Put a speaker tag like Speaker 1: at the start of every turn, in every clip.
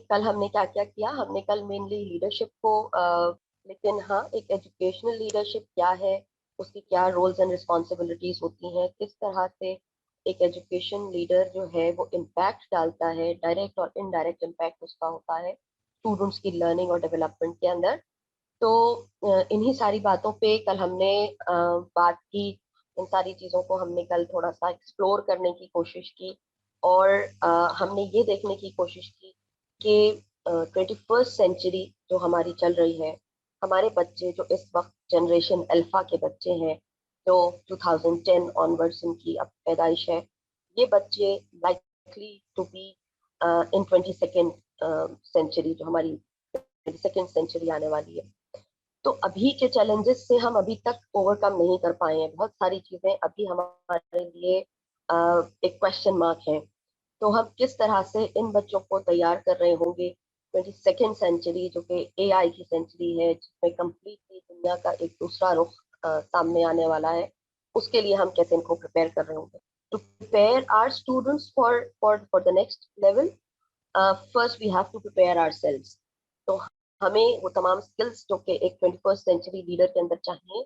Speaker 1: कल हमने क्या क्या किया, हमने कल मेनली लीडरशिप को लेकिन हाँ, एक एजुकेशनल लीडरशिप क्या है, उसकी क्या रोल्स एंड रिस्पॉन्सिबिलिटीज होती हैं, किस तरह से एक एजुकेशन लीडर जो है वो इम्पैक्ट डालता है, डायरेक्ट और इनडायरेक्ट इम्पैक्ट उसका होता है स्टूडेंट्स की लर्निंग और डेवलपमेंट के अंदर। तो इन्हीं सारी बातों पे कल हमने बात की। इन सारी चीजों को हमने कल थोड़ा सा एक्सप्लोर करने की कोशिश की और हमने ये देखने की कोशिश की कि 21st सेंचुरी जो हमारी चल रही है, हमारे बच्चे जो इस वक्त जनरेशन अल्फा के बच्चे हैं, जो 2010 ऑनवर्ड्स इनकी अब पैदाइश है, ये बच्चे likely to be in 22nd century, जो हमारी 22nd सेंचुरी आने वाली है। तो अभी के चैलेंजेस से हम अभी तक ओवरकम नहीं कर पाए हैं, बहुत सारी चीजें अभी हमारे लिए एक क्वेश्चन मार्क है। तो हम किस तरह से इन बच्चों को तैयार कर रहे होंगे 22nd सेंचुरी, जो कि एआई की सेंचुरी है, जिसमें कंप्लीटली दुनिया का एक दूसरा रुख सामने आने वाला है, उसके लिए हम कैसे इनको प्रिपेयर कर रहे होंगे to prepare our students for for the next level. First we have to prepare ourselves. तो हमें वो तमाम स्किल्स जो कि एक 21st सेंचुरी लीडर के अंदर चाहिए,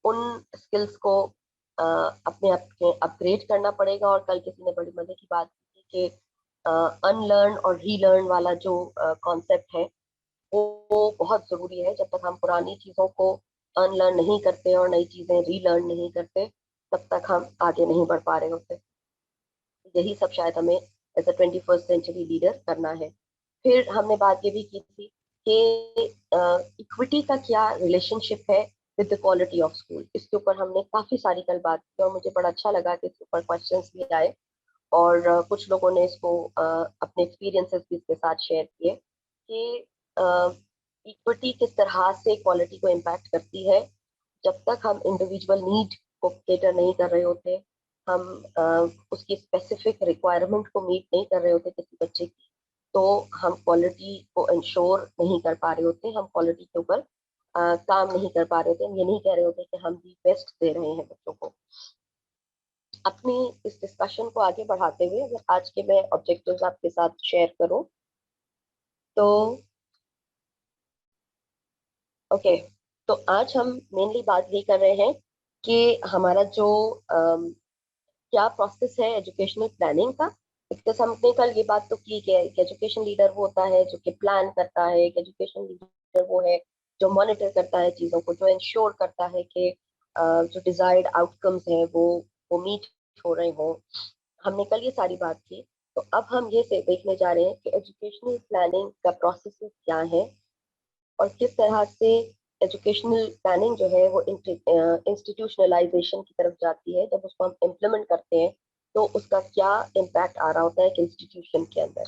Speaker 1: उन स्किल्स को अपने आप में अपग्रेड करना पड़ेगा। और कल किसी ने बड़ी मजे की बात की कि अनलर्न और रीलर्न वाला जो कॉन्सेप्ट है वो बहुत जरूरी है। जब तक हम पुरानी चीजों को अनलर्न नहीं करते और नई चीजें रीलर्न नहीं करते, तब तक हम आगे नहीं बढ़ पा रहे होते। यही सब शायद हमें as a 21st century leader करना है। फिर हमने बात ये भी की थी कि इक्विटी का क्या रिलेशनशिप है with the quality of school. इसके ऊपर हमने काफी सारी कल बात की और मुझे बड़ा अच्छा लगा कि इसके ऊपर क्वेश्चंस भी आए और कुछ लोगों ने इसको अपने एक्सपीरियंसेस भी इसके साथ शेयर किए कि इक्विटी किस तरह से क्वालिटी को इम्पैक्ट करती है। जब तक हम इंडिविजुअल नीड को केटर नहीं कर रहे होते, हम उसकी स्पेसिफिक रिक्वायरमेंट को मीट नहीं कर रहे होते किसी बच्चे की, तो हम क्वालिटी को इंश्योर नहीं कर पा रहे होते, हम क्वालिटी के ऊपर काम नहीं कर पा रहे होते, हम ये नहीं कह रहे होते कि हम भी बेस्ट दे रहे हैं बच्चों को। अपनी इस डिस्कशन को आगे बढ़ाते हुए अगर आज के मैं ऑब्जेक्टिव्स आपके साथ शेयर करूं तो ओके। तो आज हम मेनली बात ये कर रहे हैं कि हमारा जो क्या प्रोसेस है एजुकेशनल प्लानिंग का। बिकॉज हमने कल ये बात तो की कि एजुकेशन लीडर वो होता है जो कि प्लान करता है, एजुकेशन लीडर वो है जो मॉनिटर करता है चीज़ों को, जो इंश्योर करता है कि जो डिजायर्ड आउटकम्स हैं वो मीट हो रहे हों। हमने कल ये सारी बात की। तो अब हम ये से देखने जा रहे हैं कि एजुकेशनल प्लानिंग का प्रोसेस क्या है और किस तरह से एजुकेशनल प्लानिंग जो है वो इंस्टीट्यूशनलाइजेशन की तरफ जाती है। जब उसको हम इम्प्लीमेंट करते हैं तो उसका क्या इम्पैक्ट आ रहा होता है एक इंस्टीट्यूशन के अंदर।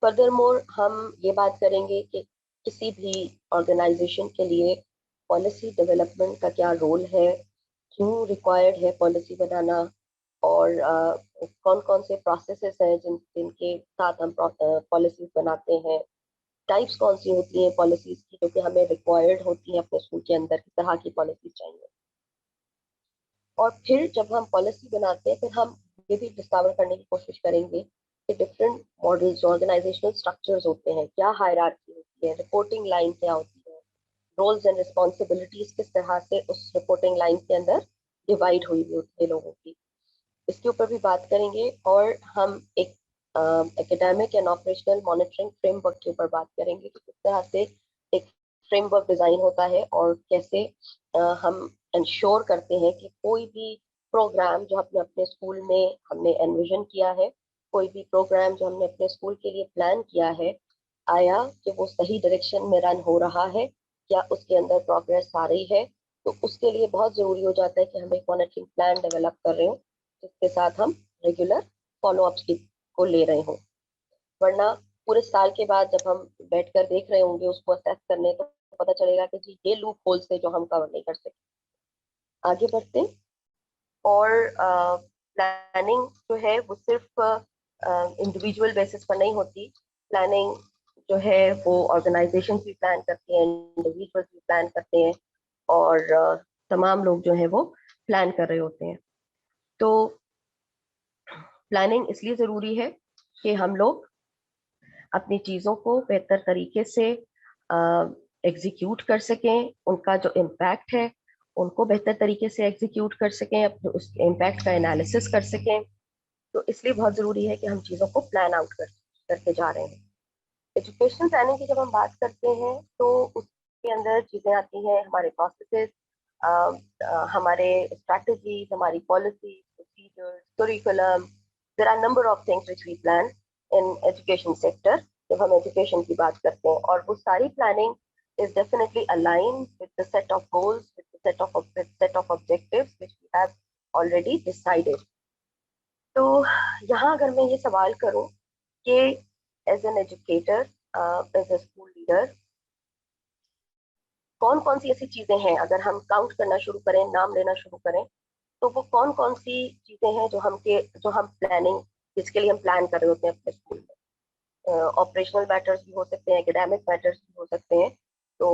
Speaker 1: फर्दर मोर हम ये बात करेंगे कि किसी भी ऑर्गेनाइजेशन के लिए पॉलिसी डेवलपमेंट का क्या रोल है, क्यों रिक्वायर्ड है पॉलिसी बनाना, और कौन कौन से प्रोसेसेस हैं जिनके साथ हम पॉलिसीज बनाते हैं, टाइप्स कौन सी होती हैं पॉलिसीज की जो कि हमें रिक्वायर्ड होती हैं अपने स्कूल के अंदर, किस तरह की पॉलिसीज चाहिए। और फिर जब हम पॉलिसी बनाते हैं फिर हम ये भी डिस्कवर करने की कोशिश करेंगे कि डिफरेंट मॉडल्स ऑर्गेनाइजेशनल स्ट्रक्चर्स होते हैं, क्या हायरार्की होती है, रिपोर्टिंग लाइन क्या होती है, रोल्स एंड रिस्पॉन्सिबिलिटीज किस तरह से उस रिपोर्टिंग लाइन के अंदर डिवाइड हुई हुई होती है लोगों की। इसके ऊपर भी बात करेंगे और हम एक academic and operational monitoring framework के ऊपर बात करेंगे कि किस तरह से एक फ्रेमवर्क डिजाइन होता है और कैसे हम इंश्योर करते हैं कि कोई भी प्रोग्राम जो हमने अपने स्कूल में हमने एनविजन किया है, कोई भी प्रोग्राम जो हमने अपने स्कूल के लिए प्लान किया है, आया कि वो सही डायरेक्शन में रन हो रहा है या उसके अंदर प्रोग्रेस आ रही है। तो उसके लिए बहुत जरूरी हो जाता है कि हम एक मॉनिटरिंग प्लान डेवलप कर रहे हो जिसके साथ हम रेगुलर फॉलोअप्स की को ले रहे हों। वरना पूरे साल के बाद जब हम बैठकर देख रहे होंगे उसको असेस करने, तो पता चलेगा कि जी ये लूप होल्स थे जो हम कवर नहीं कर सके। आगे बढ़ते हैं। और प्लानिंग जो है वो सिर्फ इंडिविजुअल बेसिस पर नहीं होती। प्लानिंग जो है वो ऑर्गेनाइजेशन भी प्लान करते हैं, इंडिविजुअल भी प्लान करते हैं और तमाम लोग जो है वो प्लान कर रहे होते हैं। तो प्लानिंग इसलिए जरूरी है कि हम लोग अपनी चीज़ों को बेहतर तरीके से एग्जीक्यूट कर सकें, उनका जो इम्पैक्ट है उनको बेहतर तरीके से एग्जीक्यूट कर सकें, अपने उस इम्पैक्ट का एनालिसिस कर सकें। तो इसलिए बहुत ज़रूरी है कि हम चीज़ों को प्लान आउट करके जा रहे हैं। एजुकेशनल प्लानिंग की जब हम बात करते हैं तो उसके अंदर चीज़ें आती हैं, हमारे प्रोसेसेस, हमारे स्ट्रैटेजीज, हमारी policy, procedures, curriculum. There are number of things which we plan in education sector जब हम एजुकेशन की बात करते हैं, और वो सारी planning is definitely aligned with the set of goals, with the set of objectives which we have already decided. तो यहाँ अगर मैं ये सवाल करूँ कि as an educator, as a school leader, कौन कौन सी ऐसी चीजें हैं, अगर हम काउंट करना शुरू करें, नाम लेना शुरू करें, तो वो कौन कौन सी चीजें हैं जो हम प्लानिंग, जिसके लिए हम प्लान कर रहे होते हैं अपने स्कूल में। ऑपरेशनल मैटर्स भी हो सकते हैं, एकेडमिक मैटर्स भी हो सकते हैं। तो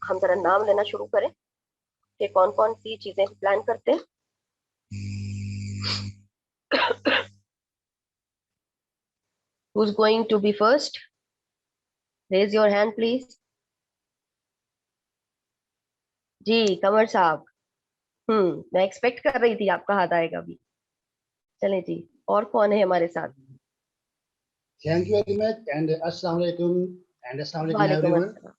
Speaker 1: हम जरा नाम लेना शुरू करें कि कौन कौन सी चीजें प्लान करते हैं। Who's going to be first? Raise your hand, please. जी कमर साहब। मैं एक्सपेक्ट कर रही थी आपका हाथ आएगा भी। चले जी, और कौन है हमारे साथ?
Speaker 2: Thank you very much, and Assalamu alaikum, and Assalamu alaikum
Speaker 1: वालेकुम
Speaker 2: everyone.
Speaker 1: अस्सलाम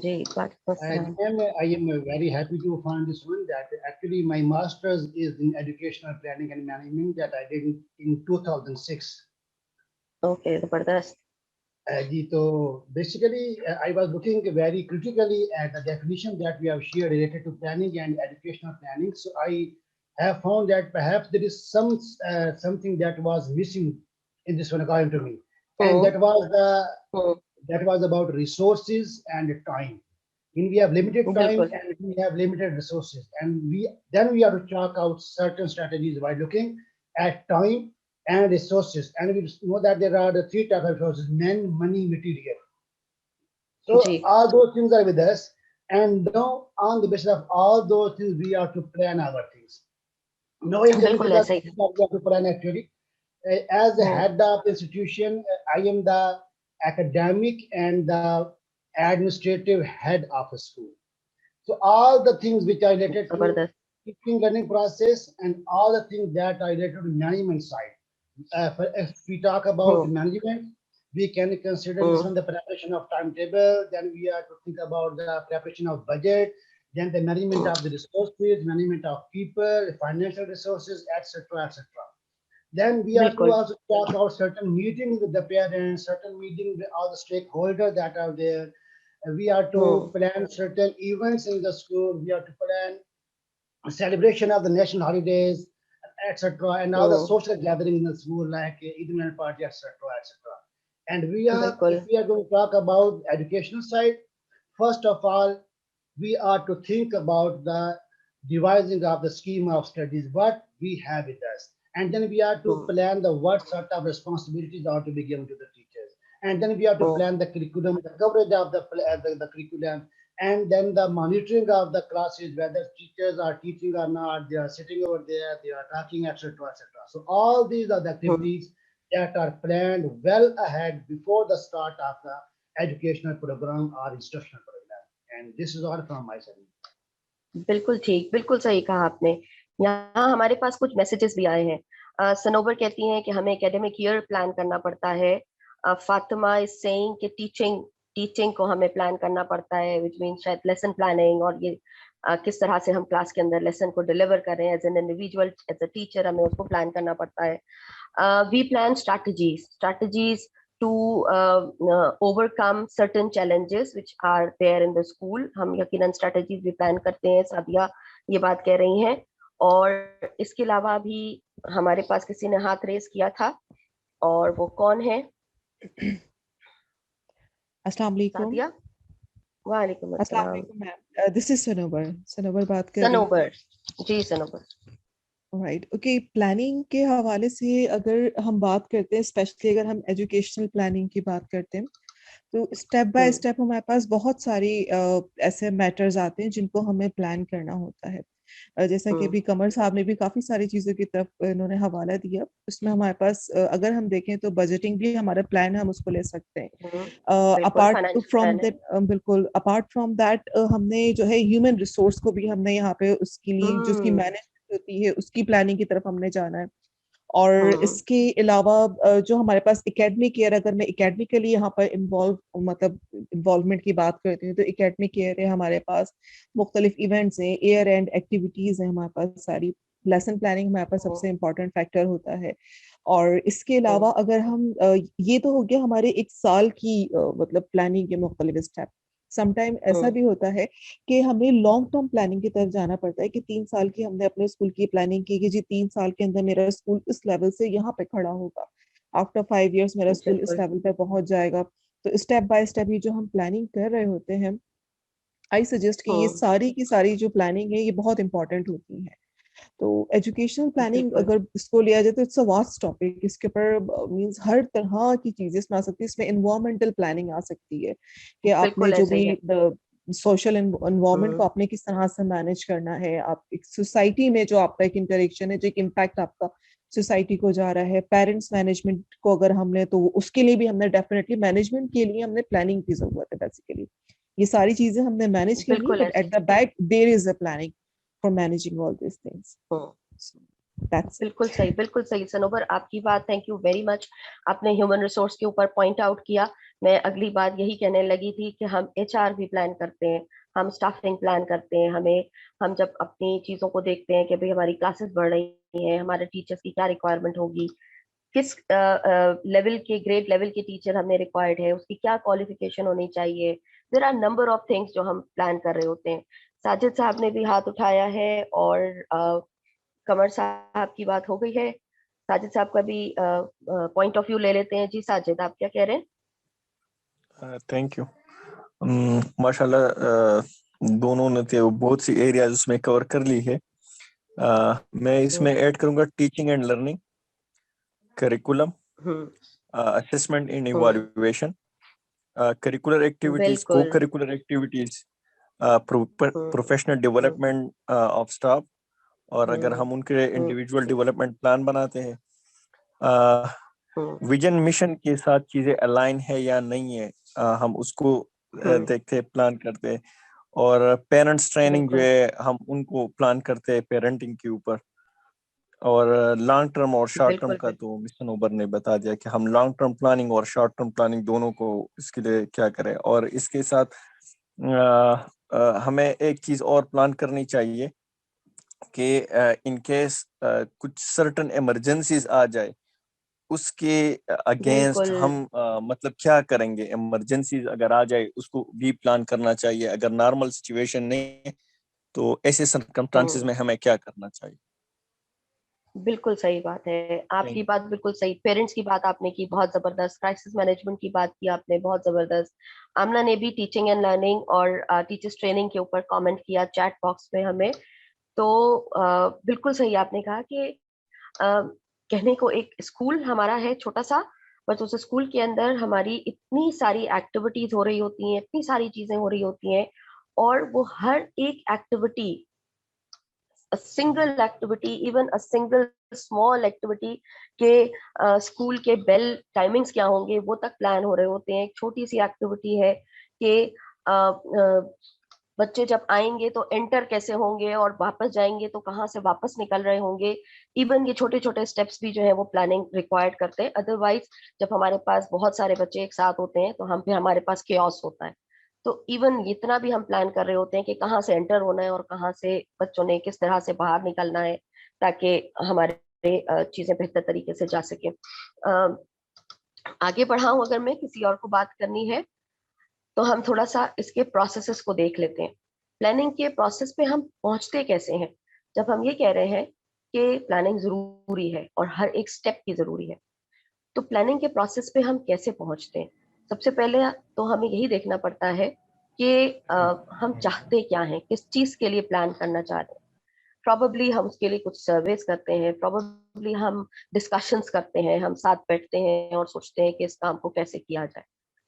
Speaker 1: जी, वालेकुम अस्सलाम।
Speaker 2: I am very happy to find this one that actually my master's is in educational planning and management that I did in 2006.
Speaker 1: Okay, जबरदस्त।
Speaker 2: So basically, I was looking very critically at the definition that we have shared related to planning and educational planning. So I have found that perhaps there is something that was missing in this one according to me, and that was about resources and time. When we have limited time
Speaker 1: बिल्कुल
Speaker 2: and we have limited resources, and we have to chalk out certain strategies by looking at time and resources. And we know that there are the three types of resources: men, money, material. So
Speaker 1: जी,
Speaker 2: all those things are with us, and now on the basis of all those things, we have to plan our things. Knowing the
Speaker 1: बिल्कुल
Speaker 2: basis of
Speaker 1: ऐसा ही।
Speaker 2: that, we have to plan actually. As the
Speaker 1: hmm,
Speaker 2: head of the institution, I am the academic and the administrative head of a school. So all the things which are related to
Speaker 1: जबरदस्त।
Speaker 2: teaching learning process and all the things that are related to management side. If we talk about
Speaker 1: hmm,
Speaker 2: management, we can consider this
Speaker 1: hmm,
Speaker 2: one the preparation of timetable. Then we are to think about the preparation of budget. Then the management of the resources, management of people, financial resources, etc., etc. Then we are to
Speaker 1: बिल्कुल।
Speaker 2: also talk about certain meetings with the parents, certain meetings with all the stakeholders that are there. We are to
Speaker 1: hmm,
Speaker 2: plan certain events in the school. We are to plan a celebration of the national holidays, etc., and all the
Speaker 1: hmm,
Speaker 2: social gathering in the school like Eid party, etc., etc. And we are,
Speaker 1: बिल्कुल।
Speaker 2: if we are going to talk about educational side, first of all, we are to think about the devising of the scheme of studies, what we have with us. And then we are to
Speaker 1: hmm,
Speaker 2: plan the what sort of responsibilities are to be given to the teachers. And then we have to
Speaker 1: hmm,
Speaker 2: plan the curriculum, the coverage of the curriculum, and then the monitoring of the classes, whether teachers are teaching or not, they are sitting over there, they are talking, etc., etc. So all these are the
Speaker 1: hmm,
Speaker 2: activities that are planned well ahead before the start of the educational program or instructional program. And this is all from my side.
Speaker 1: बिल्कुल ठीक, बिल्कुल सही कहा आपने। यहाँ हमारे पास कुछ messages भी आए हैं। सनोबर कहती हैं कि हमें एकेडमिक ईयर प्लान करना पड़ता है। फातिमा इज सेइंग कि टीचिंग टीचिंग को हमें प्लान करना पड़ता है, विच मीन शायद लेसन प्लानिंग, और ये किस तरह से हम क्लास के अंदर लेसन को डिलीवर करें as an individual, as a teacher, हमें उसको प्लान करना पड़ता है। We plan strategies to overcome certain challenges which are there in the school. हम यकीनन strategies भी plan करते हैं, सादिया ये बात कह रही हैं। और इसके अलावा भी हमारे पास किसी ने हाथ रेस किया था, और वो कौन है?
Speaker 3: अस्सलाम वालेकुम।
Speaker 1: सादिया, वालेकुम
Speaker 3: अस्सलाम
Speaker 1: अस्सलाम।
Speaker 3: वालेकुम मैम, दिस इज सनोबर बात कर रही हूँ।
Speaker 1: Sanobar ji, Sanobar.
Speaker 3: Right, okay. Planning के हवाले से अगर हम बात करते हैं, स्पेशली अगर हम एजुकेशनल प्लानिंग की बात करते हैं, तो स्टेप बाय
Speaker 1: हम्म,
Speaker 3: स्टेप हमारे पास बहुत सारी ऐसे मैटर्स आते हैं जिनको हमें प्लान करना होता है। जैसा कि अभी कमर साहब ने भी काफी सारी चीजों की तरफ इन्होंने हवाला दिया, उसमें हमारे पास अगर हम देखें तो बजटिंग भी हमारा प्लान है, हम उसको ले सकते हैं।
Speaker 1: बिल्कुल
Speaker 3: अपार्ट
Speaker 1: फाइनेंशियल
Speaker 3: फ्रॉम
Speaker 1: प्लान है।
Speaker 3: दैट, बिल्कुल अपार्ट फ्रॉम दैट हमने जो है ह्यूमन रिसोर्स को भी हमने यहाँ पे उसके लिए जो उसकी
Speaker 1: हम्म।
Speaker 3: मैनेजमेंट होती है उसकी प्लानिंग की तरफ हमने जाना है। और
Speaker 1: हम्म।
Speaker 3: इसके अलावा जो हमारे पास एकेडमिक केयर, अगर मैं एकेडमिकली यहाँ पर इन्वॉल्व मतलब इन्वॉल्वमेंट की बात करती हूँ तो एकेडमिक केयर है हमारे पास, मुख्तलिफ इवेंट्स हैं, एयर एंड एक्टिविटीज हैं हमारे पास सारी, लेसन प्लानिंग हमारे पास
Speaker 1: हम्म।
Speaker 3: सबसे इम्पोर्टेंट फैक्टर होता है। और इसके
Speaker 1: हम्म।
Speaker 3: अलावा अगर हम ये तो हो गया हमारे एक साल की मतलब प्लानिंग के मुख्तलिफ स्टेप। समटाइम ऐसा
Speaker 1: हम्म।
Speaker 3: भी होता है कि हमें लॉन्ग टर्म प्लानिंग की तरफ जाना पड़ता है कि 3 साल की हमने अपने स्कूल की प्लानिंग की कि जी 3 साल के अंदर मेरा स्कूल इस लेवल से यहाँ पे खड़ा होगा, आफ्टर 5 years मेरा स्कूल इस
Speaker 1: बिल्कुल।
Speaker 3: लेवल पे पहुंच जाएगा। तो स्टेप बाय स्टेप ये जो हम प्लानिंग कर रहे होते हैं, आई सजेस्ट कि ये
Speaker 1: हम्म।
Speaker 3: सारी की सारी जो प्लानिंग है ये बहुत इंपॉर्टेंट होती है। तो एजुकेशनल प्लानिंग
Speaker 1: बिल्कुल।
Speaker 3: अगर इसको लिया जाए तो इट्स अ वास्ट टॉपिक, इसके ऊपर मींस हर तरह की चीजें इसमें आ सकती है। इसमें इन्वायरमेंटल प्लानिंग आ सकती है कि आपने
Speaker 1: बिल्कुल
Speaker 3: जो
Speaker 1: ऐसे
Speaker 3: भी
Speaker 1: ही है।
Speaker 3: सोशल एनवायरनमेंट को
Speaker 1: हम्म।
Speaker 3: आपने किस तरह से मैनेज करना है, आप एक सोसाइटी में जो आपका एक इंटरेक्शन है, जो एक इम्पैक्ट आपका सोसाइटी को जा रहा है, पेरेंट्स मैनेजमेंट को अगर हमने तो उसके लिए भी हमने डेफिनेटली मैनेजमेंट के लिए हमने प्लानिंग की जरूरत है बेसिकली। ये सारी चीजें हमने मैनेज करनी है,
Speaker 1: बिल्कुल
Speaker 3: बट
Speaker 1: ऐसे
Speaker 3: एट
Speaker 1: ही।
Speaker 3: The back there is a planning for managing all this things.
Speaker 1: Hmm.
Speaker 3: That's
Speaker 1: बिल्कुल
Speaker 3: इट।
Speaker 1: सही, बिल्कुल सही सनोवर, आपकी बात, थैंक यू वेरी मच। आपने ह्यूमन रिसोर्स के ऊपर पॉइंट आउट किया। मैं अगली बात यही कहने लगी थी कि हम एचआर भी प्लान करते हैं, हम स्टाफिंग प्लान करते हैं। हम जब अपनी चीजों को देखते हैं कि भाई हमारी क्लासेस बढ़ रही हैं, हमारे टीचर्स की क्या रिक्वायरमेंट होगी, किस लेवल के, ग्रेड लेवल के टीचर हमने रिक्वायर्ड है, उसकी क्या क्वालिफिकेशन होनी चाहिए। There are number of things जो हम प्लान कर रहे होते हैं। साजिद साहब ने भी हाथ उठाया है और कमर साहब की बात हो गई है। साजिद साहब का भी पॉइंट ऑफ व्यू ले लेते हैं। जी साजिद, आप क्या कह रहे हैं?
Speaker 4: Thank you. माशाल्लाह, दोनों ने तो बहुत सी एरियाज उसमें कवर कर ली है। मैं इसमें ऐड करूंगा teaching and learning, curriculum,
Speaker 1: hmm.
Speaker 4: Assessment and
Speaker 1: hmm.
Speaker 4: Evaluation, curricular activities, को
Speaker 1: बिल्कुल।
Speaker 4: Curricular activities,
Speaker 1: hmm.
Speaker 4: Professional
Speaker 1: hmm.
Speaker 4: Development of staff. और अगर
Speaker 1: हम्म।
Speaker 4: हम उनके
Speaker 1: हम्म।
Speaker 4: इंडिविजुअल डेवलपमेंट प्लान बनाते हैं,
Speaker 1: हम्म।
Speaker 4: विजन मिशन के साथ चीजें अलाइन है या नहीं है, हम उसको
Speaker 1: हम्म।
Speaker 4: देखते हैं, प्लान करते हैं। और पेरेंट्स ट्रेनिंग जो
Speaker 1: बिल्कुल।
Speaker 4: है हम उनको प्लान करते हैं पेरेंटिंग के ऊपर। और लॉन्ग टर्म और शॉर्ट टर्म
Speaker 1: बिल्कुल।
Speaker 4: का तो मिशन ओबर ने बता दिया कि हम लॉन्ग टर्म प्लानिंग और शॉर्ट टर्म प्लानिंग दोनों को इसके लिए क्या करें। और इसके साथ हमें एक चीज और प्लान करनी चाहिए कि इन केस कुछ सर्टन इमरजेंसीज आ जाए, उसके अगेंस्ट
Speaker 1: बिल्कुल।
Speaker 4: हम मतलब क्या करेंगे। इमरजेंसीज अगर आ जाए उसको भी प्लान करना चाहिए। अगर नॉर्मल सिचुएशन नहीं है तो ऐसे सर्कमस्टांसेस
Speaker 1: हम्म।
Speaker 4: में हमें क्या करना चाहिए।
Speaker 1: बिल्कुल सही बात है,
Speaker 4: थैंक
Speaker 1: आपकी बात बिल्कुल सही। पेरेंट्स की बात आपने की, बहुत जबरदस्त। क्राइसिस मैनेजमेंट की बात की आपने, बहुत जबरदस्त। आमना ने भी टीचिंग एंड लर्निंग और टीचर्स ट्रेनिंग के ऊपर कमेंट किया चैट बॉक्स में हमें। तो बिल्कुल सही आपने कहा कि कहने को एक स्कूल हमारा है छोटा सा, बट उस स्कूल के अंदर हमारी इतनी सारी एक्टिविटीज हो रही होती हैं, इतनी सारी चीजें हो रही होती हैं, और वो हर एक activity, a single activity, even a single small activity के स्कूल के बेल टाइमिंग्स क्या होंगे वो तक प्लान हो रहे होते हैं। एक छोटी सी एक्टिविटी है कि बच्चे जब आएंगे तो एंटर कैसे होंगे और वापस जाएंगे तो कहाँ से वापस निकल रहे होंगे। इवन ये छोटे छोटे स्टेप्स भी जो है वो प्लानिंग रिक्वायर्ड करते हैं। अदरवाइज जब हमारे पास बहुत सारे बच्चे एक साथ होते हैं तो हम भी, हमारे पास केओस होता है। तो इवन इतना भी हम प्लान कर रहे होते हैं कि कहाँ से एंटर होना है और कहाँ से बच्चों ने किस तरह से बाहर निकलना है, ताकि हमारे चीजें बेहतर तरीके से जा सके। आगे बढ़ाऊं, अगर मैं किसी और को बात करनी है तो हम थोड़ा सा इसके प्रोसेसेस को देख लेते हैं। प्लानिंग के प्रोसेस पे हम पहुंचते कैसे हैं? जब हम ये कह रहे हैं कि प्लानिंग जरूरी है और हर एक स्टेप की जरूरी है, तो प्लानिंग के प्रोसेस पे हम कैसे पहुंचते हैं? सबसे पहले तो हमें यही देखना पड़ता है कि हम चाहते क्या हैं, किस चीज के लिए प्लान करना चाह रहे हैं। प्रोबेबली हम उसके लिए कुछ सर्वेस करते हैं, प्रोबेबली हम डिस्कशंस करते हैं, हम साथ बैठते हैं और सोचते हैं कि इस काम को कैसे किया जाए।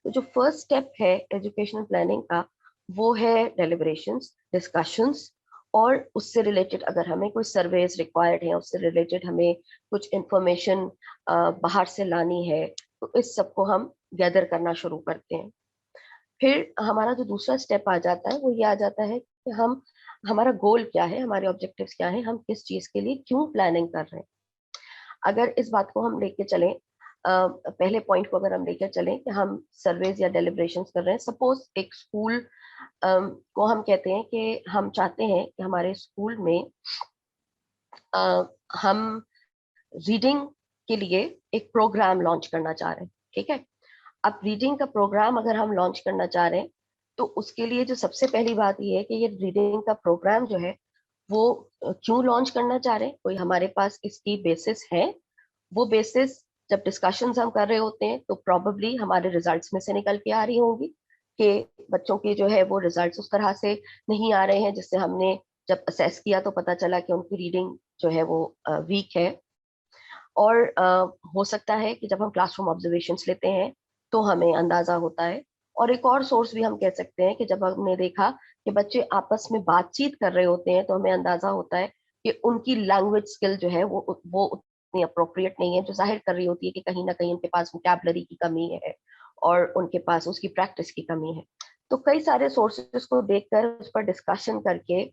Speaker 1: तो जो फर्स्ट स्टेप है एजुकेशनल प्लानिंग का, वो है डेलिब्रेशंस, डिस्कशंस और उससे रिलेटेड अगर हमें कोई सर्वेज रिक्वायर्ड है, उससे रिलेटेड हमें कुछ इंफॉर्मेशन बाहर से लानी है, तो इस सब को हम गैदर करना शुरू करते हैं। फिर हमारा जो दूसरा स्टेप आ जाता है वो ये आ जाता है कि हम, हमारा गोल क्या है, हमारे ऑब्जेक्टिव्स क्या है, हम किस चीज के लिए क्यों प्लानिंग कर रहे हैं। अगर इस बात को हम लेके चलें, पहले पॉइंट को अगर हम लेकर चलें कि हम सर्वेज या डेलिब्रेशंस कर रहे हैं, सपोज एक स्कूल को हम कहते हैं कि हम चाहते हैं कि हमारे स्कूल में हम रीडिंग के लिए एक प्रोग्राम लॉन्च करना चाह रहे हैं, ठीक है। अब रीडिंग का प्रोग्राम अगर हम लॉन्च करना चाह रहे हैं, तो उसके लिए जो सबसे पहली बात ये है कि ये रीडिंग का प्रोग्राम जो है वो क्यों लॉन्च करना चाह रहे हैं, कोई हमारे पास इसकी बेसिस है। वो बेसिस जब डिस्कशंस हम कर रहे होते हैं तो प्रॉबेबली हमारे रिजल्ट्स में से निकल के आ रही होंगी कि बच्चों के जो है वो रिजल्ट्स उस तरह से नहीं आ रहे हैं जिससे हमने जब असेस किया तो पता चला कि उनकी रीडिंग जो है वो वीक है। और हो सकता है कि जब हम क्लासरूम ऑब्जर्वेशंस लेते हैं तो हमें अंदाजा होता है। और एक और सोर्स भी हम कह सकते हैं कि जब हमने देखा कि बच्चे आपस में बातचीत कर रहे होते हैं तो हमें अंदाजा होता है कि उनकी लैंग्वेज स्किल जो है वो उतनी अप्रोप्रिएट नहीं है, जो जाहिर कर रही होती है कि कहीं ना कहीं उनके पास वोकैबुलरी की कमी है और उनके पास उसकी प्रैक्टिस की कमी है। तो कई सारे सोर्सेस को देखकर उस पर डिस्कशन करके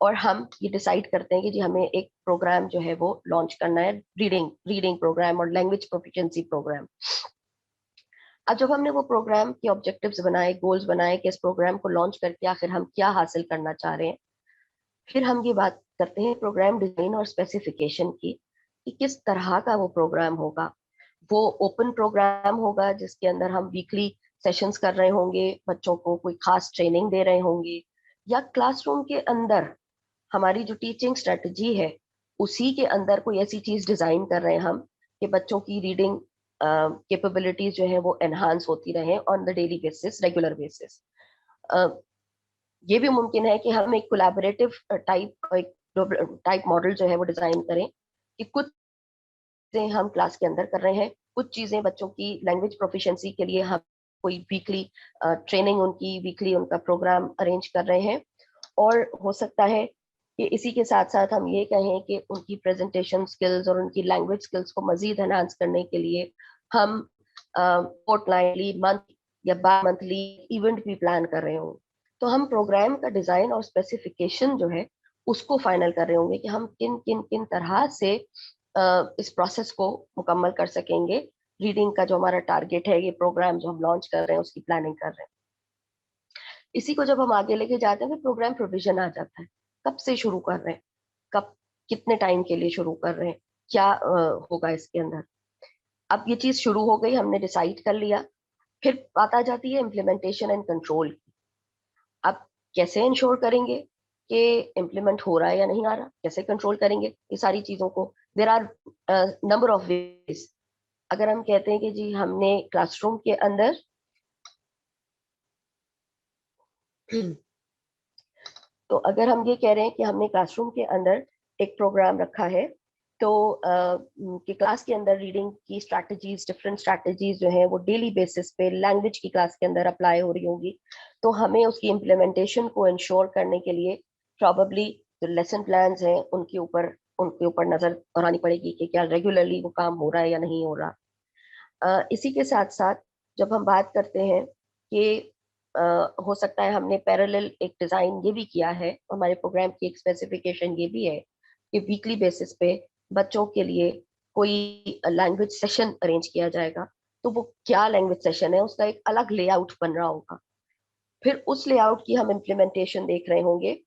Speaker 1: और हम ये डिसाइड करते हैं कि जी हमें एक प्रोग्राम जो है वो लॉन्च करना है, रीडिंग रीडिंग प्रोग्राम और लैंग्वेज प्रोफिशिएंसी प्रोग्राम। अब जब हमने वो प्रोग्राम के ऑब्जेक्टिव्स बनाए, गोल्स बनाए कि इस प्रोग्राम को लॉन्च करके आखिर हम क्या हासिल करना चाह रहे हैं, फिर हम ये बात करते हैं प्रोग्राम डिजाइन और स्पेसिफिकेशन की कि किस तरह का वो प्रोग्राम होगा। वो ओपन प्रोग्राम होगा जिसके अंदर हम वीकली सेशंस कर रहे होंगे, बच्चों को कोई खास ट्रेनिंग दे रहे होंगे, या क्लासरूम के अंदर हमारी जो टीचिंग स्ट्रेटजी है उसी के अंदर कोई ऐसी चीज डिजाइन कर रहे हैं हम कि बच्चों की रीडिंग कैपेबिलिटीज जो है वो एनहांस होती रहे on the daily basis, regular basis. ये भी मुमकिन है कि हम एक कोलैबोरेटिव टाइप मॉडल जो है वो डिजाइन करें कि कुछ चीजें हम क्लास के अंदर कर रहे हैं, कुछ चीजें बच्चों की लैंग्वेज प्रोफिशिएंसी के लिए हम कोई वीकली ट्रेनिंग, उनकी वीकली उनका प्रोग्राम अरेंज कर रहे हैं। और हो सकता है कि इसी के साथ साथ हम ये कहें कि उनकी प्रेजेंटेशन स्किल्स और उनकी लैंग्वेज स्किल्स को मजीद एनहांस करने के लिए हम फोर्टनाइटली, मंथ या बाय मंथली इवेंट भी प्लान कर रहे हों। तो हम प्रोग्राम का डिजाइन और स्पेसिफिकेशन जो है उसको फाइनल कर रहे होंगे कि हम किन किन किन तरह से इस प्रोसेस को मुकम्मल कर सकेंगे। रीडिंग का जो हमारा टारगेट है, ये प्रोग्राम जो हम लॉन्च कर रहे हैं उसकी प्लानिंग कर रहे हैं। इसी को जब हम आगे लेके जाते हैं फिर प्रोग्राम प्रोविजन आ जाता है, कब से शुरू कर रहे हैं, कब कितने टाइम के लिए शुरू कर रहे हैं, क्या होगा इसके अंदर। अब ये चीज शुरू हो गई, हमने डिसाइड कर लिया, फिर बात आ जाती है इम्प्लीमेंटेशन एंड कंट्रोल की। अब कैसे इंश्योर करेंगे कि इम्प्लीमेंट हो रहा है या नहीं आ रहा, कैसे कंट्रोल करेंगे ये सारी चीजों को। There are number of ways. अगर हम कहते हैं कि जी हमने क्लासरूम के अंदर तो अगर हम ये कह रहे हैं कि हमने क्लासरूम के अंदर एक प्रोग्राम रखा है, तो कि क्लास के अंदर रीडिंग की स्ट्रैटेजीज, डिफरेंट स्ट्रैटेजीज जो है वो डेली बेसिस पे लैंग्वेज की क्लास के अंदर अप्लाई हो रही होंगी, तो हमें उसकी इम्प्लीमेंटेशन को इंश्योर करने के लिए प्रॉबेबली जो लेसन प्लान्स हैं उनके ऊपर नजर दौड़ानी पड़ेगी कि क्या रेगुलरली वो काम हो रहा है या नहीं हो रहा। इसी के साथ साथ जब हम बात करते हैं कि हो सकता है हमने पैरेलल एक डिजाइन ये भी किया है, हमारे प्रोग्राम की एक स्पेसिफिकेशन ये भी है कि वीकली बेसिस पे बच्चों के लिए कोई लैंग्वेज सेशन अरेंज किया जाएगा। तो वो क्या लैंग्वेज सेशन है उसका एक अलग लेआउट बन रहा होगा, फिर उस लेआउट की हम इम्प्लीमेंटेशन देख रहे होंगे,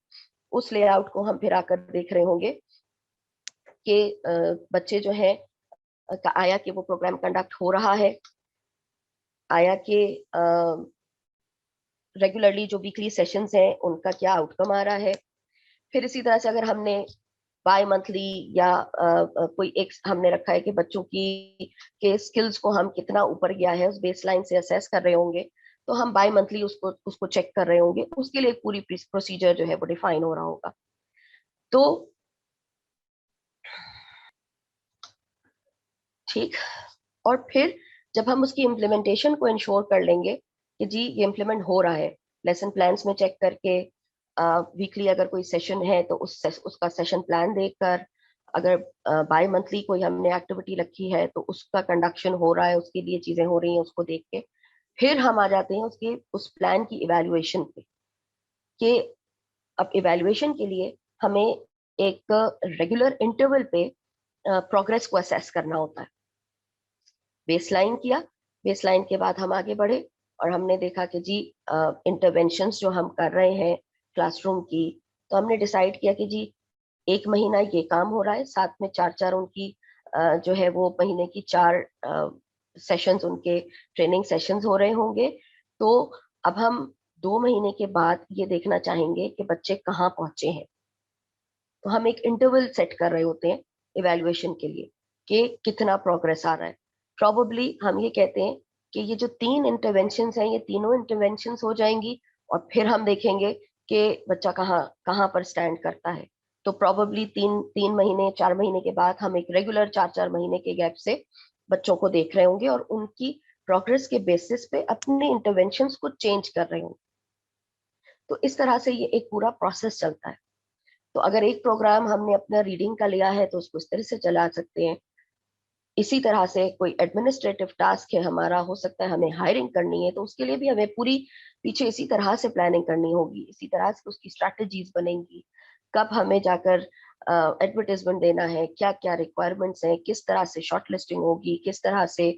Speaker 1: उस लेआउट को हम फिर आकर देख रहे होंगे कि बच्चे जो है आया कि वो प्रोग्राम कंडक्ट हो रहा है, आया कि रेगुलरली जो वीकली सेशंस हैं उनका क्या आउटकम आ रहा है। फिर इसी तरह से अगर हमने बाय मंथली या कोई एक हमने रखा है कि बच्चों की के स्किल्स को हम कितना ऊपर गया है उस बेसलाइन से असेस कर रहे होंगे, तो हम बाय मंथली उसको चेक कर रहे होंगे, उसके लिए पूरी प्रोसीजर जो है वो डिफाइन हो रहा होगा। तो ठीक, और फिर जब हम उसकी इम्प्लीमेंटेशन को इंश्योर कर लेंगे कि जी ये इम्प्लीमेंट हो रहा है, लेसन प्लान्स में चेक करके वीकली अगर कोई सेशन है तो उसका सेशन प्लान देखकर, अगर बाय मंथली कोई हमने एक्टिविटी रखी है तो उसका कंडक्शन हो रहा है, उसके लिए चीजें हो रही हैं, उसको देख के फिर हम आ जाते हैं उसके उस प्लान की इवैल्यूएशन पे, कि अब इवैल्यूएशन के लिए हमें एक रेगुलर इंटरवल पे प्रोग्रेस को असेस करना होता है। बेसलाइन किया, बेसलाइन के बाद हम आगे बढ़े और हमने देखा कि जी इंटरवेंशंस जो हम कर रहे हैं क्लासरूम की, तो हमने डिसाइड किया कि जी 1 महीना ये काम हो रहा है, साथ में 4 उनकी जो है वो महीने की 4 सेशंस उनके ट्रेनिंग सेशंस हो रहे होंगे। तो अब हम 2 महीने के बाद ये देखना चाहेंगे कि बच्चे कहाँ पहुंचे हैं। तो हम एक इंटरवल सेट कर रहे होते हैं इवैल्यूएशन के लिए कि कितना प्रोग्रेस आ रहा है। प्रोबेबली हम ये कहते हैं कि ये जो 3 इंटरवेंशंस हैं, ये तीनों इंटरवेंशंस हो जाएंगी और फिर हम देखेंगे कि बच्चा कहाँ कहाँ पर स्टैंड करता है। तो प्रोबेबली 3 महीने 4 महीने के बाद हम एक रेगुलर 4 महीने के गैप से बच्चों को देख रहे होंगे और उनकी प्रोग्रेस के बेसिस पे अपने इंटरवेंशंस को चेंज कर रहे होंगे। तो इस तरह से ये एक पूरा प्रोसेस चलता है। तो अगर एक प्रोग्राम हमने अपना रीडिंग का लिया है तो उसको इस तरह से चला सकते हैं। इसी तरह से कोई एडमिनिस्ट्रेटिव टास्क है हमारा, हो सकता है हमें हायरिंग करनी है, तो उसके लिए भी हमें पूरी पीछे इसी तरह से प्लानिंग करनी होगी, इसी तरह से उसकी स्ट्रैटेजीज बनेंगी। कब हमें जाकर एडवर्टाइजमेंट देना है, क्या क्या रिक्वायरमेंट्स हैं, किस तरह से शॉर्ट लिस्टिंग होगी, किस तरह से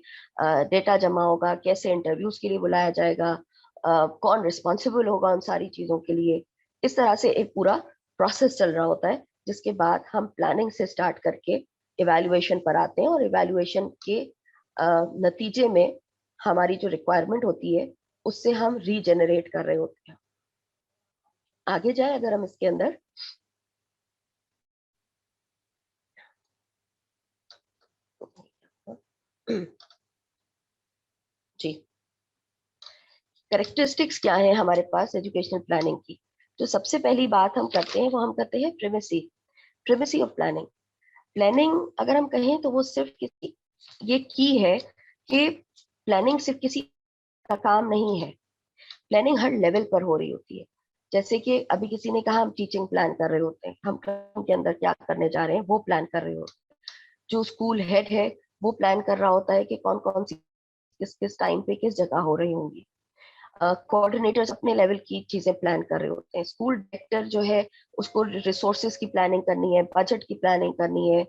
Speaker 1: डेटा जमा होगा, कैसे इंटरव्यूज के लिए बुलाया जाएगा, कौन रिस्पॉन्सिबल होगा उन सारी चीजों के लिए। इस तरह से एक पूरा प्रोसेस चल रहा होता है, जिसके बाद हम प्लानिंग से स्टार्ट करके इवैल्यूएशन पर आते हैं और इवैल्यूएशन के नतीजे में हमारी जो रिक्वायरमेंट होती है उससे हम रीजेनरेट कर रहे होते हैं। आगे जाए अगर हम इसके अंदर, जी कैरेक्टरिस्टिक्स क्या है हमारे पास एजुकेशनल प्लानिंग की। जो सबसे पहली बात हम करते हैं वो हम करते हैं प्रेमिसी ऑफ प्लानिंग। प्लानिंग अगर हम कहें तो वो सिर्फ किसी ये की है कि प्लानिंग सिर्फ किसी का काम नहीं है, प्लानिंग हर लेवल पर हो रही होती है। जैसे कि अभी किसी ने कहा हम टीचिंग प्लान कर रहे होते हैं, हम क्लास के अंदर क्या करने जा रहे हैं वो प्लान कर रहे होते हैं। जो स्कूल हेड है वो प्लान कर रहा होता है कि कौन कौन सी किस किस टाइम पे किस जगह हो रही होंगी। कोऑर्डिनेटर्स अपने लेवल की चीजें प्लान कर रहे होते हैं। स्कूल डायरेक्टर जो है उसको रिसोर्सेज की प्लानिंग करनी है, बजट की प्लानिंग करनी है,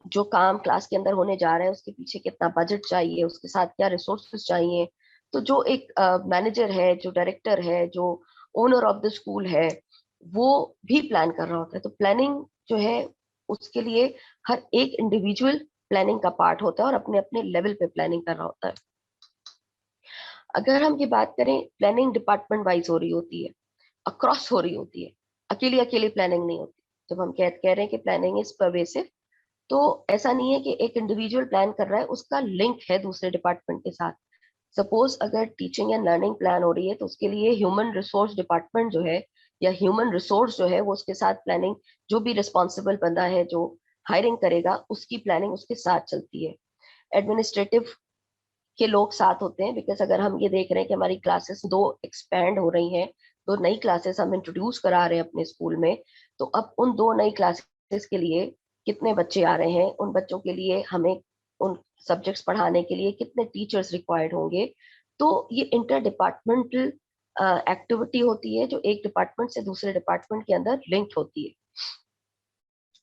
Speaker 1: जो काम क्लास के अंदर होने जा रहा है उसके पीछे कितना बजट चाहिए, उसके साथ क्या रिसोर्सेज चाहिए। तो जो एक मैनेजर है, जो डायरेक्टर है, जो ओनर ऑफ द स्कूल है, वो भी प्लान कर रहा होता है। तो प्लानिंग जो है उसके लिए हर एक इंडिविजुअल प्लानिंग का पार्ट होता है और अपने अपने लेवल पे प्लानिंग कर रहा होता है। अगर हम ये बात करें, प्लानिंग डिपार्टमेंट वाइज हो रही होती है, अक्रॉस हो रही होती है, अकेली अकेली प्लानिंग नहीं होती। जब हम कह रहे हैं कि प्लानिंग इज परवेसिव, तो ऐसा नहीं है कि एक इंडिविजुअल प्लान कर रहा है, उसका लिंक है दूसरे डिपार्टमेंट के साथ। सपोज अगर टीचिंग एंड लर्निंग प्लान हो रही है तो उसके लिए ह्यूमन रिसोर्स डिपार्टमेंट जो है या ह्यूमन रिसोर्स जो है वो उसके साथ प्लानिंग, जो भी रिस्पॉन्सिबल बंदा है जो हायरिंग करेगा उसकी प्लानिंग उसके साथ चलती है। एडमिनिस्ट्रेटिव के लोग साथ होते हैं, बिकॉज अगर हम ये देख रहे हैं कि हमारी क्लासेस 2 एक्सपैंड हो रही हैं, 2 नई क्लासेस हम इंट्रोड्यूस करा रहे हैं अपने स्कूल में, तो अब उन 2 नई क्लासेस के लिए कितने बच्चे आ रहे हैं, उन बच्चों के लिए हमें उन सब्जेक्ट्स पढ़ाने के लिए कितने टीचर्स रिक्वायर्ड होंगे। तो ये इंटर डिपार्टमेंटल एक्टिविटी होती है जो एक डिपार्टमेंट से दूसरे डिपार्टमेंट के अंदर लिंक होती है।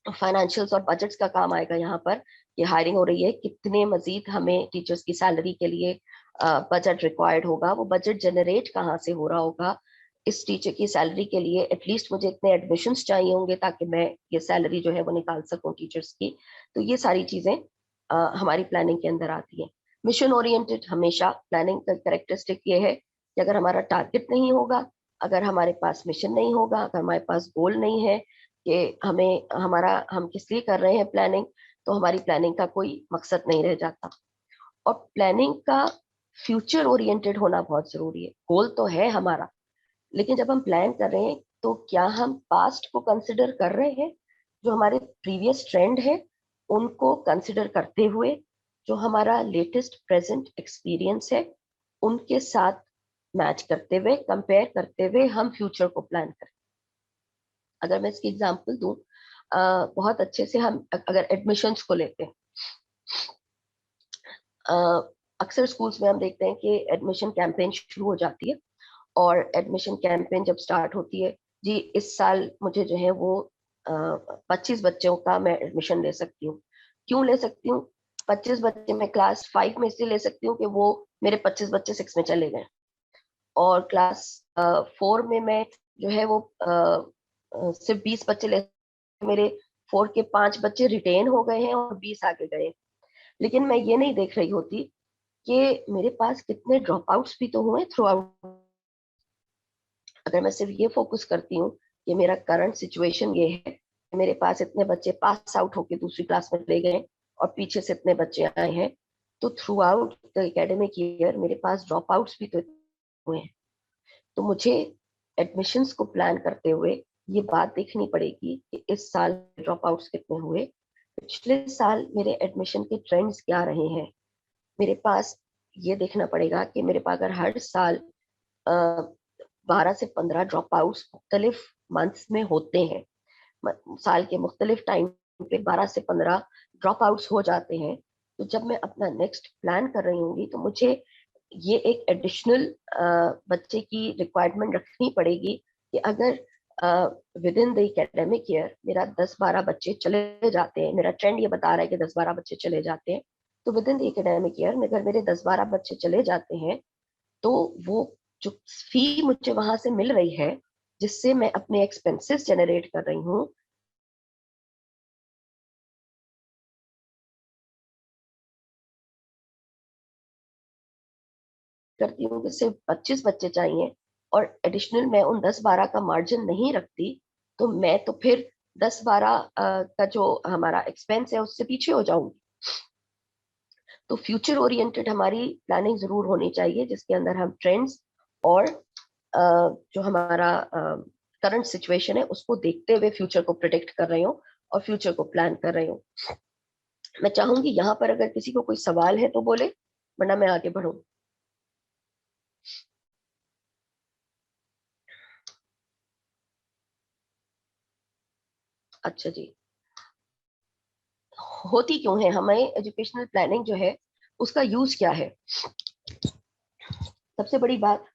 Speaker 1: फाइनेंशियल्स और बजट्स का काम आएगा यहाँ पर, ये हायरिंग हो रही है, कितने मजीद हमें टीचर्स की सैलरी के लिए बजट रिक्वायर्ड होगा, वो बजट जनरेट कहाँ से हो रहा होगा। इस टीचर की सैलरी के लिए एटलीस्ट मुझे इतने एडमिशन्स चाहिए होंगे ताकि मैं ये सैलरी जो है वो निकाल सकूं टीचर्स की। तो ये सारी चीजें हमारी प्लानिंग के अंदर आती है। मिशन ओरिएंटेड, हमेशा प्लानिंग का कैरेक्टरिस्टिक ये है कि अगर हमारा टारगेट नहीं होगा, अगर हमारे पास मिशन नहीं होगा, अगर हमारे पास गोल नहीं है कि हम किस लिए कर रहे हैं प्लानिंग, तो हमारी प्लानिंग का कोई मकसद नहीं रह जाता। और प्लानिंग का फ्यूचर ओरिएंटेड होना बहुत जरूरी है। गोल तो है हमारा, लेकिन जब हम प्लान कर रहे हैं तो क्या हम पास्ट को कंसिडर कर रहे हैं, जो हमारे प्रीवियस ट्रेंड है उनको कंसिडर करते हुए, जो हमारा लेटेस्ट प्रेजेंट एक्सपीरियंस है उनके साथ मैच करते हुए, कंपेयर करते हुए हम फ्यूचर को प्लान करें। अगर मैं इसकी एग्जांपल दूं, बहुत अच्छे से हम अगर एडमिशन्स को लेते हैं, अक्सर स्कूल्स में हम देखते हैं कि एडमिशन कैंपेन शुरू हो जाती है, और एडमिशन कैंपेन जब स्टार्ट होती है, जी इस साल मुझे जो है वो 25 बच्चों का मैं एडमिशन ले सकती हूँ। क्यों ले सकती हूँ? 25 बच्चे मैं क्लास 5 में इसलिए ले सकती हूँ कि वो मेरे 25 बच्चे 6 में चले गए, और क्लास 4 में मैं जो है वो सिर्फ 20 बच्चे ले, मेरे 4 के 5 बच्चे रिटेन हो गए हैं और 20 आगे गए। लेकिन मैं ये नहीं देख रही होती कि मेरे पास कितने ड्रॉप आउट्स भी तो हुए थ्रू आउट। अगर मैं सिर्फ ये फोकस करती हूँ कि मेरा करंट सिचुएशन ये है कि मेरे पास इतने बच्चे पास आउट होके दूसरी क्लास में ले गए और पीछे से इतने बच्चे आए हैं, तो through out the academic year मेरे पास ड्रॉप आउट्स भी तो हुए हैं। तो मुझे एडमिशन्स को प्लान करते हुए ये बात देखनी पड़ेगी कि इस साल ड्रॉप आउट्स कितने हुए, पिछले साल मेरे एडमिशन के ट्रेंड्स क्या रहे हैं। मेरे पास ये देखना पड़ेगा कि मेरे पास अगर हर साल 12 से 15 ड्रॉप आउट्स मुख्तलिफ मंथ्स में होते हैं, साल के मुख्तलिफ टाइम पे 12 से 15 ड्रॉप आउट्स हो जाते हैं, तो जब मैं अपना नेक्स्ट प्लान कर रही होंगी तो मुझे ये एक एडिशनल बच्चे की रिक्वायरमेंट रखनी पड़ेगी कि अगर with in the academic year मेरा 10-12 बच्चे चले जाते हैं, मेरा ट्रेंड ये बता रहा है कि 10-12 बच्चे चले जाते हैं, तो with in the academic year अगर मेरे 10-12 बच्चे चले जाते हैं, तो वो जो फी मुझे वहां से मिल रही है, जिससे मैं अपने एक्सपेंसेस जनरेट कर रही हूँ, करती हूँ कि सिर्फ 25 बच्चे चाहिए और एडिशनल मैं उन 10-12 का मार्जिन नहीं रखती, तो मैं तो फिर 10-12 का जो हमारा एक्सपेंस है उससे पीछे हो जाऊंगी। तो फ्यूचर ओरिएंटेड हमारी प्लानिंग जरूर होनी चाहिए, जिसके अंदर हम ट्रेंड्स और जो हमारा करंट सिचुएशन है उसको देखते हुए फ्यूचर को प्रिडिक्ट कर रही हूँ और फ्यूचर को प्लान कर रही हूँ। मैं चाहूंगी यहाँ पर अगर किसी को कोई सवाल है तो बोले, वरना मैं आगे बढ़ूं। अच्छा जी, होती क्यों है हमें एजुकेशनल प्लानिंग जो है उसका यूज क्या है? सबसे बड़ी बात,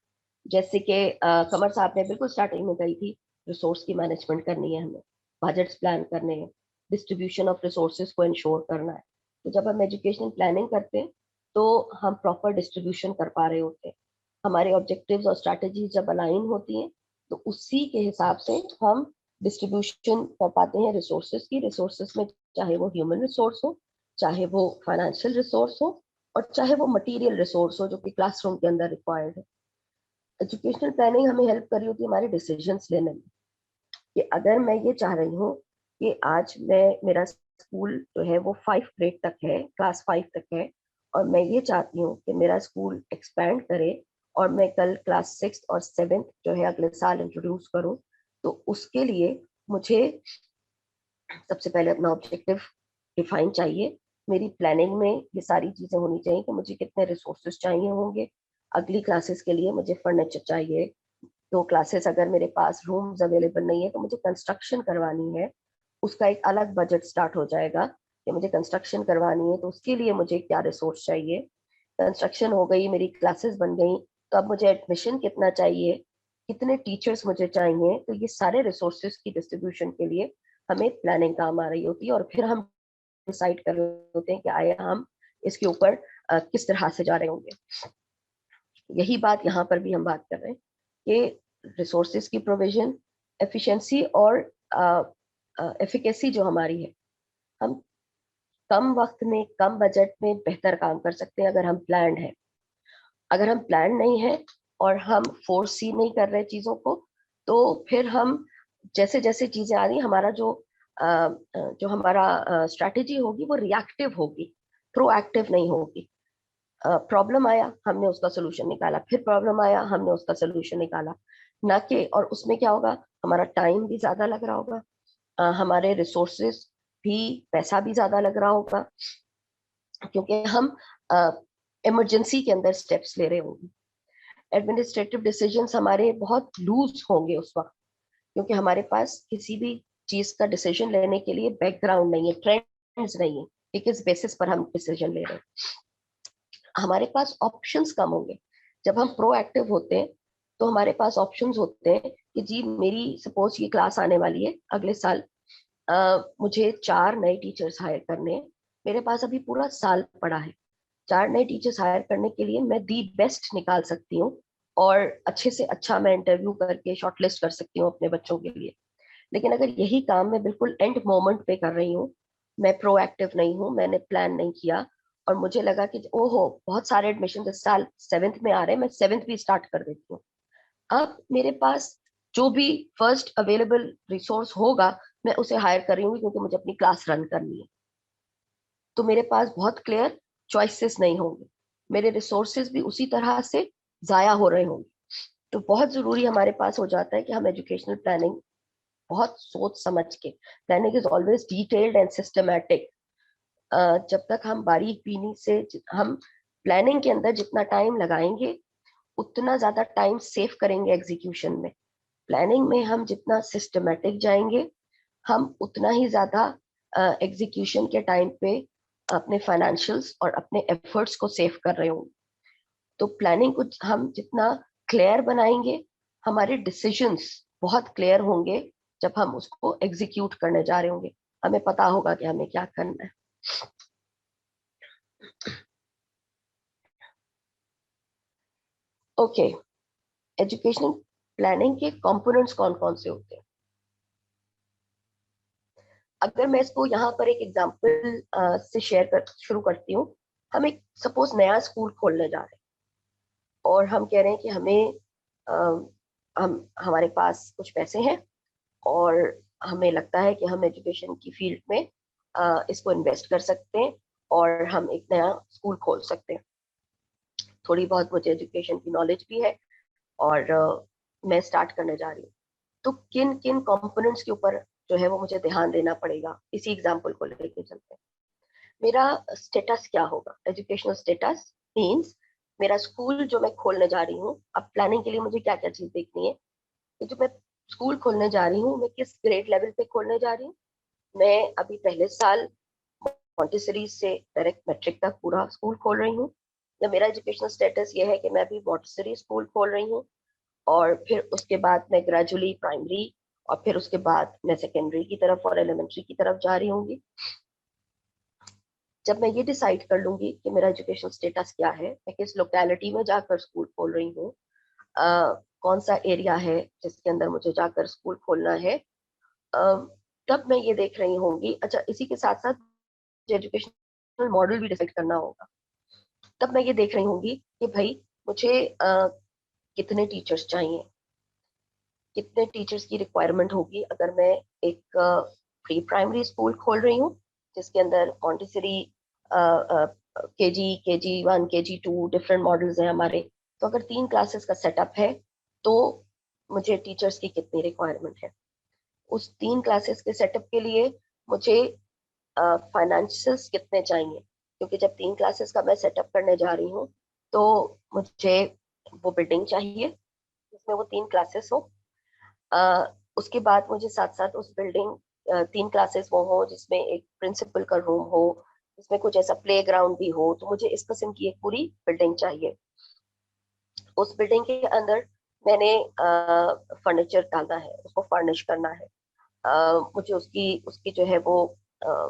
Speaker 1: जैसे कि कमर साहब ने बिल्कुल स्टार्टिंग में कही थी, रिसोर्स की मैनेजमेंट करनी है, हमें बजट्स प्लान करने हैं, डिस्ट्रीब्यूशन ऑफ रिसोर्सेज को इंश्योर करना है। तो जब हम एजुकेशनल प्लानिंग करते हैं तो हम प्रॉपर डिस्ट्रीब्यूशन कर पा रहे होते हैं, हमारे ऑब्जेक्टिव्स और स्ट्रैटेजीज जब अलाइन होती हैं तो उसी के हिसाब से हम डिस्ट्रीब्यूशन कर पाते हैं रिसोर्सेज की। रिसोर्सेज में चाहे वो ह्यूमन रिसोर्स हो, चाहे वो फाइनेंशियल रिसोर्स हो, और चाहे वो मटेरियल रिसोर्स हो जो कि क्लासरूम के अंदर रिक्वायर्ड है। एजुकेशनल प्लानिंग हमें हेल्प कर रही होती है हमारे डिसीजंस लेने में, कि अगर मैं ये चाह रही हूँ कि आज मैं मेरा स्कूल जो है वो 5 ग्रेड तक है, क्लास 5 तक है, और मैं ये चाहती हूँ कि मेरा स्कूल एक्सपैंड करे और मैं कल क्लास 6 और 7 जो है अगले साल इंट्रोड्यूस करूँ, तो उसके लिए मुझे सबसे पहले अपना ऑब्जेक्टिव डिफाइन चाहिए। मेरी प्लानिंग में ये सारी चीजें होनी चाहिए कि मुझे कितने रिसोर्सेज चाहिए होंगे, अगली क्लासेस के लिए मुझे फर्नीचर चाहिए, 2 क्लासेस अगर मेरे पास रूम्स अवेलेबल नहीं है तो मुझे कंस्ट्रक्शन करवानी है, उसका एक अलग बजट स्टार्ट हो जाएगा कि मुझे कंस्ट्रक्शन करवानी है तो उसके लिए मुझे क्या रिसोर्स चाहिए। कंस्ट्रक्शन हो गई, मेरी क्लासेस बन गई, तो अब मुझे एडमिशन कितना चाहिए, कितने टीचर्स मुझे चाहिए, तो ये सारे रिसोर्सेज की डिस्ट्रीब्यूशन के लिए हमें प्लानिंग काम आ रही होती है, और फिर हम डिसाइड कर रहे होते हैं कि आए हम इसके ऊपर किस तरह से जा रहे होंगे। यही बात यहाँ पर भी हम बात कर रहे हैं कि रिसोर्सेज की प्रोविजन, एफिशिएंसी और एफिकेसी जो हमारी है, हम कम वक्त में कम बजट में बेहतर काम कर सकते हैं अगर हम प्लान्ड हैं। अगर हम प्लान नहीं है और हम फोर्सी नहीं कर रहे चीजों को, तो फिर हम जैसे जैसे चीजें आ रही, हमारा जो हमारा स्ट्रैटेजी होगी वो रिएक्टिव होगी, प्रोएक्टिव नहीं होगी। प्रॉब्लम आया हमने उसका सोल्यूशन निकाला, फिर प्रॉब्लम आया हमने उसका सोल्यूशन निकाला, ना कि, और उसमें क्या होगा, हमारा टाइम भी ज्यादा लग रहा होगा, हमारे रिसोर्सेज भी, पैसा भी ज्यादा लग रहा होगा, क्योंकि हम इमरजेंसी के अंदर स्टेप्स ले रहे होंगे। एडमिनिस्ट्रेटिव डिसीजंस हमारे बहुत लूज होंगे उस वक्त, क्योंकि हमारे पास किसी भी चीज का डिसीजन लेने के लिए बैकग्राउंड नहीं है, ट्रेंड्स नहीं है कि किस बेसिस पर हम डिसीजन ले रहे हैं। हमारे पास ऑप्शंस कम होंगे। जब हम प्रोएक्टिव होते हैं तो हमारे पास ऑप्शंस होते हैं कि जी मेरी सपोज ये क्लास आने वाली है अगले साल, मुझे 4 नए टीचर्स हायर करने हैं, मेरे पास अभी पूरा साल पड़ा है। 4 नए टीचर्स हायर करने के लिए मैं दी बेस्ट निकाल सकती हूँ और अच्छे से अच्छा मैं इंटरव्यू करके शॉर्टलिस्ट कर सकती हूँ अपने बच्चों के लिए। लेकिन अगर यही काम मैं बिल्कुल एंड मोमेंट पे कर रही हूँ, मैं प्रोएक्टिव नहीं हूँ, मैंने प्लान नहीं किया और मुझे लगा कि ओहो बहुत सारे एडमिशन इस साल 7th में आ रहे हैं, मैं 7th भी स्टार्ट कर देती हूँ। अब मेरे पास जो भी फर्स्ट अवेलेबल रिसोर्स होगा मैं उसे हायर कर रही हूँ, क्योंकि मुझे अपनी क्लास रन करनी है। तो मेरे पास बहुत क्लियर चॉइसेस नहीं होंगे, मेरे रिसोर्सेज भी उसी तरह से जाया हो रहे होंगे। तो बहुत जरूरी हमारे पास हो जाता है कि हम एजुकेशनल प्लानिंग बहुत सोच समझ के, planning is always detailed and systematic. जब तक हम बारीक बीनी से हम प्लानिंग के अंदर जितना टाइम लगाएंगे उतना ज्यादा टाइम सेव करेंगे एग्जीक्यूशन में। प्लानिंग में हम जितना सिस्टमैटिक जाएंगे हम उतना ही ज्यादा एग्जीक्यूशन के टाइम पे अपने फाइनेंशियल्स और अपने एफर्ट्स को सेव कर रहे होंगे। तो प्लानिंग को हम जितना क्लियर बनाएंगे हमारे डिसीजंस बहुत क्लियर होंगे। जब हम उसको एग्जीक्यूट करने जा रहे होंगे हमें पता होगा कि हमें क्या करना है। ओके, एजुकेशनल प्लानिंग के कंपोनेंट्स कौन कौन से होते हैं? अगर मैं इसको यहाँ पर एक एग्जांपल से शुरू करती हूँ। हम एक सपोज नया स्कूल खोलने जा रहे हैं और हम कह रहे हैं कि हमें हम हमारे पास कुछ पैसे हैं और हमें लगता है कि हम एजुकेशन की फील्ड में इसको इन्वेस्ट कर सकते हैं और हम एक नया स्कूल खोल सकते हैं। थोड़ी बहुत मुझे एजुकेशन की नॉलेज भी है और मैं स्टार्ट करने जा रही हूँ। तो किन किन कंपोनेंट्स के ऊपर जो है वो मुझे ध्यान देना पड़ेगा, इसी एग्जांपल को लेके चलते हैं। मेरा स्टेटस क्या होगा? एजुकेशनल स्टेटस मींस मेरा स्कूल जो मैं खोलने जा रही हूँ, अब प्लानिंग के लिए मुझे क्या क्या चीज देखनी है कि जो मैं स्कूल खोलने जा रही हूँ मैं किस ग्रेड लेवल पे खोलने जा रही हूँ। मैं अभी पहले साल मॉन्टेसरी से डायरेक्ट मैट्रिक तक पूरा स्कूल खोल रही हूँ, या मेरा एजुकेशनल स्टेटस ये है कि मैं अभी मॉन्टेसरी स्कूल खोल रही हूँ और फिर उसके बाद मैं ग्रेजुअली प्राइमरी और फिर उसके बाद मैं सेकेंडरी की तरफ और एलिमेंट्री की तरफ जा रही होंगी। जब मैं ये डिसाइड कर लूंगी कि मेरा एजुकेशनल स्टेटस क्या है, मैं किस लोकेलिटी में जाकर स्कूल खोल रही हूँ, कौन सा एरिया है जिसके अंदर मुझे जाकर स्कूल खोलना है, तब मैं ये देख रही होंगी। अच्छा, इसी के साथ साथ एजुकेशनल मॉडल भी डिसाइड करना होगा। तब मैं ये देख रही होंगी कि भाई मुझे कितने टीचर्स चाहिए, कितने टीचर्स की रिक्वायरमेंट होगी। अगर मैं एक प्री प्राइमरी स्कूल खोल रही हूँ जिसके अंदर Montessori KG1 KG2 different models हैं हमारे, तो अगर 3 क्लासेस का सेटअप है तो मुझे टीचर्स की कितनी रिक्वायरमेंट है। उस 3 क्लासेस के सेटअप के लिए मुझे फाइनेंशियल्स कितने चाहिए, क्योंकि जब 3 क्लासेस का मैं सेटअप करने जा रही हूँ तो मुझे वो बिल्डिंग चाहिए जिसमें वो 3 क्लासेस हो। उसके बाद मुझे साथ साथ उस बिल्डिंग 3 क्लासेस वो हो जिसमें एक प्रिंसिपल का रूम हो, जिसमें कुछ ऐसा प्ले ग्राउंड भी हो। तो मुझे इस किस्म की एक पूरी बिल्डिंग चाहिए। उस बिल्डिंग के अंदर मैंने फर्नीचर डालना है, उसको फर्निश करना है, मुझे उसकी उसकी जो है वो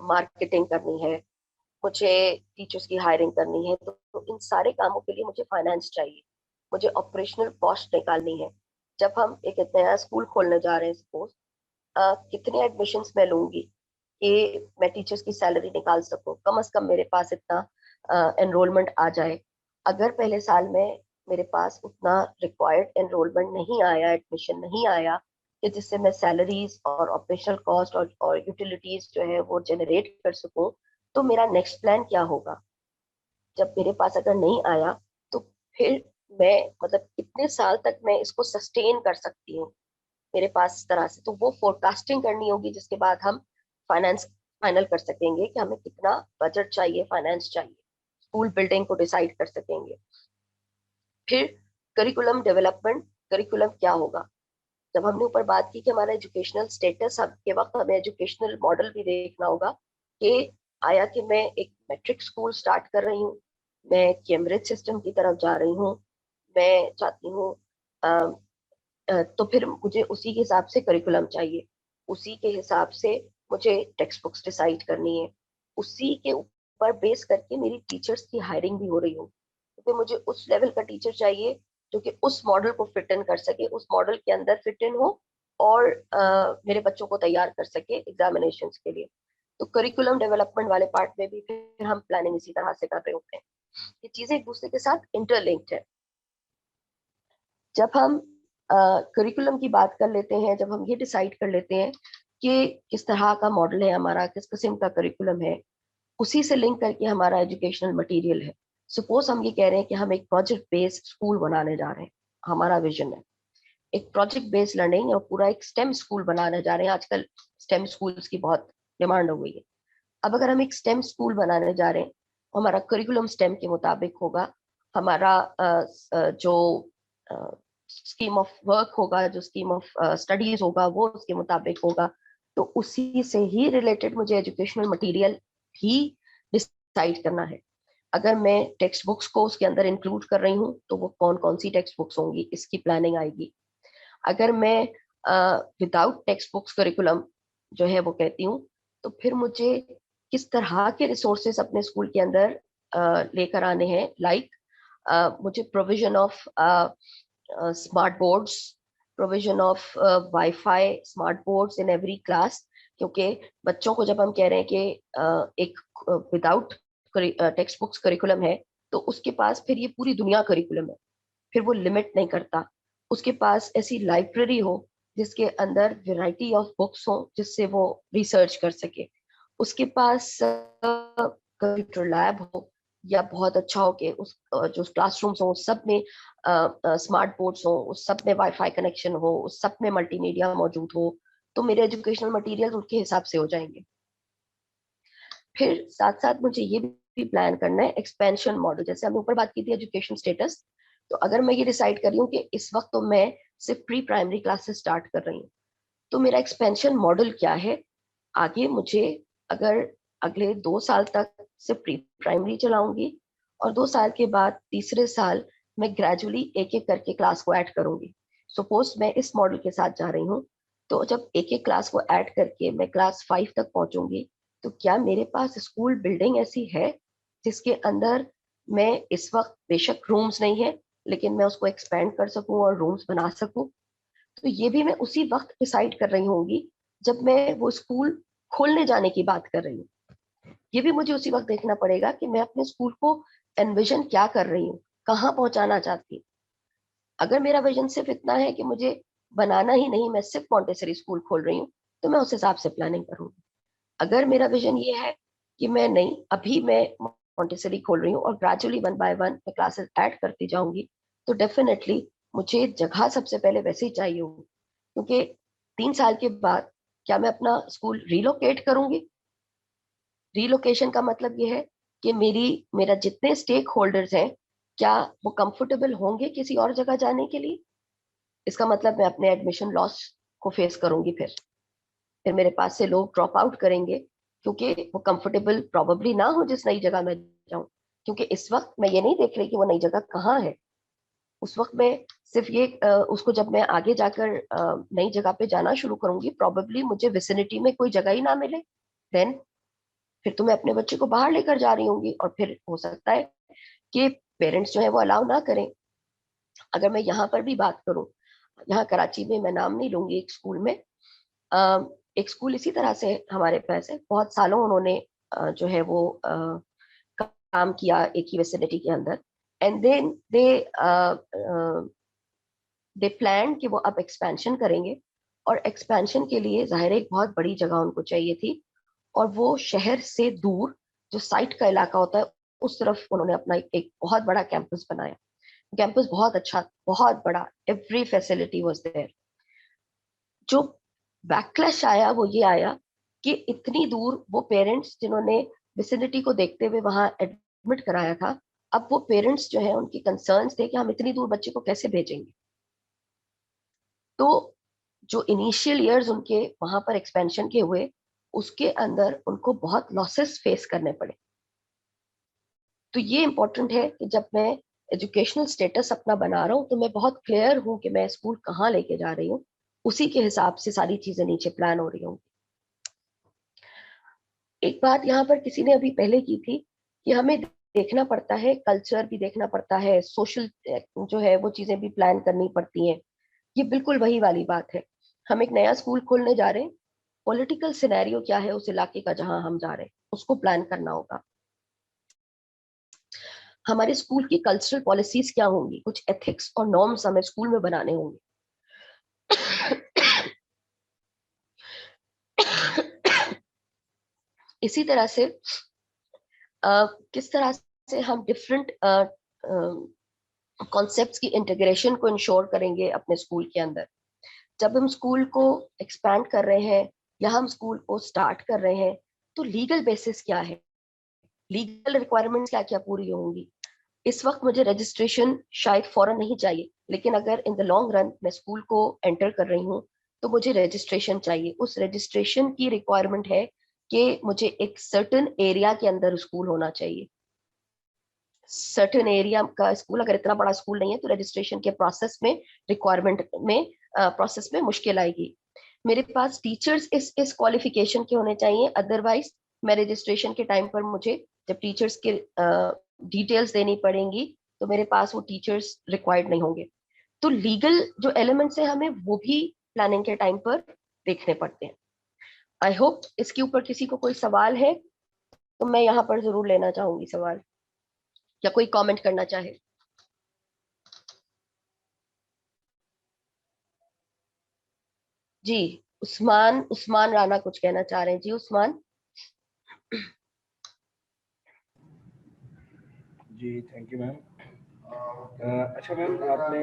Speaker 1: मार्केटिंग करनी है, मुझे टीचर्स की हायरिंग करनी है। तो इन सारे कामों के लिए मुझे फाइनेंस चाहिए, मुझे ऑपरेशनल कॉस्ट निकालनी है। जब हम एक नया स्कूल खोलने जा रहे हैं सपोज, कितने एडमिशन्स मैं लूंगी कि मैं टीचर्स की सैलरी निकाल सकूं, कम से कम मेरे पास इतना एनरोलमेंट आ जाए। अगर पहले साल में मेरे पास उतना रिक्वायर्ड एनरोलमेंट नहीं आया, एडमिशन नहीं आया कि जिससे मैं सैलरीज और ऑपरेशनल कॉस्ट और यूटिलिटीज जो है वो जनरेट कर सकूं, तो मेरा नेक्स्ट प्लान क्या होगा? जब मेरे पास अगर नहीं आया तो फिर मैं मतलब कितने साल तक मैं इसको सस्टेन कर सकती हूँ मेरे पास इस तरह से। तो वो फोरकास्टिंग करनी होगी जिसके बाद हम फाइनेंस फाइनल कर सकेंगे कि हमें कितना बजट चाहिए, फाइनेंस चाहिए, स्कूल बिल्डिंग को डिसाइड कर सकेंगे। फिर करिकुलम डेवलपमेंट, करिकुलम क्या होगा? जब हमने ऊपर बात की कि हमारा एजुकेशनल स्टेटस, अब के वक्त हमें एजुकेशनल मॉडल भी देखना होगा कि आया कि मैं एक मैट्रिक स्कूल स्टार्ट कर रही हूँ, मैं कैम्ब्रिज सिस्टम की तरफ जा रही हूँ, मैं चाहती हूँ तो फिर मुझे उसी के हिसाब से करिकुलम चाहिए, उसी के हिसाब से मुझे टेक्स्ट बुक्स डिसाइड करनी है, उसी के ऊपर बेस करके मेरी टीचर्स की हायरिंग भी हो रही हो, क्योंकि मुझे उस लेवल का टीचर चाहिए जो कि उस मॉडल को फिट इन कर सके, उस मॉडल के अंदर फिट इन हो और मेरे बच्चों को तैयार कर सके एग्जामिनेशन के लिए। तो करिकुलम डेवलपमेंट वाले पार्ट में भी फिर हम प्लानिंग इसी तरह से कर रहे होते हैं। ये चीजें एक दूसरे के साथ इंटरलिंक्ड है। जब हम करिकुलम की बात कर लेते हैं, जब हम ये डिसाइड कर लेते हैं कि किस तरह का मॉडल है हमारा, किस किस्म का करिकुलम है, उसी से लिंक करके हमारा एजुकेशनल मटेरियल है। सपोज हम ये कह रहे हैं कि हम एक प्रोजेक्ट बेस्ड स्कूल बनाने जा रहे हैं, हमारा विजन है एक प्रोजेक्ट बेस्ड लर्निंग और पूरा एक स्टेम स्कूल बनाने जा रहे हैं। आजकल स्टेम स्कूल्स की बहुत डिमांड हो गई है। अब अगर हम एक स्टेम स्कूल बनाने जा रहे हैं, हमारा करिकुलम स्टेम के मुताबिक होगा, हमारा जो स्कीम ऑफ वर्क होगा, जो स्कीम ऑफ स्टडीज होगा, वो उसके मुताबिक होगा। तो उसी से ही रिलेटेड मुझे एजुकेशनल मटेरियल भी डिसाइड करना है। अगर मैं टेक्स्ट बुक्स को उसके अंदर इंक्लूड कर रही हूँ तो वो कौन कौन सी टेक्स्ट बुक्स होंगी, इसकी प्लानिंग आएगी। अगर मैं विदाउट टेक्स्ट बुक्स करिकुलम जो है वो कहती हूँ, तो फिर मुझे किस तरह के रिसोर्सेस अपने स्कूल के अंदर लेकर आने हैं। मुझे provision of smart boards, provision of wifi smart boards in every class, क्योंकि बच्चों को जब हम कह रहे हैं कि एक विदाउट टेक्स्ट बुक्स करिकुलम है, तो उसके पास फिर ये पूरी दुनिया करिकुलम है, फिर वो लिमिट नहीं करता। उसके पास ऐसी लाइब्रेरी हो जिसके अंदर वैरायटी ऑफ बुक्स हो जिससे वो रिसर्च कर सके। उसके पास कंप्यूटर लैब हो, या बहुत अच्छा हो कि उस जो क्लासरूम्स हो सब में स्मार्ट बोर्ड्स हो, उस सब में वाईफाई कनेक्शन हो, उस सब में मल्टीमीडिया मौजूद हो, तो मेरे एजुकेशनल मटेरियल उनके हिसाब से हो जाएंगे। फिर साथ साथ मुझे ये भी प्लान करना है एक्सपेंशन मॉडल। जैसे हमने ऊपर बात की थी एजुकेशन स्टेटस, तो अगर मैं ये डिसाइड कर रही हूँ कि इस वक्त तो मैं सिर्फ प्री प्राइमरी क्लासेस स्टार्ट कर रही हूँ, तो मेरा एक्सपेंशन मॉडल क्या है? आगे मुझे अगर अगले 2 साल तक सिर्फ प्री प्राइमरी चलाऊंगी और 2 साल के बाद तीसरे साल मैं ग्रेजुअली एक एक करके क्लास को ऐड करूंगी। सपोज मैं इस मॉडल के साथ जा रही हूँ, तो जब एक एक क्लास को ऐड करके मैं क्लास 5 तक पहुंचूंगी, तो क्या मेरे पास स्कूल बिल्डिंग ऐसी है जिसके अंदर मैं इस वक्त बेशक रूम्स नहीं है लेकिन मैं उसको एक्सपेंड कर सकूं और रूम्स बना सकूं? तो ये भी मैं उसी वक्त डिसाइड कर रही होंगी जब मैं वो स्कूल खोलने जाने की बात कर रही हूँ। ये भी मुझे उसी वक्त देखना पड़ेगा कि मैं अपने स्कूल को एनविजन क्या कर रही हूँ, कहाँ पहुंचाना चाहती हूँ। अगर मेरा विजन सिर्फ इतना है कि मुझे बनाना ही नहीं, मैं सिर्फ मॉन्टेसरी स्कूल खोल रही हूँ, तो मैं उस हिसाब से प्लानिंग करूंगी। अगर मेरा विजन ये है कि मैं नहीं, अभी मैं मॉन्टेसरी खोल रही हूँ और ग्रेजुअली 1 बाय 1 मैं क्लासेस ऐड करती जाऊंगी, तो डेफिनेटली मुझे जगह सबसे पहले वैसे ही चाहिए होगी, क्योंकि 3 साल के बाद क्या मैं अपना स्कूल रिलोकेट करूंगी? रिलोकेशन का मतलब ये है कि मेरा जितने स्टेक होल्डर्स हैं, क्या वो कंफर्टेबल होंगे किसी और जगह जाने के लिए? इसका मतलब मैं अपने एडमिशन लॉस को फेस करूंगी। फिर मेरे पास से लोग ड्रॉप आउट करेंगे क्योंकि वो कंफर्टेबल प्रोबेबली ना हो जिस नई जगह में जाऊं। क्योंकि इस वक्त मैं ये नहीं देख रही कि वो नई जगह कहाँ है, उस वक्त मैं सिर्फ ये उसको जब मैं आगे जाकर नई जगह पे जाना शुरू करूंगी, प्रोबेबली मुझे विसिनिटी में कोई जगह ही ना मिले, देन फिर तो मैं अपने बच्चे को बाहर लेकर जा रही होंगी और फिर हो सकता है कि पेरेंट्स जो है वो अलाउ ना करें। अगर मैं यहाँ पर भी बात करूं, यहाँ कराची में, मैं नाम नहीं लूंगी, एक स्कूल में एक स्कूल इसी तरह से हमारे पास है, बहुत सालों उन्होंने जो है वो काम किया एक ही विसिनिटी के अंदर, एंड देन दे प्लान कि वो अब एक्सपेंशन करेंगे। और एक्सपेंशन के लिए जाहिर है एक बहुत बड़ी जगह उनको चाहिए थी, और वो शहर से दूर जो साइट का इलाका होता है उस तरफ उन्होंने अपना एक बहुत बड़ा कैंपस बनाया। कैंपस बहुत अच्छा, बहुत बड़ा, एवरी फैसिलिटी वाज देयर। जो बैकलैश आया वो ये आया कि इतनी दूर वो पेरेंट्स जिन्होंने विसिनिटी को देखते हुए वहां एडमिट कराया था, अब वो पेरेंट्स जो है उनके कंसर्न्स थे कि हम इतनी दूर बच्चे को कैसे भेजेंगे। तो जो इनिशियल ईयर्स उनके वहां पर एक्सपेंशन के हुए, उसके अंदर उनको बहुत लॉसेस फेस करने पड़े। तो ये इंपॉर्टेंट है कि जब मैं एजुकेशनल स्टेटस अपना बना रहा हूँ तो मैं बहुत क्लियर हूँ कि मैं स्कूल कहाँ लेके जा रही हूँ, उसी के हिसाब से सारी चीजें नीचे प्लान हो रही हूँ। एक बात यहाँ पर किसी ने अभी पहले की थी कि हमें देखना पड़ता है, कल्चर भी देखना पड़ता है, सोशल जो है वो चीजें भी प्लान करनी पड़ती हैं। ये बिल्कुल वही वाली बात है। हम एक नया स्कूल खोलने जा रहे हैं, पॉलिटिकल सिनेरियो क्या है उस इलाके का जहां हम जा रहे हैं, उसको प्लान करना होगा। हमारे स्कूल की कल्चरल पॉलिसीज क्या होंगी, कुछ एथिक्स और नॉर्म्स हमें स्कूल में बनाने होंगे। इसी तरह से किस तरह से हम डिफरेंट कॉन्सेप्ट्स की इंटीग्रेशन को इंश्योर करेंगे अपने स्कूल के अंदर। जब हम स्कूल को एक्सपैंड कर रहे हैं या हम स्कूल को स्टार्ट कर रहे हैं, तो लीगल बेसिस क्या है, लीगल रिक्वायरमेंट्स क्या क्या पूरी होंगी। इस वक्त मुझे रजिस्ट्रेशन शायद फौरन नहीं चाहिए, लेकिन अगर इन द लॉन्ग रन मैं स्कूल को एंटर कर रही हूँ तो मुझे रजिस्ट्रेशन चाहिए। उस रजिस्ट्रेशन की रिक्वायरमेंट है कि मुझे एक सर्टेन एरिया के अंदर स्कूल होना चाहिए। सर्टेन एरिया का स्कूल, अगर इतना बड़ा स्कूल नहीं है तो रजिस्ट्रेशन के प्रोसेस में, रिक्वायरमेंट में, प्रोसेस में मुश्किल आएगी। मेरे पास टीचर्स इस क्वालिफिकेशन के होने चाहिए, अदरवाइज मैं रजिस्ट्रेशन के टाइम पर मुझे जब टीचर्स के डिटेल्स देनी पड़ेंगी तो मेरे पास वो टीचर्स रिक्वायर्ड नहीं होंगे। तो लीगल जो एलिमेंट्स है हमें वो भी प्लानिंग के टाइम पर देखने पड़ते हैं। आई होप इसके ऊपर किसी को कोई सवाल है तो मैं यहाँ पर जरूर लेना चाहूंगी सवाल, या कोई कमेंट करना चाहे। जी, उस्मान उस्मान राना कुछ कहना चाह रहे हैं। जी उस्मान।
Speaker 5: जी थैंक यू मैम। अच्छा मैम, आपने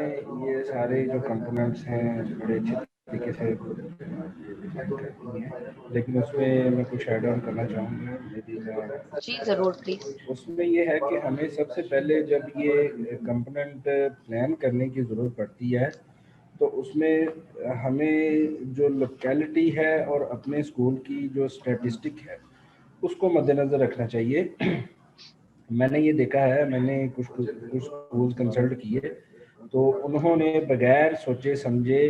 Speaker 5: ये सारे जो कंपोनेंट्स हैं बड़े अच्छे तरीके से डिफाइन कर दी हैं, लेकिन उसमें मैं कुछ ऐड ऑन करना चाहूँगा। यदि मैं
Speaker 1: जी जरूर प्लीज।
Speaker 5: उसमें ये है कि हमें सबसे पहले जब ये कंपोनेंट प्लान करने की ज़रूरत पड़ती है तो उसमें हमें जो लोकेलिटी है और अपने स्कूल की जो स्टैटिस्टिक है उसको मद्देनज़र रखना चाहिए। मैंने ये देखा है, मैंने कुछ स्कूल कंसल्ट किए तो उन्होंने बगैर सोचे समझे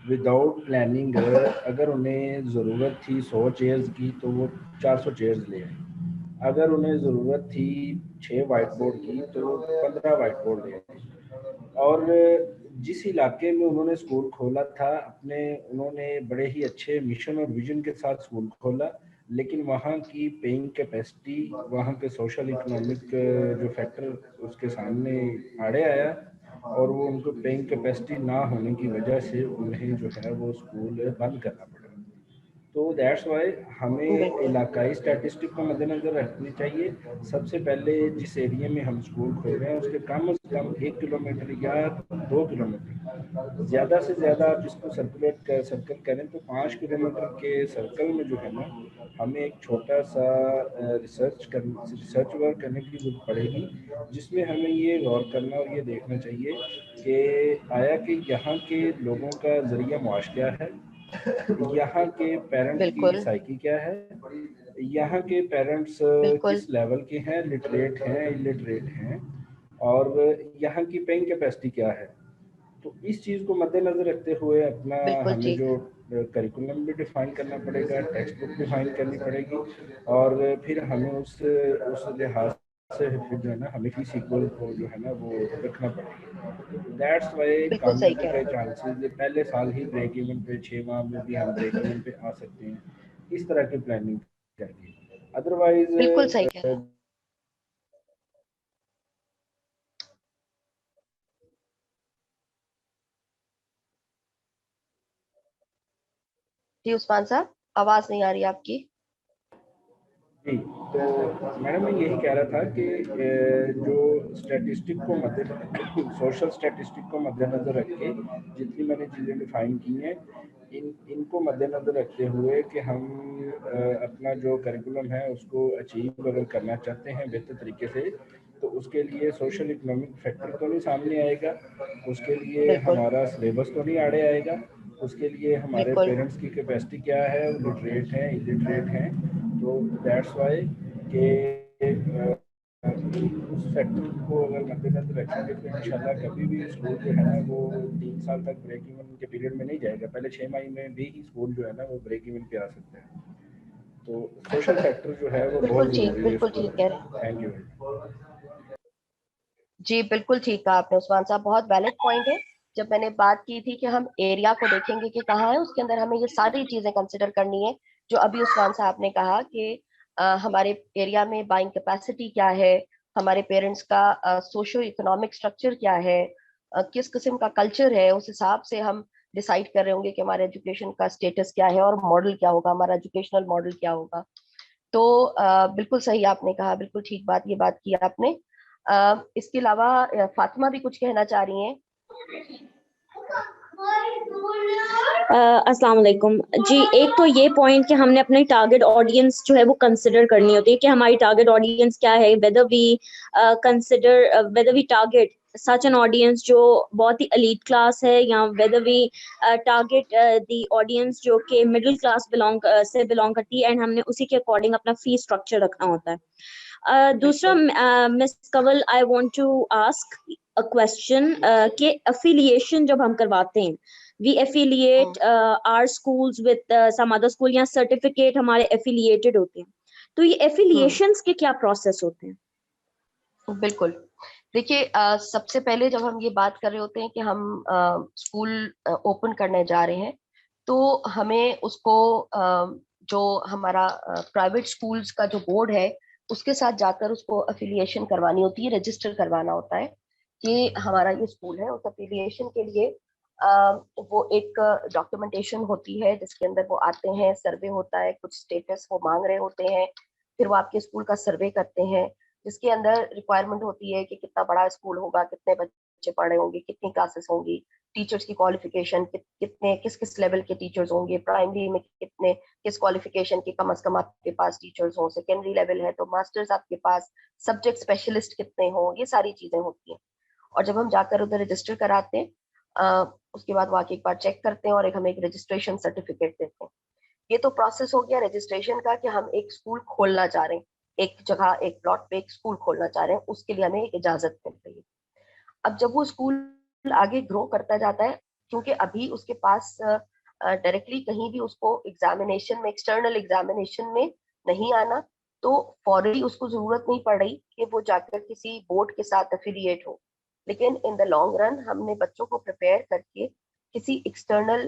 Speaker 5: विदाउट प्लानिंग अगर उन्हें ज़रूरत थी 100 चेयर्स की तो वो 400 चेयर्स ले आए। अगर उन्हें ज़रूरत थी 6 वाइट बोर्ड की तो 15 वाइट बोर्ड ले आए। और जिस इलाके में उन्होंने स्कूल खोला था अपने, उन्होंने बड़े ही अच्छे मिशन और विजन के साथ स्कूल खोला, लेकिन वहाँ की पेइंग कैपेसिटी, वहाँ के सोशल इकोनॉमिक जो फैक्टर उसके सामने आड़े आया और वो उनको पेइंग कैपेसिटी ना होने की वजह से उन्हें जो है वो स्कूल बंद करना पड़ा। तो दैट्स वाई हमें
Speaker 1: बिल्कुल
Speaker 5: इलाकाई स्टैटिस्टिक को मद्देनज़र रखनी चाहिए। सबसे पहले जिस एरिया में हम स्कूल खोल रहे हैं उसके कम से कम 1 किलोमीटर या 2 किलोमीटर, ज़्यादा से ज़्यादा आप इसको सर्कल करें तो 5 किलोमीटर के सर्कल में जो है ना हमें एक छोटा सा रिसर्च वर्क करने की जरूरत पड़ेगी, जिसमें हमें ये गौर करना और ये देखना चाहिए कि आया कि यहाँ के लोगों का ज़रिया मुआश क्या है, यहाँ के पेरेंट्स की
Speaker 1: बिल्कुल
Speaker 5: साइकी क्या है, यहाँ के पेरेंट्स
Speaker 1: बिल्कुल
Speaker 5: किस लेवल के हैं, लिटरेट हैं इलिटरेट हैं, और यहाँ की पेइंग कैपेसिटी क्या है। तो इस चीज़ को मद्देनज़र रखते हुए अपना
Speaker 1: बिल्कुल
Speaker 5: हमें
Speaker 1: ठीक।
Speaker 5: जो करिकुलम भी डिफाइन करना पड़ेगा, टेक्स्ट बुक डिफाइन करनी पड़ेगी, और फिर हमें उस लिहाज से फिर जो है ना हमें फीस इक्वल को जो है ना वो रखना पड़ेगा। दैट्स वाई
Speaker 1: बिल्कुल सही
Speaker 5: कामयाबी
Speaker 1: कह रहे
Speaker 5: के
Speaker 1: हैं।
Speaker 5: चांसेस पहले साल ही ब्रेक इवन पे, 6 माह में भी हम ब्रेक इवन पे आ सकते हैं, इस तरह की प्लानिंग करके।
Speaker 1: बिल्कुल सही
Speaker 5: अदरवाइज
Speaker 1: कह रहे हैं। जी उस्मान साहब, आवाज नहीं आ रही आपकी।
Speaker 5: जी, तो मैडम मैं यही कह रहा था कि जो स्टैटिस्टिक को सोशल स्टैटिस्टिक को मद्देनज़र रख के जितनी मैंने चीज़ें डिफाइन की हैं, इनको मद्देनज़र रखते हुए कि हम अपना जो करिकुलम है उसको अचीव अगर करना चाहते हैं बेहतर तरीके से, तो उसके लिए सोशल इकोनॉमिक फैक्टर तो नहीं सामने आएगा, उसके लिए
Speaker 1: बिल्कुल
Speaker 5: हमारा सिलेबस तो नहीं आड़े आएगा, उसके लिए हमारे
Speaker 1: बिल्कुल
Speaker 5: पेरेंट्स की कैपेसिटी क्या है, वो लिटरेट हैं इलिटरेट हैं, तो दैट्स वाई के उस फैक्टर को अगर मद्देनजर रखेंगे तो इंशाल्लाह कभी भी स्कूल जो है ना वो 3 साल तक ब्रेक इवन के पीरियड में नहीं जाएगा, पहले 6 माह में भी स्कूल जो है ना वो ब्रेक इवन पे आ सकता है। तो सोशल फैक्टर जो है वो बहुत ज़रूरी है
Speaker 1: बिल्कुल ठीक कह रहे हैं।
Speaker 5: Thank you.
Speaker 1: जी बिल्कुल ठीक कहा आपने उस्मान साहब, बहुत वैलिड पॉइंट है। जब मैंने बात की थी कि हम एरिया को देखेंगे कि कहाँ है, उसके अंदर हमें ये सारी चीजें कंसिडर करनी है जो अभी उस्मान साहब ने कहा कि हमारे एरिया में बाइंग कैपेसिटी क्या है, हमारे पेरेंट्स का सोशो इकोनॉमिक स्ट्रक्चर क्या है, किस किस्म का कल्चर है, उस हिसाब से हम डिसाइड कर रहे होंगे कि हमारे एजुकेशन का स्टेटस क्या है और मॉडल क्या होगा, हमारा एजुकेशनल मॉडल क्या होगा। तो बिल्कुल सही आपने कहा, बिल्कुल ठीक बात ये बात की आपने। इसके अलावा फातिमा भी कुछ कहना चाह रही हैं।
Speaker 6: अस्सलाम वालेकुम जी। एक तो ये पॉइंट कि हमने अपनी टारगेट ऑडियंस जो है वो कंसिडर करनी होती है कि हमारी टारगेट ऑडियंस क्या है, whether we target such an audience जो बहुत ही एलीट क्लास है, या whether we target the audience जो कि मिडिल क्लास से बिलोंग करती है, एंड हमने उसी के अकॉर्डिंग अपना फी स्ट्रक्चर रखना होता है। दूसरा miss Kanwal, I want to ask a question कि अफिलिएशन जब हम करवाते हैं, we affiliate our schools with some other school, या सर्टिफिकेट हमारे affiliated होते हैं, तो ये affiliations के क्या प्रोसेस होते हैं?
Speaker 1: बिल्कुल, देखिए सबसे पहले जब हम ये बात कर रहे होते हैं कि हम स्कूल ओपन करने जा रहे हैं, तो हमें उसको जो हमारा प्राइवेट स्कूल्स का जो बोर्ड है उसके साथ जाकर उसको अफिलिएशन करवानी होती है, रजिस्टर करवाना होता है कि हमारा ये स्कूल है। उस अफिलिएशन के लिए वो एक डॉक्यूमेंटेशन होती है जिसके अंदर वो आते हैं, सर्वे होता है, कुछ स्टेटस वो मांग रहे होते हैं, फिर वो आपके स्कूल का सर्वे करते हैं जिसके अंदर रिक्वायरमेंट होती है कि कितना बड़ा स्कूल होगा, कितने बच्चे पढ़े होंगे, कितनी क्लासेस होंगी, टीचर्स की क्वालिफिकेशन कितने किस किस लेवल के टीचर्स होंगे, प्राइमरी में कितने किस क्वालिफिकेशन के कम से कम आपके पास टीचर्स हों, सेकेंडरी लेवल है तो मास्टर्स आपके पास, सब्जेक्ट स्पेशलिस्ट कितने हों, ये सारी चीजें होती हैं। और जब हम जाकर उधर रजिस्टर कराते हैं उसके बाद वो आके एक बार चेक करते हैं और हमें एक रजिस्ट्रेशन सर्टिफिकेट देते हैं। ये तो प्रोसेस हो गया रजिस्ट्रेशन का कि हम एक स्कूल खोलना चाह रहे हैं, एक जगह एक प्लॉट पे एक स्कूल खोलना चाह रहे हैं, उसके लिए हमें एक इजाजत मिल रही है। अब जब वो स्कूल आगे ग्रो करता जाता है, क्योंकि अभी उसके पास डायरेक्टली कहीं भी उसको एग्जामिनेशन में, एक्सटर्नल एग्जामिनेशन में नहीं आना, तो फौरी उसको जरूरत नहीं पड़ रही कि वो जाकर किसी बोर्ड के साथ एफिलिएट हो। लेकिन इन द लॉन्ग रन हमने बच्चों को प्रिपेयर करके किसी एक्सटर्नल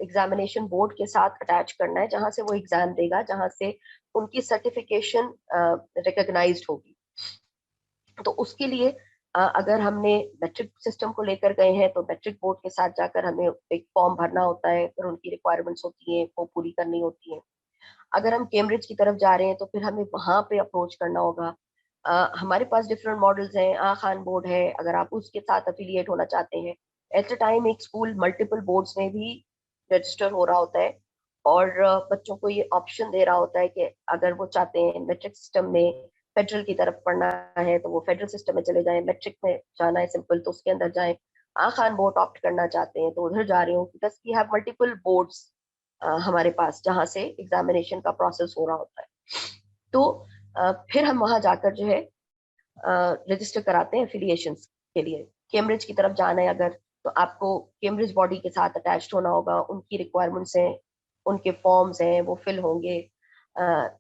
Speaker 1: एग्जामिनेशन बोर्ड के साथ अटैच करना है, जहां से वो एग्जाम देगा, जहां से उनकी सर्टिफिकेशन रिकॉग्नाइज्ड होगी। तो उसके लिए अगर हमने मैट्रिक सिस्टम को लेकर गए हैं तो मैट्रिक बोर्ड के साथ जाकर हमें एक फॉर्म भरना होता है, फिर उनकी रिक्वायरमेंट्स होती हैं वो पूरी करनी होती है। अगर हम कैम्ब्रिज की तरफ जा रहे हैं तो फिर हमें वहां पे अप्रोच करना होगा। हमारे पास डिफरेंट मॉडल्स हैं, खान बोर्ड है, अगर आप उसके साथ अफिलिएट होना चाहते हैं, एट अ टाइम एक स्कूल मल्टीपल बोर्ड्स में भी रजिस्टर हो रहा होता है और बच्चों को ये ऑप्शन दे रहा होता है कि अगर वो चाहते हैं मैट्रिक सिस्टम में फेडरल की तरफ पढ़ना है तो वो फेडरल सिस्टम में चले जाएं, मैट्रिक में जाना है सिंपल तो उसके अंदर जाएं, खान बोर्ड ऑप्ट करना चाहते हैं तो उधर जा रहे हो, because we have multiple boards हमारे पास जहाँ से एग्जामिनेशन का प्रोसेस हो रहा होता है। तो फिर हम वहां जाकर जो है रजिस्टर कराते हैं एफिलिएशन के लिए। कैम्ब्रिज की तरफ जाना है अगर, तो आपको कैम्ब्रिज बॉडी के साथ अटैच्ड होना होगा, उनकी रिक्वायरमेंट्स हैं, उनके फॉर्म्स हैं, वो फिल होंगे,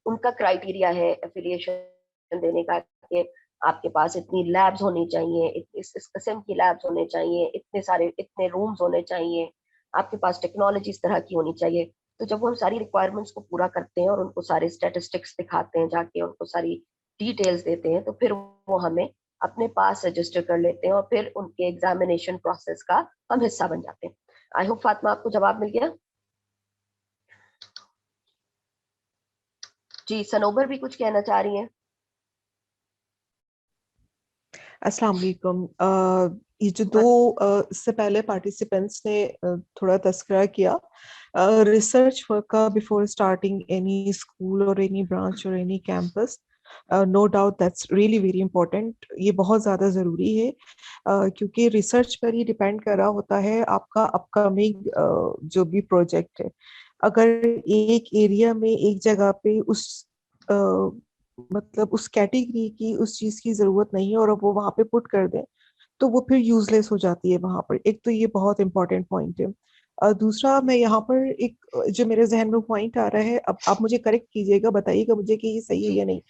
Speaker 1: उनका क्राइटेरिया है एफिलिएशन देने का कि आपके पास इतनी लैब्स होनी चाहिए, इस किस्म की लैब्स होने चाहिए, इतने सारे इतने रूम्स होने चाहिए, आपके पास टेक्नोलॉजी इस तरह की होनी चाहिए। तो जब वो हम सारी रिक्वायरमेंट्स को पूरा करते हैं और उनको सारे स्टैटिस्टिक्स दिखाते हैं, जाके उनको सारी डिटेल्स देते हैं, तो फिर वो हमें अपने पास रजिस्टर कर लेते हैं और फिर उनके एग्जामिनेशन प्रोसेस का हम हिस्सा बन जाते हैं। आई होप फातिमा आपको जवाब मिल गया। जी सनोबर भी कुछ कहना चाह रही हैं।
Speaker 3: अस्सलाम वालेकुम। ये जो दो इससे पहले पार्टिसिपेंट्स ने थोड़ा तस्करा किया रिसर्च वर्क का बिफोर स्टार्टिंग एनी स्कूल और एनी ब्रांच और any campus, no doubt that's really very important, ये बहुत ज्यादा जरूरी है क्योंकि रिसर्च पर ही डिपेंड कर रहा होता है आपका अपकमिंग जो भी प्रोजेक्ट है। अगर एक एरिया में एक जगह पे उस मतलब उस कैटेगरी की उस चीज की जरूरत नहीं है और अब वो वहां पे पुट कर दें तो वो फिर यूजलेस हो जाती है वहां पर। एक तो ये बहुत इंपॉर्टेंट पॉइंट है। दूसरा मैं यहाँ पर एक जो मेरे जहन में पॉइंट आ रहा है, अब आप मुझे करेक्ट कीजिएगा, बताइएगा मुझे कि ये सही है
Speaker 1: जी
Speaker 3: या नहीं,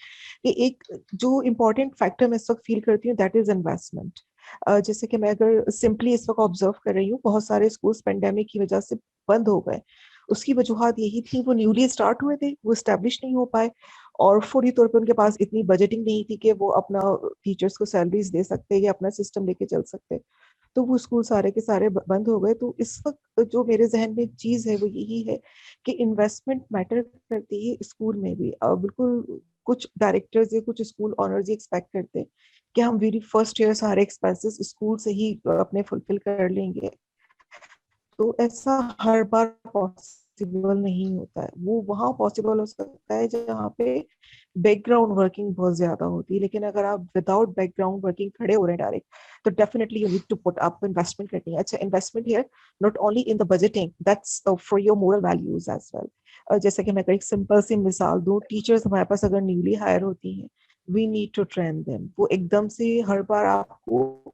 Speaker 3: कि एक जो इम्पोर्टेंट फैक्टर मैं इस वक्त फील करती हूँ दैट इज इन्वेस्टमेंट। जैसे कि मैं अगर सिंपली इस वक्त ऑब्जर्व कर रही हूँ, बहुत सारे स्कूल्स पेंडेमिक की वजह से बंद हो गए। उसकी वजूहत यही थी वो न्यूली स्टार्ट हुए थे, वो स्टैब्लिश नहीं हो पाए और फौरी तौर पे उनके पास इतनी बजटिंग नहीं थी कि वो अपना टीचर्स को सैलरीज दे सकते या अपना सिस्टम लेके चल सकते। तो वो स्कूल सारे के सारे बंद हो गए। तो इस वक्त जो मेरे जहन में चीज है वो यही है कि इन्वेस्टमेंट मैटर करती है स्कूल में भी। बिल्कुल कुछ डायरेक्टर्स या कुछ स्कूल ऑनर्स ये एक्सपेक्ट करते हैं कि हम वेरी फर्स्ट ईयर सारे एक्सपेंसेस स्कूल से ही अपने फुलफिल कर लेंगे। तो ऐसा हर बार पॉसिबल नहीं होता है। वो वहाँ पॉसिबल हो सकता है जहाँ पे बैकग्राउंड वर्किंग बहुत ज्यादा होती है, लेकिन अगर आप विदाउट बैकग्राउंड वर्किंग खड़े हो रहे हैं डायरेक्ट, तो definitely you need to put आपको इन्वेस्टमेंट करनी है। अच्छा, investment here not only in the budgeting, that's for your moral values as well. जैसे कि मैं एक सिंपल सी मिसाल दूं, टीचर्स हमारे पास अगर न्यूली हायर होती हैं, we need to train them. वो एकदम से हर बार आपको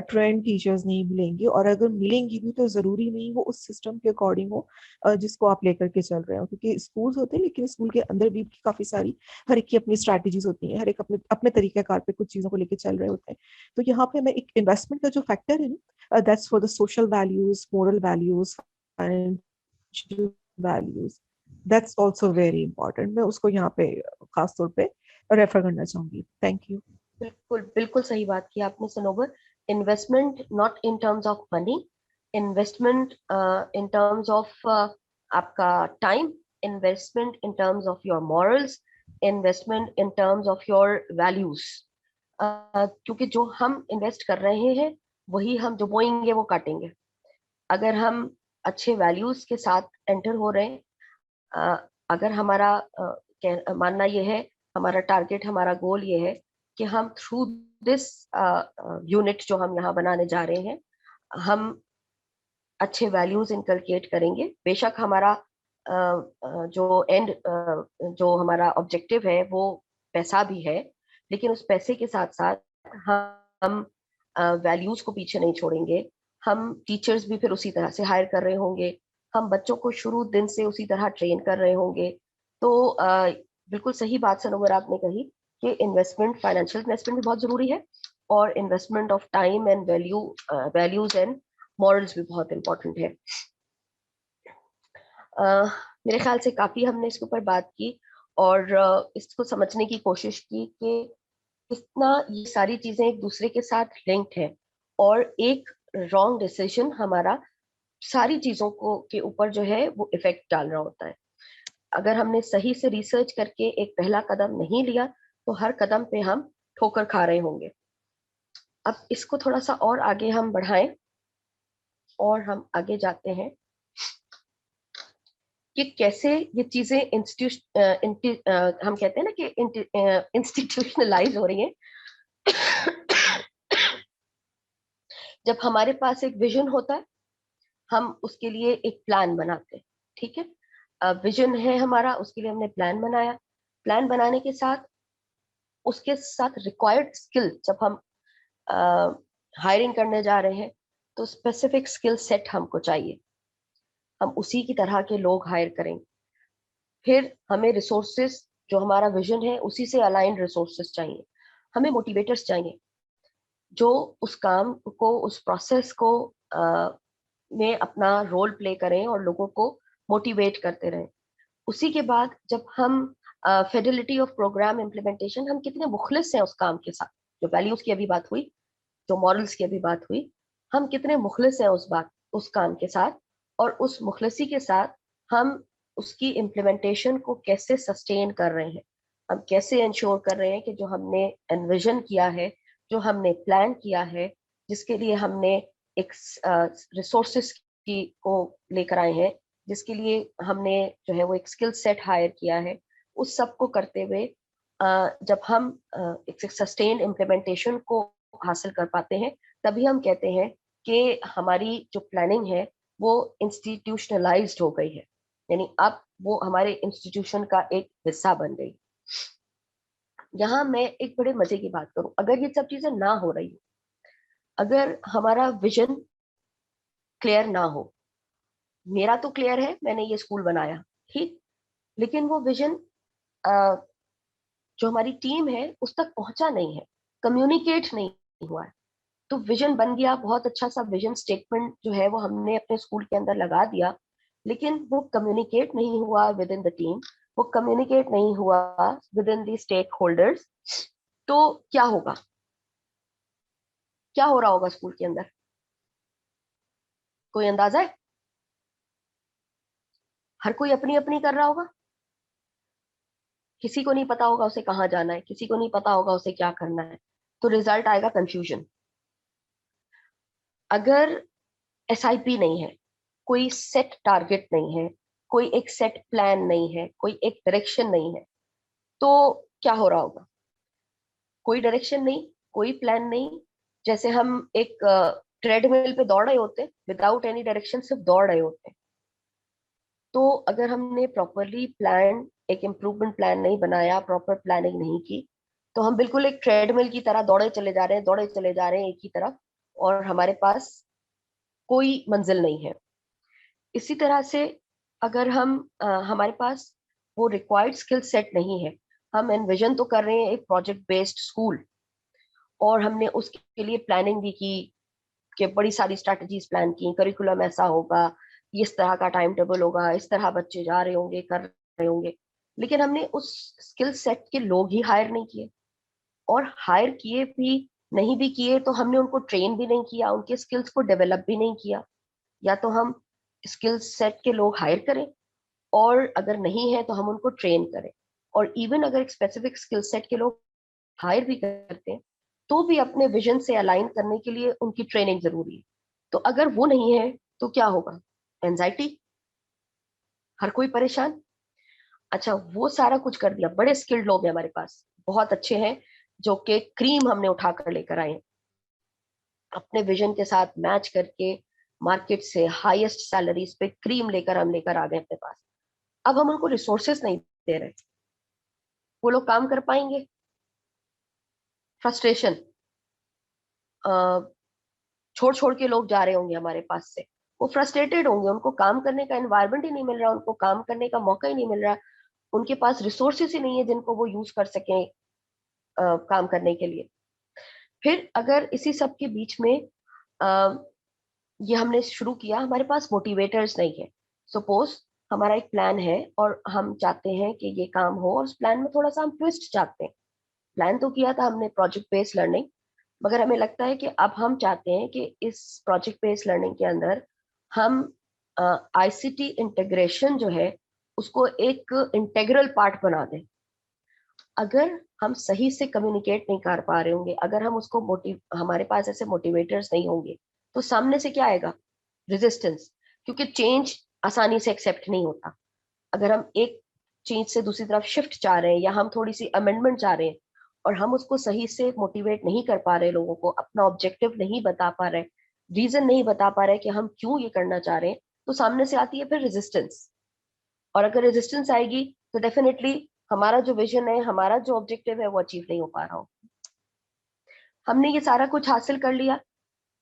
Speaker 3: ट्रेंड टीचर्स नहीं मिलेंगी, और अगर मिलेंगी भी तो जरूरी नहीं वो उस सिस्टम के अकॉर्डिंग हो जिसको आप लेकर के चल रहे हो। क्योंकि स्कूल्स होते हैं लेकिन स्कूल के अंदर भी काफी सारी हर एक की अपनी स्ट्रैटेजीज होती हैं, हर एक अपने अपने तरीकेकार पे कुछ चीजों को लेकर चल रहे होते हैं। तो यहाँ पे मैं एक इन्वेस्टमेंट का जो फैक्टर है ना, that's for the social values, moral values, financial values, that's also very important. मैं उसको यहाँ पे खास तौर पे रेफर करना चाहूंगी। Thank you.
Speaker 1: बिल्कुल बिल्कुल सही बात की आपने Sanobar. Investment not in terms of money, investment in terms of आपका time, investment in terms of your morals, investment in terms of your values. क्योंकि जो हम इन्वेस्ट कर रहे हैं वही हम जो बोएंगे वो काटेंगे। अगर हम अच्छे वैल्यूज के साथ एंटर हो रहे हैं, अगर हमारा मानना ये है, हमारा टारगेट, हमारा गोल ये है कि हम थ्रू दिस यूनिट जो हम यहाँ बनाने जा रहे हैं, हम अच्छे वैल्यूज इनकलकेट करेंगे। बेशक हमारा जो एंड जो हमारा ऑब्जेक्टिव है वो पैसा भी है, लेकिन उस पैसे के साथ साथ हम वैल्यूज को पीछे नहीं छोड़ेंगे। हम टीचर्स भी फिर उसी तरह से हायर कर रहे होंगे, हम बच्चों को शुरू दिन से उसी तरह ट्रेन कर रहे होंगे। तो बिल्कुल सही बात सनोवर आपने कही कि इन्वेस्टमेंट, फाइनेंशियल इन्वेस्टमेंट भी बहुत जरूरी है, और investment of time and values and morals भी बहुत इंपॉर्टेंट है। मेरे ख्याल से काफी हमने इसके ऊपर बात की और इसको समझने की कोशिश की कि कितना ये सारी चीजें एक दूसरे के साथ लिंक्ड है, और एक रॉन्ग डिसीजन हमारा सारी चीजों को के ऊपर जो है वो इफेक्ट डाल रहा होता है। अगर हमने सही से रिसर्च करके एक पहला कदम नहीं लिया तो हर कदम पे हम ठोकर खा रहे होंगे। अब इसको थोड़ा सा और आगे हम बढ़ाएं और हम आगे जाते हैं कि कैसे ये चीजें हम कहते हैं ना कि इंस्टीट्यूशनलाइज हो रही हैं। जब हमारे पास एक विजन होता है, हम उसके लिए एक प्लान बनाते हैं। ठीक है, विजन है हमारा, उसके लिए हमने प्लान बनाया। प्लान बनाने के साथ उसके साथ रिक्वायर्ड स्किल, जब हम हायरिंग करने जा रहे हैं तो स्पेसिफिक स्किल सेट हमको चाहिए, हम उसी की तरह के लोग हायर करेंगे। फिर हमें रिसोर्सेस, जो हमारा विजन है उसी से अलाइंड रिसोर्सेस चाहिए। हमें मोटिवेटर्स चाहिए जो उस काम को, उस प्रोसेस को में अपना रोल प्ले करें और लोगों को मोटिवेट करते रहें। उसी के बाद जब हम फिडेलिटी ऑफ प्रोग्राम इम्प्लीमेंटेशन, हम कितने मुखलिस हैं उस काम के साथ, जो वैल्यूज की अभी बात हुई, जो मॉरल्स की अभी बात हुई, हम कितने मुखलिस हैं उस काम के साथ, और उस मुखलसी के साथ हम उसकी इम्प्लीमेंटेशन को कैसे सस्टेन कर रहे हैं, हम कैसे इंश्योर कर रहे हैं कि जो हमने एनविजन किया है, जो हमने प्लान किया है, जिसके लिए हमने एक रिसोर्सेस की को लेकर आए हैं, जिसके लिए हमने जो है वो एक स्किल सेट हायर किया है, उस सब को करते हुए जब हम एक सस्टेन इम्प्लीमेंटेशन को हासिल कर पाते हैं, तभी हम कहते हैं कि हमारी जो प्लानिंग है वो इंस्टीट्यूशनलाइज्ड हो गई है, यानी अब वो हमारे इंस्टीट्यूशन का एक हिस्सा बन गई। यहाँ मैं एक बड़े मजे की बात करूं, अगर ये सब चीजें ना हो रही हो, अगर हमारा विजन क्लियर ना हो, मेरा तो क्लियर है, मैंने ये स्कूल बनाया, ठीक, लेकिन वो विजन जो हमारी टीम है उस तक पहुंचा नहीं है, कम्युनिकेट नहीं हुआ है। तो विजन बन गया, बहुत अच्छा सा विजन स्टेटमेंट जो है वो हमने अपने स्कूल के अंदर लगा दिया, लेकिन वो कम्युनिकेट नहीं हुआ विद इन द टीम, वो कम्युनिकेट नहीं हुआ within the stakeholders, तो क्या होगा, क्या हो रहा होगा स्कूल के अंदर, कोई अंदाजा है? हर कोई अपनी अपनी कर रहा होगा, किसी को नहीं पता होगा उसे कहाँ जाना है, किसी को नहीं पता होगा उसे क्या करना है, तो रिजल्ट आएगा कंफ्यूजन। अगर एसआईपी नहीं है, कोई सेट टारगेट नहीं है, कोई एक सेट प्लान नहीं है, कोई एक डायरेक्शन नहीं है, तो क्या हो रहा होगा? कोई डायरेक्शन नहीं, कोई प्लान नहीं, जैसे हम एक ट्रेडमिल पे दौड़ रहे होते, विदाउट एनी डायरेक्शन, सिर्फ दौड़ रहे होते। तो अगर हमने प्रॉपरली प्लान, एक इम्प्रूवमेंट प्लान नहीं बनाया, प्रॉपर प्लानिंग नहीं की, तो हम बिल्कुल एक ट्रेडमिल की तरह दौड़े चले जा रहे हैं, दौड़े चले जा रहे हैं एक ही तरफ, और हमारे पास कोई मंजिल नहीं है। इसी तरह से अगर हम हमारे पास वो रिक्वायर्ड स्किल सेट नहीं है, हम एनविजन तो कर रहे हैं एक प्रोजेक्ट बेस्ड स्कूल, और हमने उसके लिए प्लानिंग भी की, कि बड़ी सारी स्ट्रैटेजीज प्लान की, करिकुलम ऐसा होगा, इस तरह का टाइम टेबल होगा, इस तरह बच्चे जा रहे होंगे, कर रहे होंगे, लेकिन हमने उस स्किल सेट के लोग ही हायर नहीं किए, और हायर किए भी नहीं भी किए तो हमने उनको ट्रेन भी नहीं किया, उनके स्किल्स को डेवलप भी नहीं किया। या तो हम स्किल सेट के लोग हायर करें, और अगर नहीं है तो हम उनको ट्रेन करें, और इवन अगर एक स्पेसिफिक स्किल सेट के लोग हायर भी करते हैं, तो भी अपने विजन से अलाइन करने के लिए उनकी ट्रेनिंग जरूरी है। तो अगर वो नहीं है तो क्या होगा? एंजाइटी, हर कोई परेशान। अच्छा, वो सारा कुछ कर दिया, बड़े स्किल्ड लोग हैं हमारे पास, बहुत अच्छे हैं, जो कि क्रीम हमने उठा कर लेकर आए हैं, अपने विजन के साथ मैच करके मार्केट से हाईएस्ट सैलरीज पे क्रीम लेकर हम लेकर आ गए अपने पास। अब हम उनको रिसोर्सेस नहीं दे रहे, वो लोग काम कर पाएंगे? फ्रस्ट्रेशन, छोड़ छोड़ के लोग जा रहे होंगे हमारे पास से, वो फ्रस्ट्रेटेड होंगे, उनको काम करने का एनवायरनमेंट ही नहीं मिल रहा, उनको काम करने का मौका ही नहीं मिल रहा, उनके पास रिसोर्सेस ही नहीं है जिनको वो यूज कर सकें काम करने के लिए। फिर अगर इसी सब के बीच में ये हमने शुरू किया, हमारे पास मोटिवेटर्स नहीं है। सपोज हमारा एक प्लान है और हम चाहते हैं कि ये काम हो, और उस प्लान में थोड़ा सा हम ट्विस्ट चाहते हैं। प्लान तो किया था हमने प्रोजेक्ट बेस्ड लर्निंग, मगर हमें लगता है कि अब हम चाहते हैं कि इस प्रोजेक्ट बेस्ड लर्निंग के अंदर हम आईसीटी इंटीग्रेशन जो है उसको एक इंटेग्रल पार्ट बना दें। अगर हम सही से कम्युनिकेट नहीं कर पा रहे होंगे, अगर हम उसको हमारे पास ऐसे मोटिवेटर्स नहीं होंगे, तो सामने से क्या आएगा? रेजिस्टेंस, क्योंकि चेंज आसानी से एक्सेप्ट नहीं होता। अगर हम एक चीज से दूसरी तरफ शिफ्ट चाह रहे हैं, या हम थोड़ी सी अमेंडमेंट चाह रहे हैं, और हम उसको सही से मोटिवेट नहीं कर पा रहे, लोगों को अपना ऑब्जेक्टिव नहीं बता पा रहे, रीजन नहीं बता पा रहे कि हम क्यों ये करना चाह रहे हैं, तो सामने से आती है फिर रेजिस्टेंस। और अगर रेजिस्टेंस आएगी तो डेफिनेटली हमारा जो विजन है, हमारा जो ऑब्जेक्टिव है, वो अचीव नहीं हो पा रहा हो। हमने ये सारा कुछ हासिल कर लिया,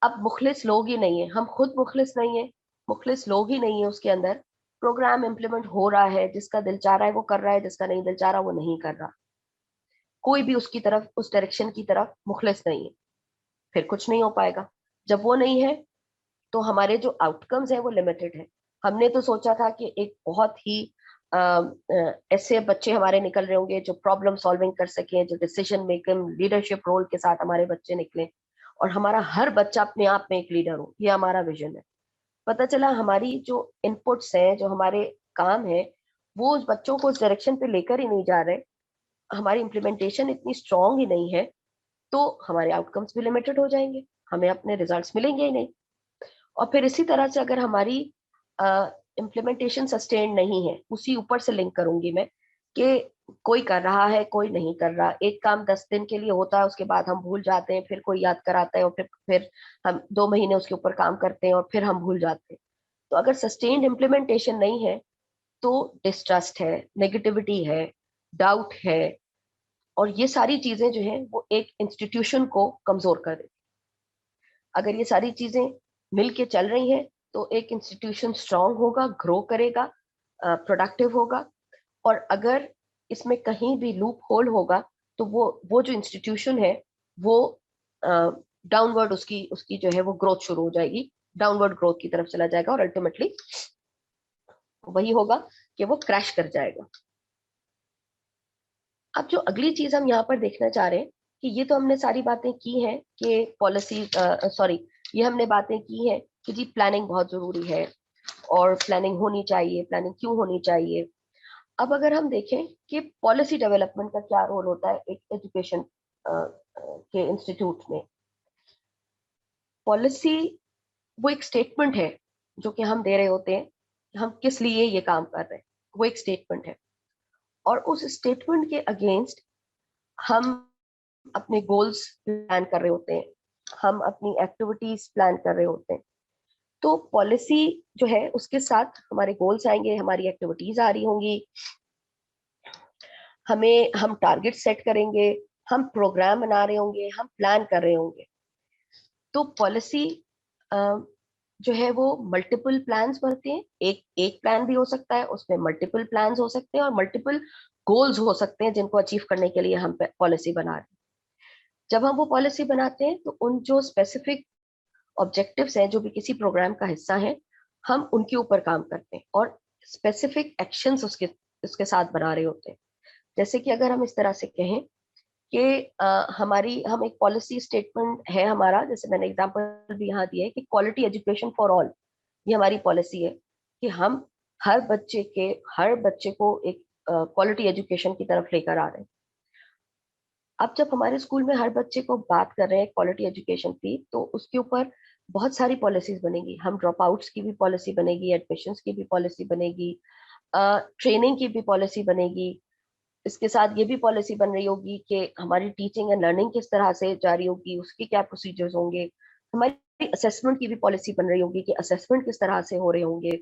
Speaker 1: अब मुखलिस लोग ही नहीं है, हम खुद मुखलिस नहीं है, मुखलिस लोग ही नहीं है उसके अंदर। प्रोग्राम इम्प्लीमेंट हो रहा है, जिसका दिल चाह रहा है वो कर रहा है, जिसका नहीं दिल चाह रहा वो नहीं कर रहा, कोई भी उसकी तरफ, उस डायरेक्शन की तरफ मुखलिस नहीं है, फिर कुछ नहीं हो पाएगा। जब वो नहीं है तो हमारे जो आउटकम्स है वो लिमिटेड है। हमने तो सोचा था कि एक बहुत ही ऐसे बच्चे हमारे निकल रहे होंगे जो प्रॉब्लम सॉल्विंग कर सकें, जो डिसीजन मेकिंग लीडरशिप रोल के साथ हमारे बच्चे निकले, और हमारा हर बच्चा अपने आप में एक लीडर हो, ये हमारा विजन है। पता चला हमारी जो इनपुट्स हैं, जो हमारे काम है, वो उस बच्चों को उस डायरेक्शन पे लेकर ही नहीं जा रहे, हमारी इम्प्लीमेंटेशन इतनी स्ट्रांग ही नहीं है, तो हमारे आउटकम्स भी लिमिटेड हो जाएंगे, हमें अपने रिजल्ट्स मिलेंगे ही नहीं। और फिर इसी तरह से अगर हमारी इम्प्लीमेंटेशन सस्टेन नहीं है, उसी ऊपर से लिंक करूंगी मैं कि कोई कर रहा है, कोई नहीं कर रहा। एक काम 10 दिन के लिए होता है, उसके बाद हम भूल जाते हैं, फिर कोई याद कराता है और फिर हम 2 महीने उसके ऊपर काम करते हैं और फिर हम भूल जाते हैं। तो अगर सस्टेन्ड इम्प्लीमेंटेशन नहीं है तो डिस्ट्रस्ट है, नेगेटिविटी है, डाउट है, और ये सारी चीजें जो है वो एक इंस्टीट्यूशन को कमजोर कर देती। अगर ये सारी चीजें मिलके चल रही हैं तो एक इंस्टीट्यूशन स्ट्रांग होगा, ग्रो करेगा, प्रोडक्टिव होगा। और अगर इसमें कहीं भी लूप होल होगा तो वो जो इंस्टीट्यूशन है वो डाउनवर्ड उसकी उसकी जो है वो ग्रोथ शुरू हो जाएगी, डाउनवर्ड ग्रोथ की तरफ चला जाएगा और अल्टीमेटली वही होगा कि वो क्रैश कर जाएगा। अब जो अगली चीज हम यहाँ पर देखना चाह रहे हैं कि ये तो हमने सारी बातें की हैं कि पॉलिसी ये हमने बातें की हैं कि जी प्लानिंग बहुत जरूरी है और प्लानिंग होनी चाहिए, प्लानिंग क्यों होनी चाहिए। अब अगर हम देखें कि पॉलिसी डेवलपमेंट का क्या रोल होता है एक एजुकेशन के इंस्टीट्यूट में। पॉलिसी वो एक स्टेटमेंट है जो कि हम दे रहे होते हैं, हम किस लिए ये काम कर रहे हैं, वो एक स्टेटमेंट है। और उस स्टेटमेंट के अगेंस्ट हम अपने गोल्स प्लान कर रहे होते हैं, हम अपनी एक्टिविटीज प्लान कर रहे होते हैं। तो पॉलिसी जो है उसके साथ हमारे गोल्स आएंगे, हमारी एक्टिविटीज आ रही होंगी, हम टारगेट सेट करेंगे, हम प्रोग्राम बना रहे होंगे, हम प्लान कर रहे होंगे। तो पॉलिसी जो है वो मल्टीपल प्लान्स बनते हैं। एक प्लान भी हो सकता है, उसमें मल्टीपल प्लान्स हो सकते हैं और मल्टीपल गोल्स हो सकते हैं जिनको अचीव करने के लिए हम पॉलिसी बना रहे हैं। जब हम वो पॉलिसी बनाते हैं तो उन जो स्पेसिफिक ऑब्जेक्टिव्स हैं जो भी किसी प्रोग्राम का हिस्सा है, हम उनके ऊपर काम करते हैं और स्पेसिफिक एक्शंस उसके साथ बना रहे होते हैं। जैसे कि अगर हम इस तरह से कहें कि हम एक पॉलिसी स्टेटमेंट है हमारा, जैसे मैंने एग्जांपल भी यहाँ दिया है कि क्वालिटी एजुकेशन फॉर ऑल, ये हमारी पॉलिसी है कि हम हर बच्चे को एक क्वालिटी एजुकेशन की तरफ लेकर आ रहे हैं। अब जब हमारे स्कूल में हर बच्चे को बात कर रहे हैं क्वालिटी एजुकेशन की, तो उसके ऊपर बहुत सारी पॉलिसीज बनेगी। हम ड्रॉप आउट्स की भी पॉलिसी बनेगी, एडमिशन्स की भी पॉलिसी बनेगी, ट्रेनिंग की भी पॉलिसी बनेगी। इसके साथ ये भी पॉलिसी बन रही होगी कि हमारी टीचिंग एंड लर्निंग किस तरह से जारी होगी, उसके क्या प्रोसीजर्स होंगे। हमारी असेसमेंट की भी पॉलिसी बन रही होगी कि असेसमेंट किस तरह से हो रहे होंगे।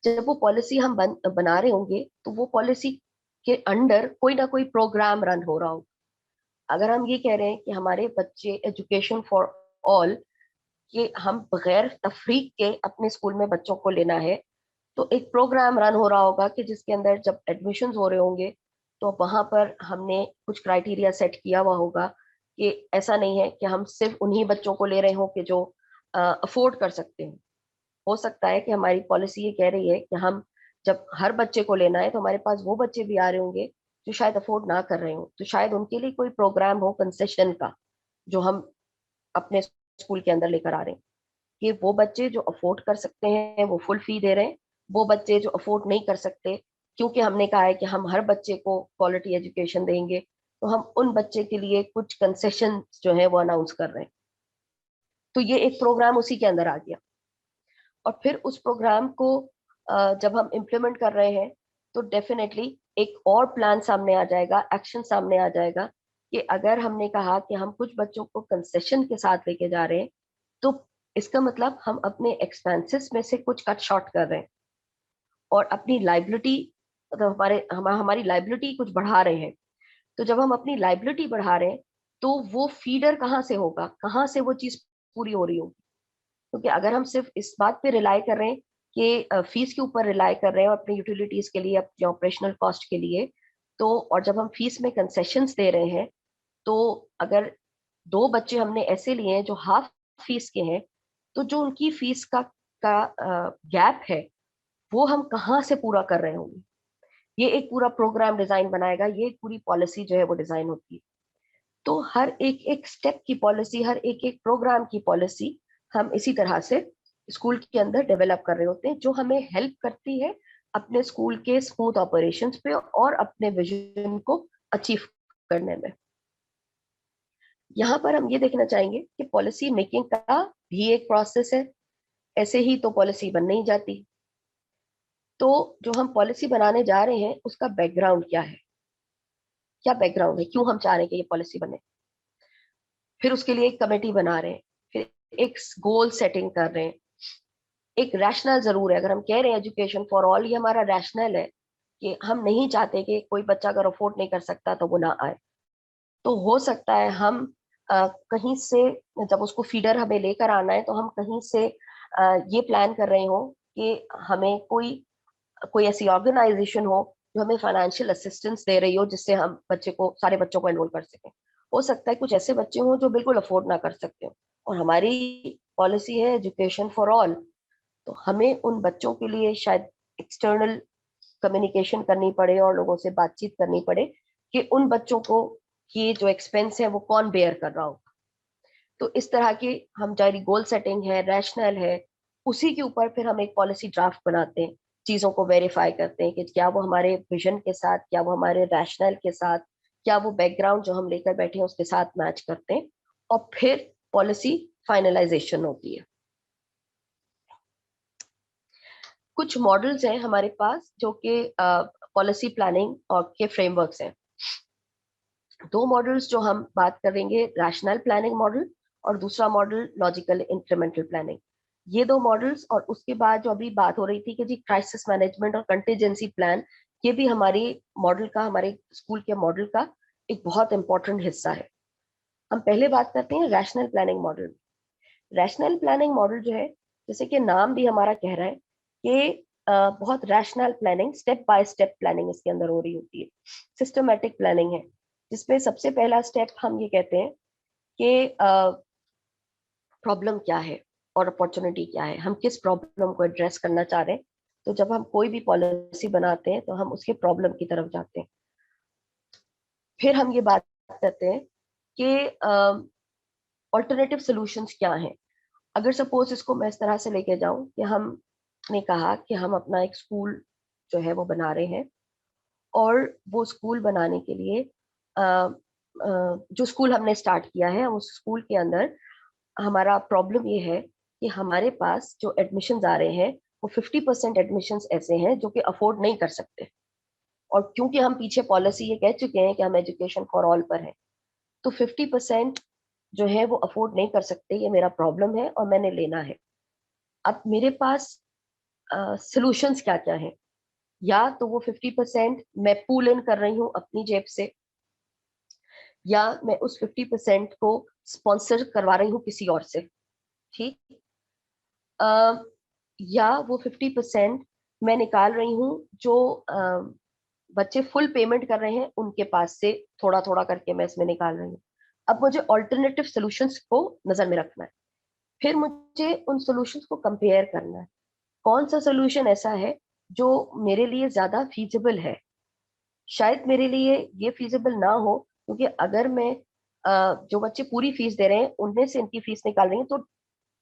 Speaker 1: जब वो पॉलिसी हम बना रहे होंगे तो वो पॉलिसी के अंडर कोई ना कोई प्रोग्राम रन हो रहा होगा। अगर हम ये कह रहे हैं कि हमारे बच्चे एजुकेशन फॉर ऑल, कि हम बगैर तफरीक के अपने स्कूल में बच्चों को लेना है, तो एक प्रोग्राम रन हो रहा होगा कि जिसके अंदर जब एडमिशन हो रहे होंगे तो वहां पर हमने कुछ क्राइटेरिया सेट किया हुआ होगा कि ऐसा नहीं है कि हम सिर्फ उन्हीं बच्चों को ले रहे हो कि जो अफोर्ड कर सकते हैं। हो सकता है कि हमारी पॉलिसी ये कह रही है कि हम जब हर बच्चे को लेना है तो हमारे पास वो बच्चे भी आ रहे होंगे जो शायद अफोर्ड ना कर रहे हो, तो शायद उनके लिए कोई प्रोग्राम हो कंसेशन का जो हम अपने स्कूल के अंदर लेकर आ रहे हैं कि वो बच्चे जो अफोर्ड कर सकते हैं वो फुल फी दे रहे हैं, वो बच्चे जो अफोर्ड नहीं कर सकते, क्योंकि हमने कहा है कि हम हर बच्चे को क्वालिटी एजुकेशन देंगे, तो हम उन बच्चे के लिए कुछ कंसेशन जो है वो अनाउंस कर रहे हैं। तो ये एक प्रोग्राम उसी के अंदर आ गया। और फिर उस प्रोग्राम को जब हम इम्प्लीमेंट कर रहे हैं तो डेफिनेटली एक और प्लान सामने आ जाएगा, एक्शन सामने आ जाएगा कि अगर हमने कहा कि हम कुछ बच्चों को कंसेशन के साथ लेके जा रहे हैं, तो इसका मतलब हम अपने एक्सपेंसेस में से कुछ कट शॉर्ट कर रहे हैं और अपनी लाइबिलिटी, मतलब हमारी लाइबिलिटी कुछ बढ़ा रहे हैं। तो जब हम अपनी लाइबिलिटी बढ़ा रहे हैं तो वो फीडर कहाँ से होगा, कहाँ से वो चीज पूरी हो रही होगी। क्योंकि अगर हम सिर्फ इस बात पे रिलाई कर रहे हैं कि फीस के ऊपर रिलाई कर रहे हैं अपनी यूटिलिटीज के लिए, अपने ऑपरेशनल कॉस्ट के लिए, तो और जब हम फीस में कंसेशंस दे रहे हैं, तो अगर 2 बच्चे हमने ऐसे लिए हैं जो हाफ फीस के हैं, तो जो उनकी फीस का गैप है वो हम कहाँ से पूरा कर रहे होंगे। ये एक पूरा प्रोग्राम डिजाइन बनाएगा, ये एक पूरी पॉलिसी जो है वो डिजाइन होती है। तो हर एक एक स्टेप की पॉलिसी, हर एक एक प्रोग्राम की पॉलिसी हम इसी तरह से स्कूल के अंदर डेवलप कर रहे होते हैं, जो हमें हेल्प करती है अपने स्कूल के स्मूथ ऑपरेशंस पे और अपने विजन को अचीव करने में। यहाँ पर हम ये देखना चाहेंगे कि पॉलिसी मेकिंग का भी एक प्रोसेस है, ऐसे ही तो पॉलिसी बन नहीं जाती। तो जो हम पॉलिसी बनाने जा रहे हैं उसका बैकग्राउंड क्या है, क्या बैकग्राउंड है, क्यों हम चाह रहे हैं कि ये पॉलिसी बने। फिर उसके लिए एक कमेटी बना रहे हैं, फिर एक गोल सेटिंग कर रहे हैं, एक रैशनल जरूर है। अगर हम कह रहे हैं एजुकेशन फॉर ऑल, ये हमारा रैशनल है कि हम नहीं चाहते कि कोई बच्चा अगर अफोर्ड नहीं कर सकता तो वो ना आए। तो हो सकता है हम कहीं से, जब उसको फीडर हमें लेकर आना है, तो हम कहीं से ये प्लान कर रहे हो कि हमें कोई कोई ऐसी ऑर्गेनाइजेशन हो जो हमें फाइनेंशियल असिस्टेंस दे रही हो, जिससे हम बच्चे को, सारे बच्चों को एनरोल कर सकें। हो सकता है कुछ ऐसे बच्चे हों जो बिल्कुल अफोर्ड ना कर सकते हो, और हमारी पॉलिसी है एजुकेशन फॉर ऑल, तो हमें उन बच्चों के लिए शायद एक्सटर्नल कम्युनिकेशन करनी पड़े और लोगों से बातचीत करनी पड़े कि उन बच्चों को ये जो एक्सपेंस है वो कौन बेयर कर रहा होगा। तो इस तरह की हम जारी गोल सेटिंग है, रैशनल है, उसी के ऊपर फिर हम एक पॉलिसी ड्राफ्ट बनाते हैं, चीजों को वेरीफाई करते हैं कि क्या वो हमारे विजन के साथ, क्या वो हमारे रैशनल के साथ, क्या वो बैकग्राउंड जो हम लेकर बैठे हैं उसके साथ मैच करते हैं, और फिर पॉलिसी फाइनलाइजेशन होती है। कुछ मॉडल्स हैं हमारे पास जो कि पॉलिसी प्लानिंग और के फ्रेमवर्क्स हैं। दो मॉडल्स जो हम बात करेंगे, रैशनल प्लानिंग मॉडल और दूसरा मॉडल लॉजिकल इंक्रीमेंटल प्लानिंग। ये दो मॉडल्स, और उसके बाद जो अभी बात हो रही थी कि जी क्राइसिस मैनेजमेंट और कंटीजेंसी प्लान, ये भी हमारी मॉडल का, हमारे स्कूल के मॉडल का एक बहुत इंपॉर्टेंट हिस्सा है। हम पहले बात करते हैं rational planning model. Rational planning model जो है, जैसे कि नाम भी हमारा कह रहा है कि बहुत rational planning, step by step planning इसके अंदर हो रही होती है, सिस्टमेटिक प्लानिंग है, जिसमें सबसे पहला स्टेप हम ये कहते हैं कि प्रॉब्लम क्या है और अपॉर्चुनिटी क्या है, हम किस प्रॉब्लम को एड्रेस करना चाह रहे हैं। तो जब हम कोई भी पॉलिसी बनाते हैं तो हम उसके प्रॉब्लम की तरफ जाते हैं। फिर हम ये बात करते हैं कि ऑल्टरनेटिव सॉल्यूशंस क्या हैं। अगर सपोज इसको मैं इस तरह से लेके जाऊं कि हमने कहा कि हम अपना एक स्कूल जो है वो बना रहे हैं, और वो स्कूल बनाने के लिए जो स्कूल हमने स्टार्ट किया है, उस स्कूल के अंदर हमारा प्रॉब्लम ये है कि हमारे पास जो एडमिशन्स आ रहे हैं वो 50% एडमिशन्स ऐसे हैं जो कि अफोर्ड नहीं कर सकते। और क्योंकि हम पीछे पॉलिसी ये कह चुके हैं कि हम एजुकेशन फॉर ऑल पर है, तो 50% जो है वो अफोर्ड नहीं कर सकते, ये मेरा प्रॉब्लम है और मैंने लेना है। अब मेरे पास सॉल्यूशंस क्या क्या हैं? या तो वो 50% मैं पूल इन कर रही हूँ अपनी जेब से, या मैं उस 50% को स्पॉन्सर करवा रही हूँ किसी और से, ठीक। या वो 50% मैं निकाल रही हूँ जो बच्चे फुल पेमेंट कर रहे हैं उनके पास से, थोड़ा थोड़ा करके मैं इसमें निकाल रही हूँ। अब मुझे ऑल्टरनेटिव सॉल्यूशंस को नजर में रखना है, फिर मुझे उन सॉल्यूशंस को कंपेयर करना है, कौन सा सॉल्यूशन ऐसा है जो मेरे लिए ज्यादा फीजिबल है। शायद मेरे लिए ये फीजिबल ना हो, क्योंकि अगर मैं जो बच्चे पूरी फीस दे रहे हैं उनमें से इनकी फीस निकाल रही हूँ, तो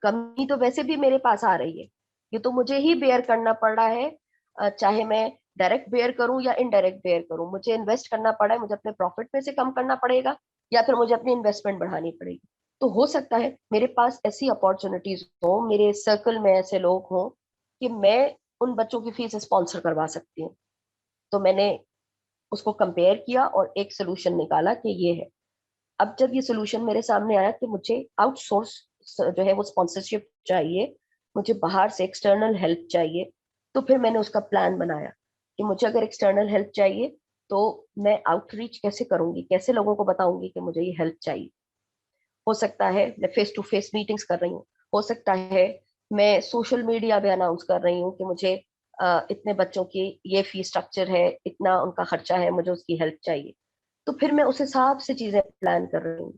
Speaker 1: कमी तो वैसे भी मेरे पास आ रही है, ये तो मुझे ही बेयर करना पड़ रहा है। चाहे मैं डायरेक्ट बेयर करूं या इनडायरेक्ट बेयर करूं, मुझे इन्वेस्ट करना पड़ा है, मुझे अपने प्रॉफिट में से कम करना पड़ेगा, या फिर मुझे अपनी इन्वेस्टमेंट बढ़ानी पड़ेगी। तो हो सकता है मेरे पास ऐसी अपॉर्चुनिटीज हो, मेरे सर्कल में ऐसे लोग हों कि मैं उन बच्चों की फीस स्पॉन्सर करवा सकती हूँ। तो मैंने उसको कंपेयर किया और एक सोल्यूशन निकाला कि ये है। अब जब ये सोल्यूशन मेरे सामने आया कि मुझे आउटसोर्स जो है वो स्पॉन्सरशिप चाहिए, मुझे बाहर से एक्सटर्नल हेल्प चाहिए, तो फिर मैंने उसका प्लान बनाया कि मुझे अगर एक्सटर्नल हेल्प चाहिए तो मैं आउटरीच कैसे करूंगी, कैसे लोगों को बताऊंगी कि मुझे ये हेल्प चाहिए। हो सकता है मैं फेस टू फेस मीटिंग्स कर रही हूँ, हो सकता है मैं सोशल मीडिया पे अनाउंस कर रही हूँ कि मुझे इतने बच्चों की ये फीस स्ट्रक्चर है, इतना उनका खर्चा है, मुझे उसकी हेल्प चाहिए। तो फिर मैं उस हिसाब से चीजें प्लान कर रही हूँ,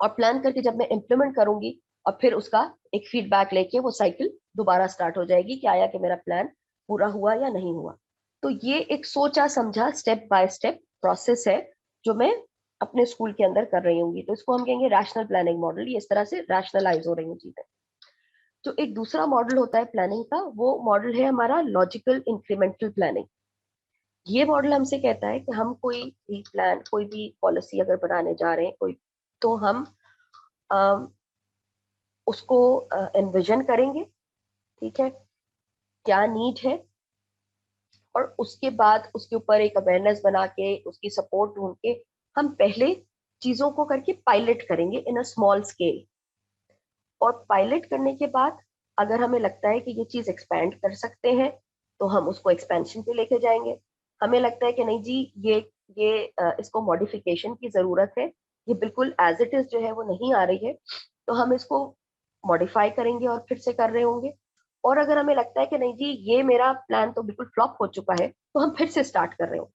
Speaker 1: और प्लान करके जब मैं इम्प्लीमेंट करूंगी और फिर उसका एक फीडबैक लेके वो साइकिल दोबारा स्टार्ट हो जाएगी कि आया कि मेरा प्लान पूरा हुआ या नहीं हुआ। तो ये एक सोचा समझा स्टेप बाय स्टेप प्रोसेस है जो मैं अपने स्कूल के अंदर कर रही हूँ। तो इसको हम कहेंगे रैशनल प्लानिंग मॉडल। ये इस तरह से रैशनलाइज हो रही हूँ चीजें। जो एक दूसरा मॉडल होता है प्लानिंग का, वो मॉडल है हमारा लॉजिकल इंक्रीमेंटल प्लानिंग। ये मॉडल हमसे कहता है कि हम कोई भी प्लान, कोई भी पॉलिसी अगर बनाने जा रहे हैं कोई, तो हम उसको एनविजन करेंगे, ठीक है। क्या नीड है, और उसके बाद उसके ऊपर एक अवेयरनेस बना के उसकी सपोर्ट ढूंढ के हम पहले चीजों को करके पायलट करेंगे इन अ स्मॉल स्केल। और पायलट करने के बाद अगर हमें लगता है कि ये चीज एक्सपैंड कर सकते हैं तो हम उसको एक्सपेंशन पे लेके जाएंगे। हमें लगता है कि नहीं जी इसको मॉडिफिकेशन की जरूरत है, ये बिल्कुल एज इट इज जो है वो नहीं आ रही है, तो हम इसको मॉडिफाई करेंगे और फिर से कर रहे होंगे। और अगर हमें लगता है कि नहीं जी ये मेरा प्लान तो बिल्कुल फ्लॉप हो चुका है, तो हम फिर से स्टार्ट कर रहे होंगे।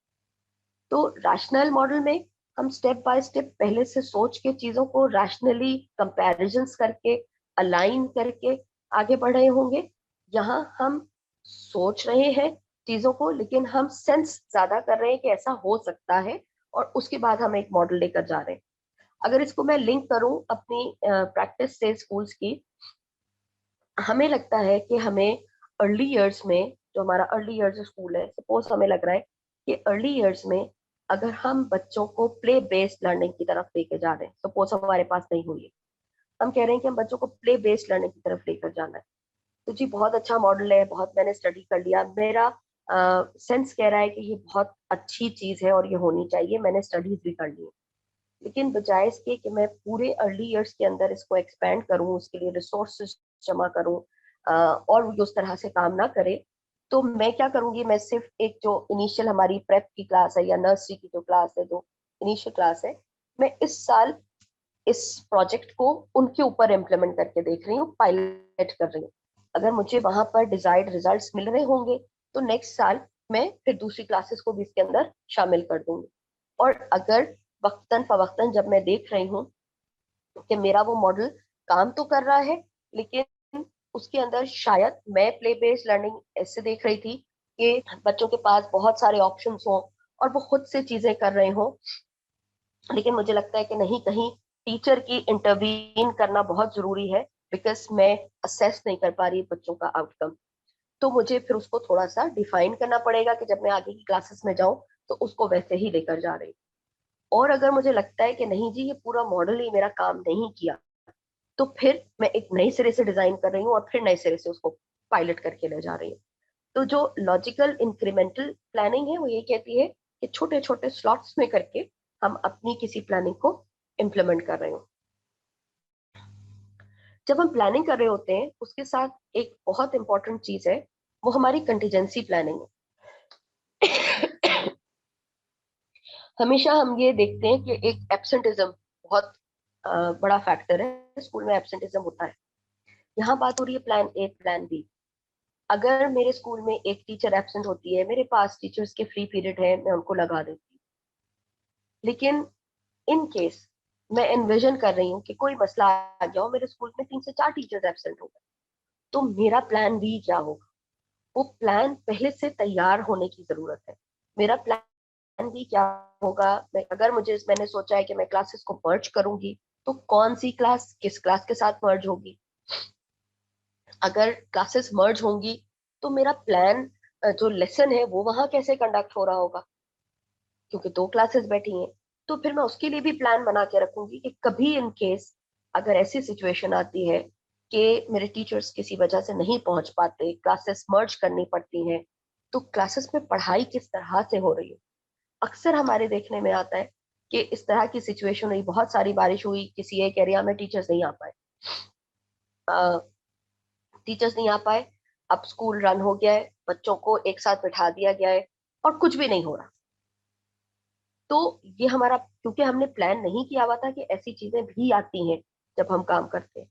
Speaker 1: तो रैशनल मॉडल में हम स्टेप बाय स्टेप पहले से सोच के चीजों को रैशनली कंपैरिजंस करके अलाइन करके आगे बढ़ रहे होंगे। यहाँ हम सोच रहे हैं चीजों को, लेकिन हम सेंस ज्यादा कर रहे हैं कि ऐसा हो सकता है, और उसके बाद हम एक मॉडल लेकर जा रहे हैं। अगर इसको मैं लिंक करूं अपनी प्रैक्टिस से स्कूल्स की, हमें लगता है कि हमें अर्ली इयर्स में, जो हमारा अर्ली इयर्स स्कूल है, सपोज हमें लग रहा है कि अर्ली इयर्स में अगर हम बच्चों को प्ले बेस्ड लर्निंग की तरफ लेके जा रहे हैं, सपोज हमारे पास नहीं हुई है, हम कह रहे हैं कि हम बच्चों को प्ले बेस्ड लर्निंग की तरफ लेकर जाना है, तो जी बहुत अच्छा मॉडल है, बहुत मैंने स्टडी कर लिया, मेरा सेंस कह रहा है कि ये बहुत अच्छी चीज है और ये होनी चाहिए, मैंने स्टडीज भी कर ली है। लेकिन बजाय इसके कि मैं पूरे अर्ली इयर्स के अंदर इसको एक्सपेंड करूं, उसके लिए रिसोर्सेज जमा करूं और उस तरह से काम ना करे, तो मैं क्या करूंगी, मैं सिर्फ एक जो इनिशियल हमारी प्रेप की क्लास है या नर्सरी की जो क्लास है, जो इनिशियल क्लास है, मैं इस साल इस प्रोजेक्ट को उनके ऊपर इम्प्लीमेंट करके देख रही हूँ, पायलट कर रही हूँ। अगर मुझे वहां पर डिजायर्ड रिजल्ट्स मिल रहे होंगे तो नेक्स्ट साल मैं फिर दूसरी क्लासेस को भी इसके अंदर शामिल कर दूंगी। और अगर वक्तन फवक्तन जब मैं देख रही हूँ कि मेरा वो मॉडल काम तो कर रहा है, लेकिन उसके अंदर शायद मैं प्ले बेस्ड लर्निंग ऐसे देख रही थी कि बच्चों के पास बहुत सारे ऑप्शंस हों और वो खुद से चीजें कर रहे हों, लेकिन मुझे लगता है कि नहीं, कहीं टीचर की इंटरवीन करना बहुत जरूरी है, बिकॉज मैं असेस नहीं कर पा रही बच्चों का आउटकम। तो मुझे फिर उसको थोड़ा सा डिफाइन करना पड़ेगा कि जब मैं आगे की क्लासेस में जाऊं तो उसको वैसे ही लेकर जा रही हूँ। और अगर मुझे लगता है कि नहीं जी ये पूरा मॉडल ही मेरा काम नहीं किया, तो फिर मैं एक नई सिरे से डिजाइन कर रही हूँ और फिर नए सिरे से उसको पायलट करके ले जा रही हूँ। तो जो लॉजिकल इंक्रीमेंटल प्लानिंग है वो ये कहती है कि छोटे छोटे स्लॉट्स में करके हम अपनी किसी प्लानिंग को इम्प्लीमेंट कर रहे हो। जब हम प्लानिंग कर रहे होते हैं उसके साथ एक बहुत इंपॉर्टेंट चीज है, वो हमारी कंटीजेंसी प्लानिंग है। हमेशा हम ये देखते हैं कि एक एब्सेंटिज्म बहुत बड़ा फैक्टर है, स्कूल में एब्सेंटिज्म होता है। यहाँ बात हो रही है प्लान ए प्लान बी। अगर मेरे स्कूल में एक टीचर एब्सेंट होती है, मेरे पास टीचर्स के फ्री पीरियड है, मैं उनको लगा देती हूँ। लेकिन इन केस मैं एनविजन कर रही हूँ कि कोई मसला आ गया हो, मेरे स्कूल में 3 से 4 टीचर्स एब्सेंट हो गए, तो मेरा प्लान बी क्या होगा? वो प्लान पहले से तैयार होने की जरूरत है। मेरा प्लान बी क्या होगा? अगर मैंने सोचा है कि मैं क्लासेस को मर्ज करूंगी, तो कौन सी क्लास किस क्लास के साथ मर्ज होगी? अगर क्लासेस मर्ज होंगी तो मेरा प्लान जो लेसन है वो वहां कैसे कंडक्ट हो रहा होगा, क्योंकि 2 क्लासेस बैठी हैं। तो फिर मैं उसके लिए भी प्लान बना के रखूंगी कि कभी इन केस अगर ऐसी सिचुएशन आती है कि मेरे टीचर्स किसी वजह से नहीं पहुंच पाते, क्लासेस मर्ज करनी पड़ती हैं, तो क्लासेस में पढ़ाई किस तरह से हो रही है। अक्सर हमारे देखने में आता है कि इस तरह की सिचुएशन हुई, बहुत सारी बारिश हुई, किसी एक एरिया में टीचर्स नहीं आ पाए, टीचर्स नहीं आ पाए, अब स्कूल रन हो गया है, बच्चों को एक साथ बिठा दिया गया है और कुछ भी नहीं हो रहा। तो ये हमारा, क्योंकि हमने प्लान नहीं किया हुआ था कि ऐसी चीजें भी आती हैं जब हम काम करते हैं,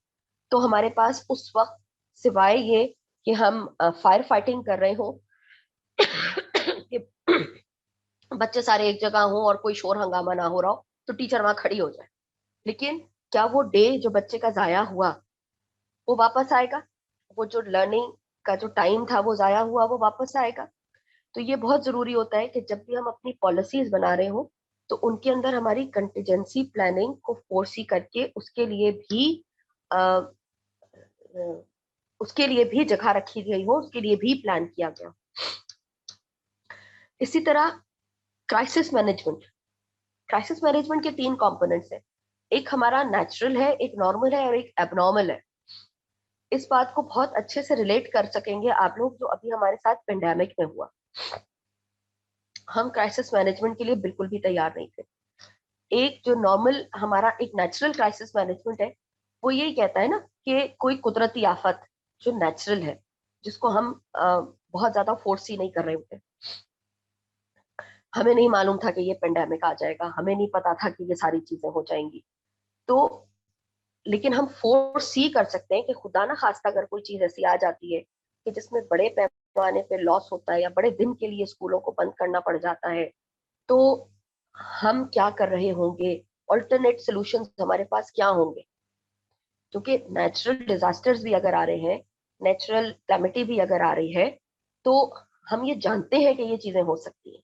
Speaker 1: तो हमारे पास उस वक्त सिवाय ये कि हम फायर फाइटिंग कर रहे हो कि बच्चे सारे एक जगह हों और कोई शोर हंगामा ना हो रहा हो, तो टीचर वहां खड़ी हो जाए। लेकिन क्या वो डे जो बच्चे का जाया हुआ वो वापस आएगा? वो जो लर्निंग का जो टाइम था वो जाया हुआ वो वापस आएगा? तो ये बहुत जरूरी होता है कि जब भी हम अपनी पॉलिसीज बना रहे हो तो उनके अंदर हमारी कंटीजेंसी प्लानिंग को फोर्सी करके उसके लिए भी जगह रखी गई हो, उसके लिए भी प्लान किया गया। इसी तरह क्राइसिस मैनेजमेंट, क्राइसिस मैनेजमेंट के 3 कंपोनेंट्स हैं। एक हमारा नेचुरल है, एक नॉर्मल है और एक एबनॉर्मल है। इस बात को बहुत अच्छे से रिलेट कर सकेंगे आप लोग जो अभी हमारे साथ पेंडेमिक में हुआ। हम क्राइसिस मैनेजमेंट के लिए बिल्कुल भी तैयार नहीं थे। एक जो नॉर्मल हमारा एक नेचुरल क्राइसिस मैनेजमेंट है वो यही कहता है ना कि कोई कुदरती आफत जो नेचुरल है, जिसको हम बहुत ज्यादा फोर्स ही नहीं कर रहे होते। हमें नहीं मालूम था कि ये पेंडेमिक आ जाएगा, हमें नहीं पता था कि ये सारी चीजें हो जाएंगी, तो लेकिन हम फोर्स ही कर सकते हैं कि खुदा ना खास्ता अगर कोई चीज ऐसी आ जाती है कि जिसमें बड़े पैमाने पे लॉस होता है या बड़े दिन के लिए स्कूलों को बंद करना पड़ जाता है, तो हम क्या कर रहे होंगे, ऑल्टरनेट सॉल्यूशंस हमारे पास क्या होंगे। क्योंकि नेचुरल डिजास्टर्स भी अगर आ रहे हैं, नेचुरल कैलेमिटी भी अगर आ रही है, तो हम ये जानते हैं कि ये चीजें हो सकती हैं।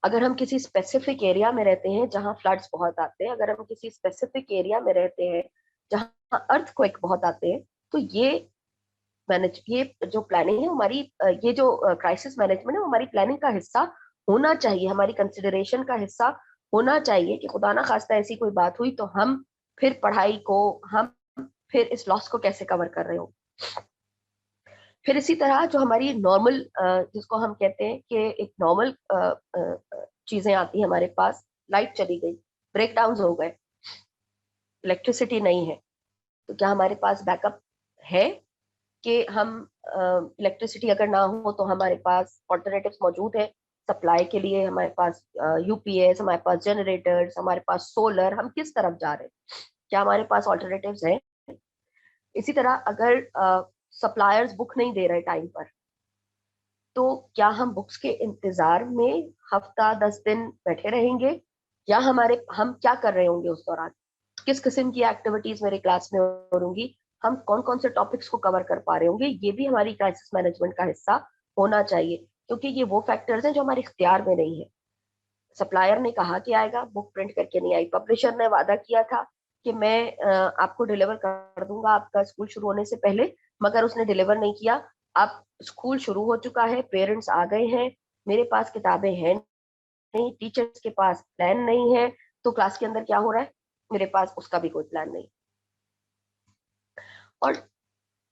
Speaker 1: अगर हम किसी स्पेसिफिक एरिया में रहते हैं जहां फ्लड्स बहुत आते हैं, अगर हम किसी स्पेसिफिक एरिया में रहते हैं जहां अर्थक्वेक बहुत आते हैं, तो ये जो प्लानिंग है हमारी, ये जो क्राइसिस मैनेजमेंट है हमारी प्लानिंग का हिस्सा होना चाहिए, हमारी कंसिडरेशन का हिस्सा होना चाहिए कि खुदा ना खास्ता ऐसी कोई बात हुई तो हम फिर पढ़ाई को, हम फिर इस लॉस को कैसे कवर कर रहे हो। फिर इसी तरह जो हमारी नॉर्मल, जिसको हम कहते हैं कि एक नॉर्मल चीजें आती है हमारे पास, लाइट चली गई, ब्रेकडाउन हो गए, इलेक्ट्रिसिटी नहीं है, तो क्या हमारे पास बैकअप है कि हम इलेक्ट्रिसिटी अगर ना हो तो हमारे पास ऑल्टरनेटिव्स मौजूद है सप्लाई के लिए, हमारे पास यूपीएस, हमारे पास जनरेटर्स, हमारे पास सोलर, हम किस तरफ जा रहे हैं, क्या हमारे पास ऑल्टरनेटिव्स हैं। इसी तरह अगर सप्लायर्स बुक नहीं दे रहे टाइम पर, तो क्या हम बुक्स के इंतजार में हफ्ता 10 दिन बैठे रहेंगे, या हम क्या कर रहे होंगे उस दौरान, किस किस्म की एक्टिविटीज मेरे क्लास में होंगी, हम कौन कौन से टॉपिक्स को कवर कर पा रहे होंगे, ये भी हमारी क्राइसिस मैनेजमेंट का हिस्सा होना चाहिए। क्योंकि ये वो फैक्टर्स हैं जो हमारे इख्तियार में नहीं है। सप्लायर ने कहा कि आएगा, बुक प्रिंट करके नहीं आई, पब्लिशर ने वादा किया था कि मैं आपको डिलीवर कर दूंगा आपका स्कूल शुरू होने से पहले, मगर उसने डिलीवर नहीं किया। अब स्कूल शुरू हो चुका है, पेरेंट्स आ गए हैं, मेरे पास किताबें हैं नहीं, टीचर्स के पास प्लान नहीं है, तो क्लास के अंदर क्या हो रहा है, मेरे पास उसका भी कोई प्लान नहीं। और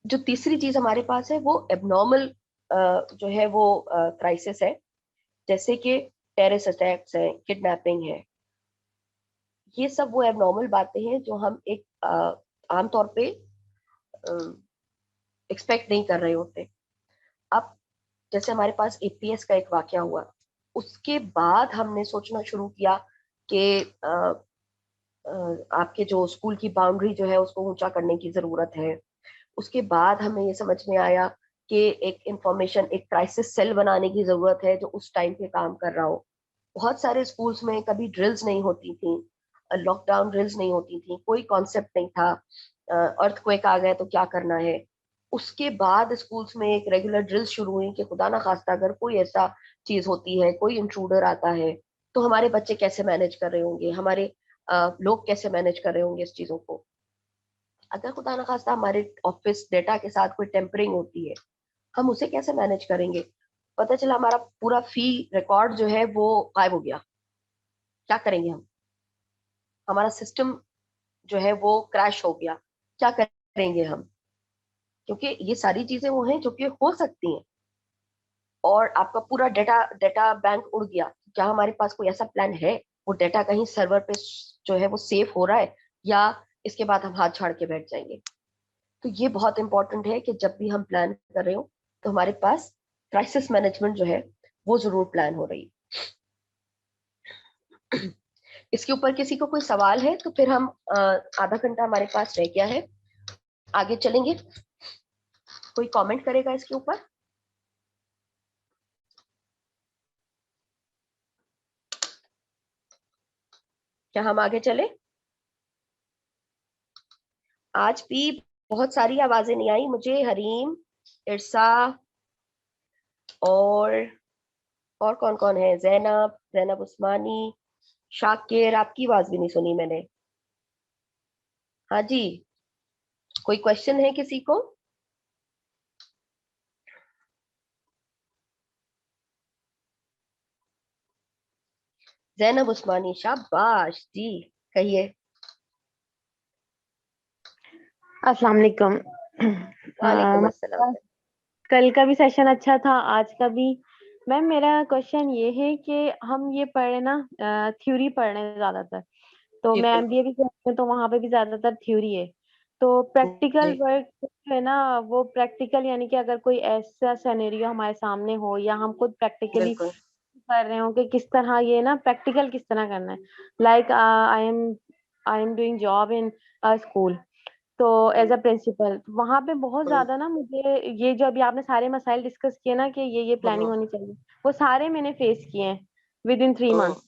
Speaker 1: जो तीसरी चीज हमारे पास है वो एबनॉर्मल जो है वो क्राइसिस है, जैसे कि टेररिस्ट अटैक्स है, किडनैपिंग है। ये सब वो एबनॉर्मल बातें हैं जो हम एक आमतौर पे एक्सपेक्ट नहीं कर रहे होते। अब जैसे हमारे पास एपीएस का एक वाकया हुआ, उसके बाद हमने सोचना शुरू किया कि आपके जो स्कूल की बाउंड्री जो है उसको ऊंचा करने की जरूरत है। उसके बाद हमें ये समझ में आया कि एक इंफॉर्मेशन, एक क्राइसिस सेल बनाने की जरूरत है जो उस टाइम पे काम कर रहा हो। बहुत सारे स्कूल्स में कभी ड्रिल्स नहीं होती थी, लॉकडाउन ड्रिल्स नहीं होती थी, कोई कॉन्सेप्ट नहीं था, अर्थक्वेक आ गए तो क्या करना है। उसके बाद स्कूल्स में एक रेगुलर ड्रिल्स शुरू हुई कि खुदा ना खास्ता अगर कोई ऐसा चीज होती है, कोई इंट्रूडर आता है, तो हमारे बच्चे कैसे मैनेज कर रहे होंगे, हमारे लोग कैसे मैनेज कर रहे होंगे इस चीजों को। अगर खुदा ना खास्ता हमारे ऑफिस डेटा के साथ कोई टेम्परिंग होती है, हम उसे कैसे मैनेज करेंगे। पता चला हमारा पूरा फी रिकॉर्ड जो है वो गायब हो गया, क्या करेंगे हम, हमारा सिस्टम जो है वो क्रैश हो गया, क्या करेंगे हम। क्योंकि ये सारी चीजें वो हैं जो कि हो सकती हैं, और आपका पूरा डेटा डेटा बैंक उड़ गया, क्या हमारे पास कोई ऐसा प्लान है, वो डेटा कहीं सर्वर पे जो है वो सेफ हो रहा है, या इसके बाद हम हाथ झाड़ के बैठ जाएंगे। तो ये बहुत इंपॉर्टेंट है कि जब भी हम प्लान कर रहे हो तो हमारे पास क्राइसिस मैनेजमेंट जो है वो जरूर प्लान हो रही है। इसके ऊपर किसी को कोई सवाल है तो फिर हम आधा घंटा हमारे पास रह गया है, आगे चलेंगे। कोई कमेंट करेगा इसके ऊपर? क्या हम आगे चले? आज भी बहुत सारी आवाजें नहीं आई मुझे। हरीम, इरसा, और कौन कौन है, जैनब, जैनब उस्मानी, शाकिर, आपकी आवाज भी नहीं सुनी मैंने। हाँ जी, कोई क्वेश्चन है किसी को? जैनब उस्मानी, शाबाश जी, कहिए।
Speaker 7: अस्सलाम वालेकुम।
Speaker 1: वालेकुम अस्सलाम।
Speaker 7: मतलब कल का भी सेशन अच्छा था, आज का भी। मैम मेरा क्वेश्चन ये है कि हम ये पढ़े ना, थ्योरी पढ़ रहे हैं ज्यादातर, तो
Speaker 1: जी
Speaker 7: मैं
Speaker 1: बिल्कुल।
Speaker 7: एमबीए भी कर रही हूँ, तो वहां पे भी ज्यादातर थ्योरी है। तो प्रैक्टिकल
Speaker 1: जी
Speaker 7: वर्क जो है ना, वो प्रैक्टिकल यानी कि अगर कोई ऐसा सिनेरियो हमारे सामने हो या हम खुद प्रैक्टिकली
Speaker 1: बिल्कुल।
Speaker 7: कर रहे हो कि किस तरह ये ना प्रैक्टिकल किस तरह करना है। Like I am doing job in school, तो एज अ प्रिंसिपल वहां पे बहुत
Speaker 1: हम्म,
Speaker 7: ज्यादा ना मुझे ये जो अभी आपने सारे मसाइल डिस्कस किए ना कि ये प्लानिंग
Speaker 1: हम्म,
Speaker 7: होनी चाहिए, वो सारे मैंने फेस किए हैं विद इन 3 मंथ।
Speaker 1: हम्म,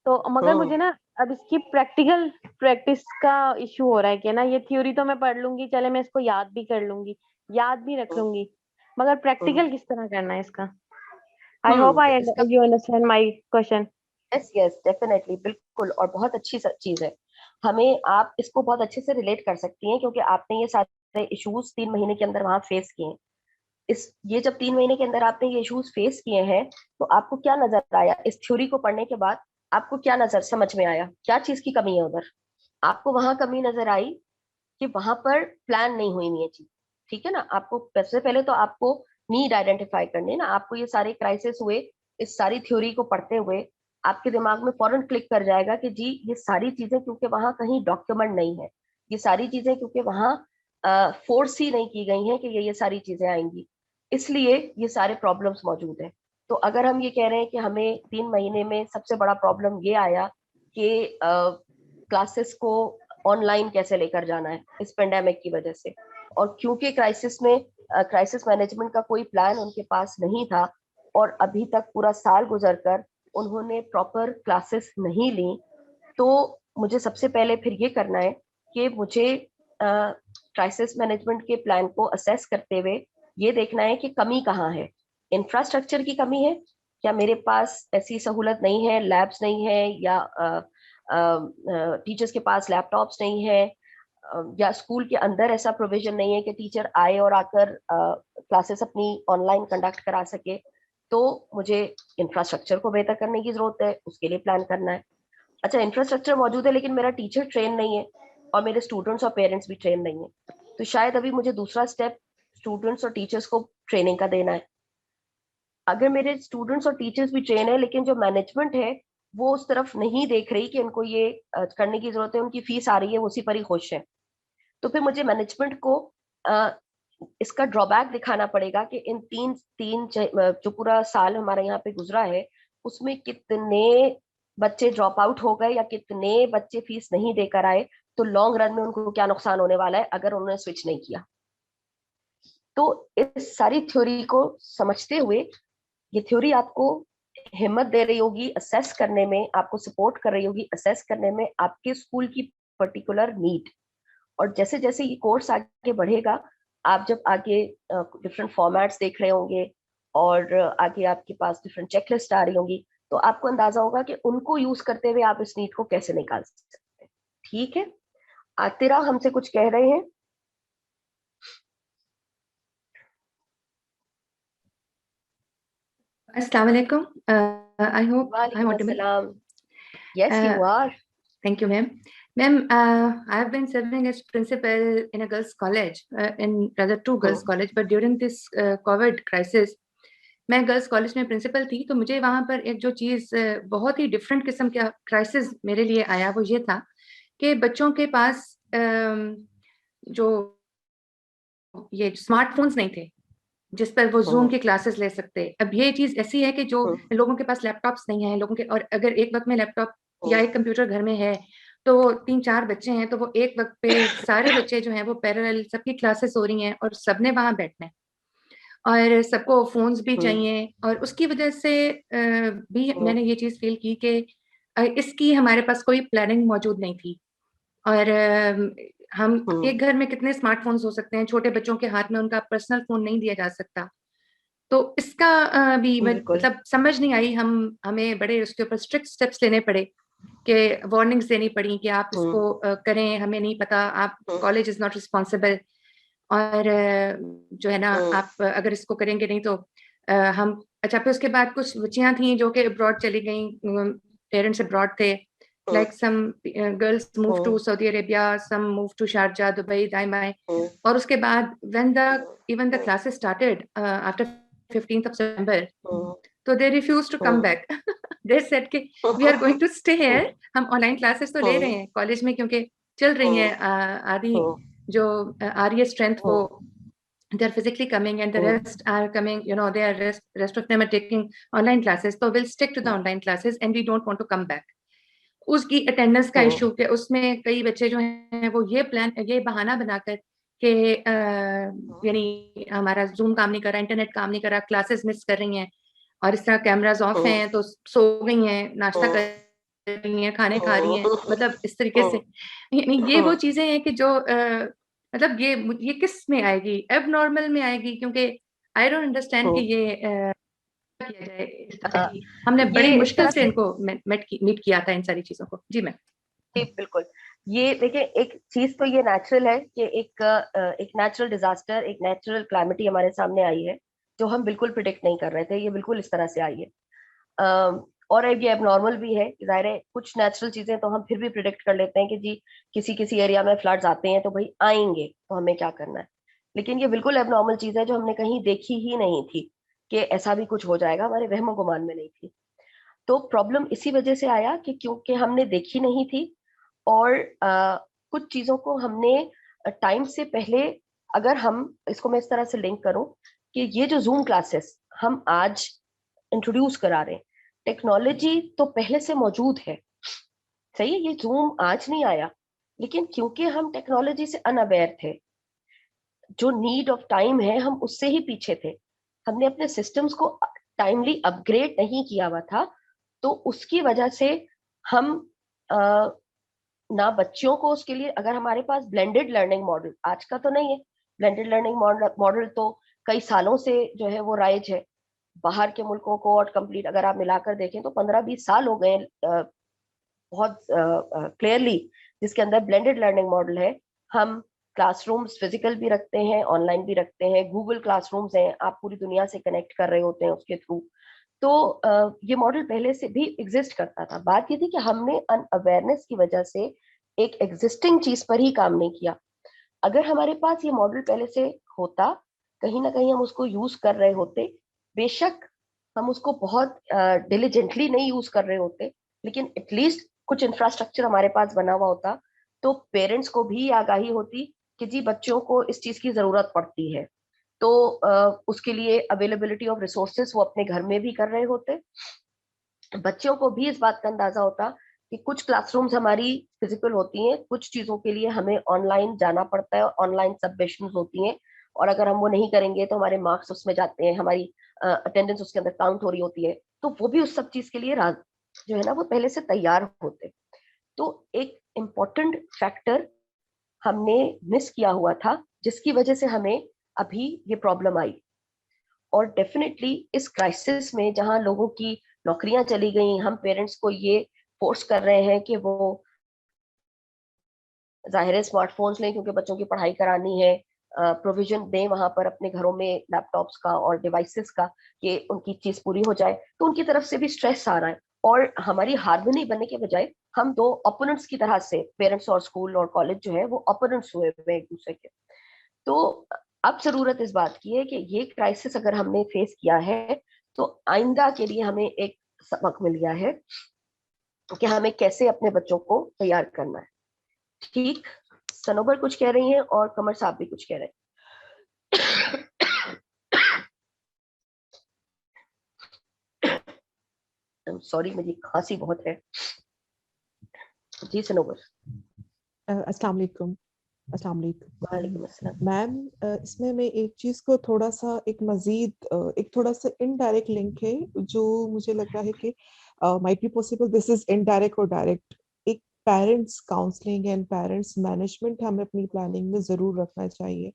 Speaker 7: तो मगर
Speaker 1: हम्म,
Speaker 7: मुझे ना अब इसकी प्रैक्टिकल प्रैक्टिस का इशू हो रहा है कि ना ये थ्योरी तो मैं पढ़ लूंगी, चले मैं इसको याद भी कर लूंगी, याद भी रख
Speaker 1: हम्म,
Speaker 7: लूंगी, मगर
Speaker 1: हम्म,
Speaker 7: प्रैक्टिकल किस तरह करना है इसका। आई होप आई
Speaker 1: इसका
Speaker 7: you understand my question.
Speaker 1: Yes yes definitely बिल्कुल, और बहुत अच्छी चीज है। हमें आप इसको बहुत अच्छे से रिलेट कर सकती हैं क्योंकि आपने ये सारे इश्यूज 3 महीने के अंदर वहां फेस किए हैं। इस ये जब 3 महीने के अंदर आपने ये इश्यूज फेस किए हैं, तो आपको क्या नजर आया इस थ्योरी को पढ़ने के बाद? आपको क्या नजर समझ में आया, क्या चीज की कमी है उधर? आपको वहां कमी नजर आई कि वहां पर प्लान नहीं हुई है चीज। ठीक है ना? आपको सबसे पहले तो आपको नीड आइडेंटिफाई करनी है ना। आपको ये सारे क्राइसिस हुए, इस सारी थ्योरी को पढ़ते हुए आपके दिमाग में फौरन क्लिक कर जाएगा कि जी ये सारी चीजें क्योंकि वहां कहीं डॉक्यूमेंट नहीं है, ये सारी चीजें क्योंकि वहां फोर्स ही नहीं की गई हैं कि ये सारी चीजें आएंगी, इसलिए ये सारे प्रॉब्लम्स मौजूद हैं। तो अगर हम ये कह रहे हैं कि हमें 3 महीने में सबसे बड़ा प्रॉब्लम ये आया कि क्लासेस को ऑनलाइन कैसे लेकर जाना है इस पेंडेमिक की वजह से, और क्योंकि क्राइसिस मैनेजमेंट का कोई प्लान उनके पास नहीं था, और अभी तक पूरा साल गुजर कर उन्होंने प्रॉपर क्लासेस नहीं ली, तो मुझे सबसे पहले फिर ये करना है कि मुझे क्राइसिस मैनेजमेंट के प्लान को असेस करते हुए ये देखना है कि कमी कहाँ है। इंफ्रास्ट्रक्चर की कमी है, क्या मेरे पास ऐसी सहूलत नहीं है, लैब्स नहीं है, या टीचर्स के पास लैपटॉप्स नहीं है, या स्कूल के अंदर ऐसा प्रोविजन नहीं है कि टीचर आए और आकर क्लासेस अपनी ऑनलाइन कंडक्ट करा सके। तो मुझे इंफ्रास्ट्रक्चर को बेहतर करने की जरूरत है, उसके लिए प्लान करना है। अच्छा, इंफ्रास्ट्रक्चर मौजूद है लेकिन मेरा टीचर ट्रेन नहीं है और मेरे स्टूडेंट्स और पेरेंट्स भी ट्रेन नहीं है, तो शायद अभी मुझे दूसरा स्टेप स्टूडेंट्स और टीचर्स को ट्रेनिंग का देना है। अगर मेरे स्टूडेंट्स और टीचर्स भी ट्रेन है लेकिन जो मैनेजमेंट है वो उस तरफ नहीं देख रही कि उनको ये करने की जरूरत है, उनकी फीस आ रही है, वो उसी पर ही खुश है, तो फिर मुझे मैनेजमेंट को अ, इसका ड्रॉबैक दिखाना पड़ेगा कि इन तीन तीन जो पूरा साल हमारा यहाँ पे गुजरा है उसमें कितने बच्चे ड्रॉप आउट हो गए या कितने बच्चे फीस नहीं देकर आए, तो लॉन्ग रन में उनको क्या नुकसान होने वाला है अगर उन्होंने स्विच नहीं किया। तो इस सारी थ्योरी को समझते हुए, ये थ्योरी आपको हिम्मत दे रही होगी असेस करने में, आपको सपोर्ट कर रही होगी असेस करने में आपके स्कूल की पर्टिकुलर नीड। और जैसे जैसे ये कोर्स आगे बढ़ेगा, आप जब आगे डिफरेंट फॉर्मेट्स देख रहे होंगे और आगे आपके पास डिफरेंट चेकलिस्ट आ रही होंगी, तो आपको अंदाजा होगा कि उनको यूज करते हुए आप इस नीड को कैसे निकाल सकते हैं। ठीक है, आतिरा हमसे कुछ कह रहे हैं?
Speaker 8: Assalamu alaikum. I hope I'm
Speaker 1: वालेकुम
Speaker 8: audible.
Speaker 1: अस्सलाम। Yes you are.
Speaker 8: Thank you, ma'am. Ma'am, I've been serving as principal in a girls' college, in rather two girls' college, but during this COVID crisis, मैं girls college में principal थी, तो मुझे वहाँ पर एक जो चीज़ बहुत ही डिफरेंट किस्म का क्राइसिस मेरे लिए आया, वो ये था कि बच्चों के पास जो ये स्मार्टफोन्स नहीं थे जिस पर वो जूम की क्लासेस ले सकते। अब ये चीज ऐसी है कि जो लोगों के पास लैपटॉप्स नहीं है, लोगों के, और अगर एक वक्त में लैपटॉप या एक कंप्यूटर घर में है तो 3-4 बच्चे हैं, तो वो एक वक्त पे सारे बच्चे जो हैं वो पैरेलल सबकी क्लासेस हो रही हैं और सबने वहां बैठना है और सबको फोन्स भी चाहिए, और उसकी वजह से भी मैंने ये चीज फील की कि इसकी हमारे पास कोई प्लानिंग मौजूद नहीं थी। और हम एक घर में कितने स्मार्टफोन्स हो सकते हैं, छोटे बच्चों के हाथ में उनका पर्सनल फोन नहीं दिया जा सकता। तो इसका भी मतलब समझ नहीं आई, हमें बड़े उसके ऊपर स्ट्रिक्ट स्टेप्स लेने पड़े कि वार्निंग्स देनी पड़ी कि आप इसको करें, हमें नहीं पता, आप कॉलेज इज नॉट रिस्पॉन्सिबल, और जो है ना आप अगर इसको करेंगे नहीं तो हम। अच्छा, फिर उसके बाद कुछ बच्चियां थी जो कि अब्रॉड चली गई, पेरेंट्स अब्रॉड थे, Like some girls move to Saudi Arabia, some move to Sharjah, Dubai, Daimai. और उसके बाद when even the classes started after 15th of September, so they refused to come back. They said कि we are going to stay here. हम online classes तो ले रहे हैं college में क्योंकि चल रही हैं आधी जो आ रही है strength वो they are physically coming and the rest are coming, you know, they are rest of them are taking online classes, so we'll stick to the online classes and we don't want to come back. उसकी attendance का issue के उसमें कई बच्चे जो हैं वो ये बहाना बनाकर कि यानी हमारा जूम काम नहीं कर रहा, इंटरनेट काम नहीं कर रहा, क्लासेस मिस कर रही हैं और इस तरह कैमरास ऑफ हैं तो सो गई हैं, नाश्ता कर रही हैं, खाने खा रही हैं, मतलब इस तरीके से यानी ये वो चीजें हैं कि जो मतलब ये किस में आएगी, एब नॉर्मल में आएगी, क्योंकि आई डोंट अंडरस्टैंड कि ये किया जाए इस तरह की। हमने बड़ी मुश्किल से इनको मीट किया था इन सारी चीजों को। जी मैम।
Speaker 1: जी बिल्कुल, ये देखिए एक चीज तो ये नेचुरल है कि एक नेचुरल डिजास्टर, एक नेचुरल क्लाइमेटी हमारे सामने आई है जो हम बिल्कुल प्रिडिक्ट नहीं कर रहे थे, ये बिल्कुल इस तरह से आई है। और अब ये एबनॉर्मल भी है, जाहिर है कुछ नेचुरल चीजें तो हम फिर भी प्रिडिक्ट कर लेते हैं कि जी किसी एरिया में फ्लड्स आते हैं तो भाई आएंगे तो हमें क्या करना है, लेकिन ये बिल्कुल एबनॉर्मल चीज है जो हमने कहीं देखी ही नहीं थी कि ऐसा भी कुछ हो जाएगा, हमारे वहमो गुमान में नहीं थी। तो प्रॉब्लम इसी वजह से आया कि क्योंकि हमने देखी नहीं थी और कुछ चीजों को हमने टाइम से पहले, अगर हम इसको मैं इस तरह से लिंक करूं कि ये जो जूम क्लासेस हम आज इंट्रोड्यूस करा रहे हैं, टेक्नोलॉजी तो पहले से मौजूद है, सही है, ये जूम आज नहीं आया, लेकिन क्योंकि हम टेक्नोलॉजी से अनअवेयर थे, जो नीड ऑफ टाइम है हम उससे ही पीछे थे, हमने अपने सिस्टम्स को टाइमली अपग्रेड नहीं किया हुआ था, तो उसकी वजह से हम ना बच्चों को उसके लिए, अगर हमारे पास ब्लेंडेड लर्निंग मॉडल आज का तो नहीं है, ब्लेंडेड लर्निंग मॉडल तो कई सालों से जो है वो राइज है बाहर के मुल्कों को, और कंप्लीट अगर आप मिलाकर देखें तो 15-20 साल हो गए बहुत क्लियरली, जिसके अंदर ब्लेंडेड लर्निंग मॉडल है। हम क्लासरूम्स फिजिकल भी रखते हैं, ऑनलाइन भी रखते हैं, गूगल क्लासरूम्स हैं, आप पूरी दुनिया से कनेक्ट कर रहे होते हैं उसके थ्रू। तो ये मॉडल पहले से भी एग्जिस्ट करता था, बात ये थी कि हमने अनअवेयरनेस की वजह से एक एग्जिस्टिंग चीज पर ही काम नहीं किया। अगर हमारे पास ये मॉडल पहले से होता, कहीं ना कहीं हम उसको यूज कर रहे होते, बेशक हम उसको बहुत डिलिजेंटली नहीं यूज कर रहे होते, लेकिन एटलीस्ट कुछ इंफ्रास्ट्रक्चर हमारे पास बना हुआ होता, तो पेरेंट्स को भी आगाही होती कि जी बच्चों को इस चीज की जरूरत पड़ती है, तो उसके लिए अवेलेबिलिटी ऑफ रिसोर्सेज वो अपने घर में भी कर रहे होते, बच्चों को भी इस बात का अंदाजा होता कि कुछ क्लासरूम्स हमारी फिजिकल होती हैं, कुछ चीजों के लिए हमें ऑनलाइन जाना पड़ता है, ऑनलाइन सबमिशंस होती हैं, और अगर हम वो नहीं करेंगे तो हमारे मार्क्स उसमें जाते हैं, हमारी अटेंडेंस उसके अंदर काउंट हो रही होती है, तो वो भी उस सब चीज के लिए जो है ना वो पहले से तैयार होते। तो एक इम्पोर्टेंट फैक्टर हमने मिस किया हुआ था, जिसकी वजह से हमें अभी ये प्रॉब्लम आई। और डेफिनेटली इस क्राइसिस में जहां लोगों की नौकरियां चली गई, हम पेरेंट्स को ये फोर्स कर रहे हैं कि वो जाहिर है स्मार्टफोन्स लें क्योंकि बच्चों की पढ़ाई करानी है, प्रोविजन दें वहां पर अपने घरों में लैपटॉप्स का और डिवाइसेस का कि उनकी चीज पूरी हो जाए, तो उनकी तरफ से भी स्ट्रेस आ रहा है, और हमारी हार्मनी बनने के बजाय हम दो ओपोनेंट्स की तरह से, पेरेंट्स और स्कूल और कॉलेज जो है वो ओपोनेंट्स हुए हुए एक दूसरे के। तो अब जरूरत इस बात की है कि ये क्राइसिस अगर हमने फेस किया है तो आइंदा के लिए हमें एक सबक मिल गया है कि हमें कैसे अपने बच्चों को तैयार करना है। ठीक, सनोबर कुछ कह रही हैं और कमर साहब भी कुछ कह रहे हैं। सॉरी मुझे खांसी बहुत है। जी सनोबर।
Speaker 3: अस्सलाम वालेकुम। मैम, इसमें मैं एक चीज को थोड़ा सा एक मजीद एक थोड़ा सा इनडायरेक्ट लिंक है जो मुझे लग रहा है कि might be possible this is indirect और डायरेक्ट। एक parents counselling and parents management हमें अपनी प्लानिंग में जरूर रखना चाहिए।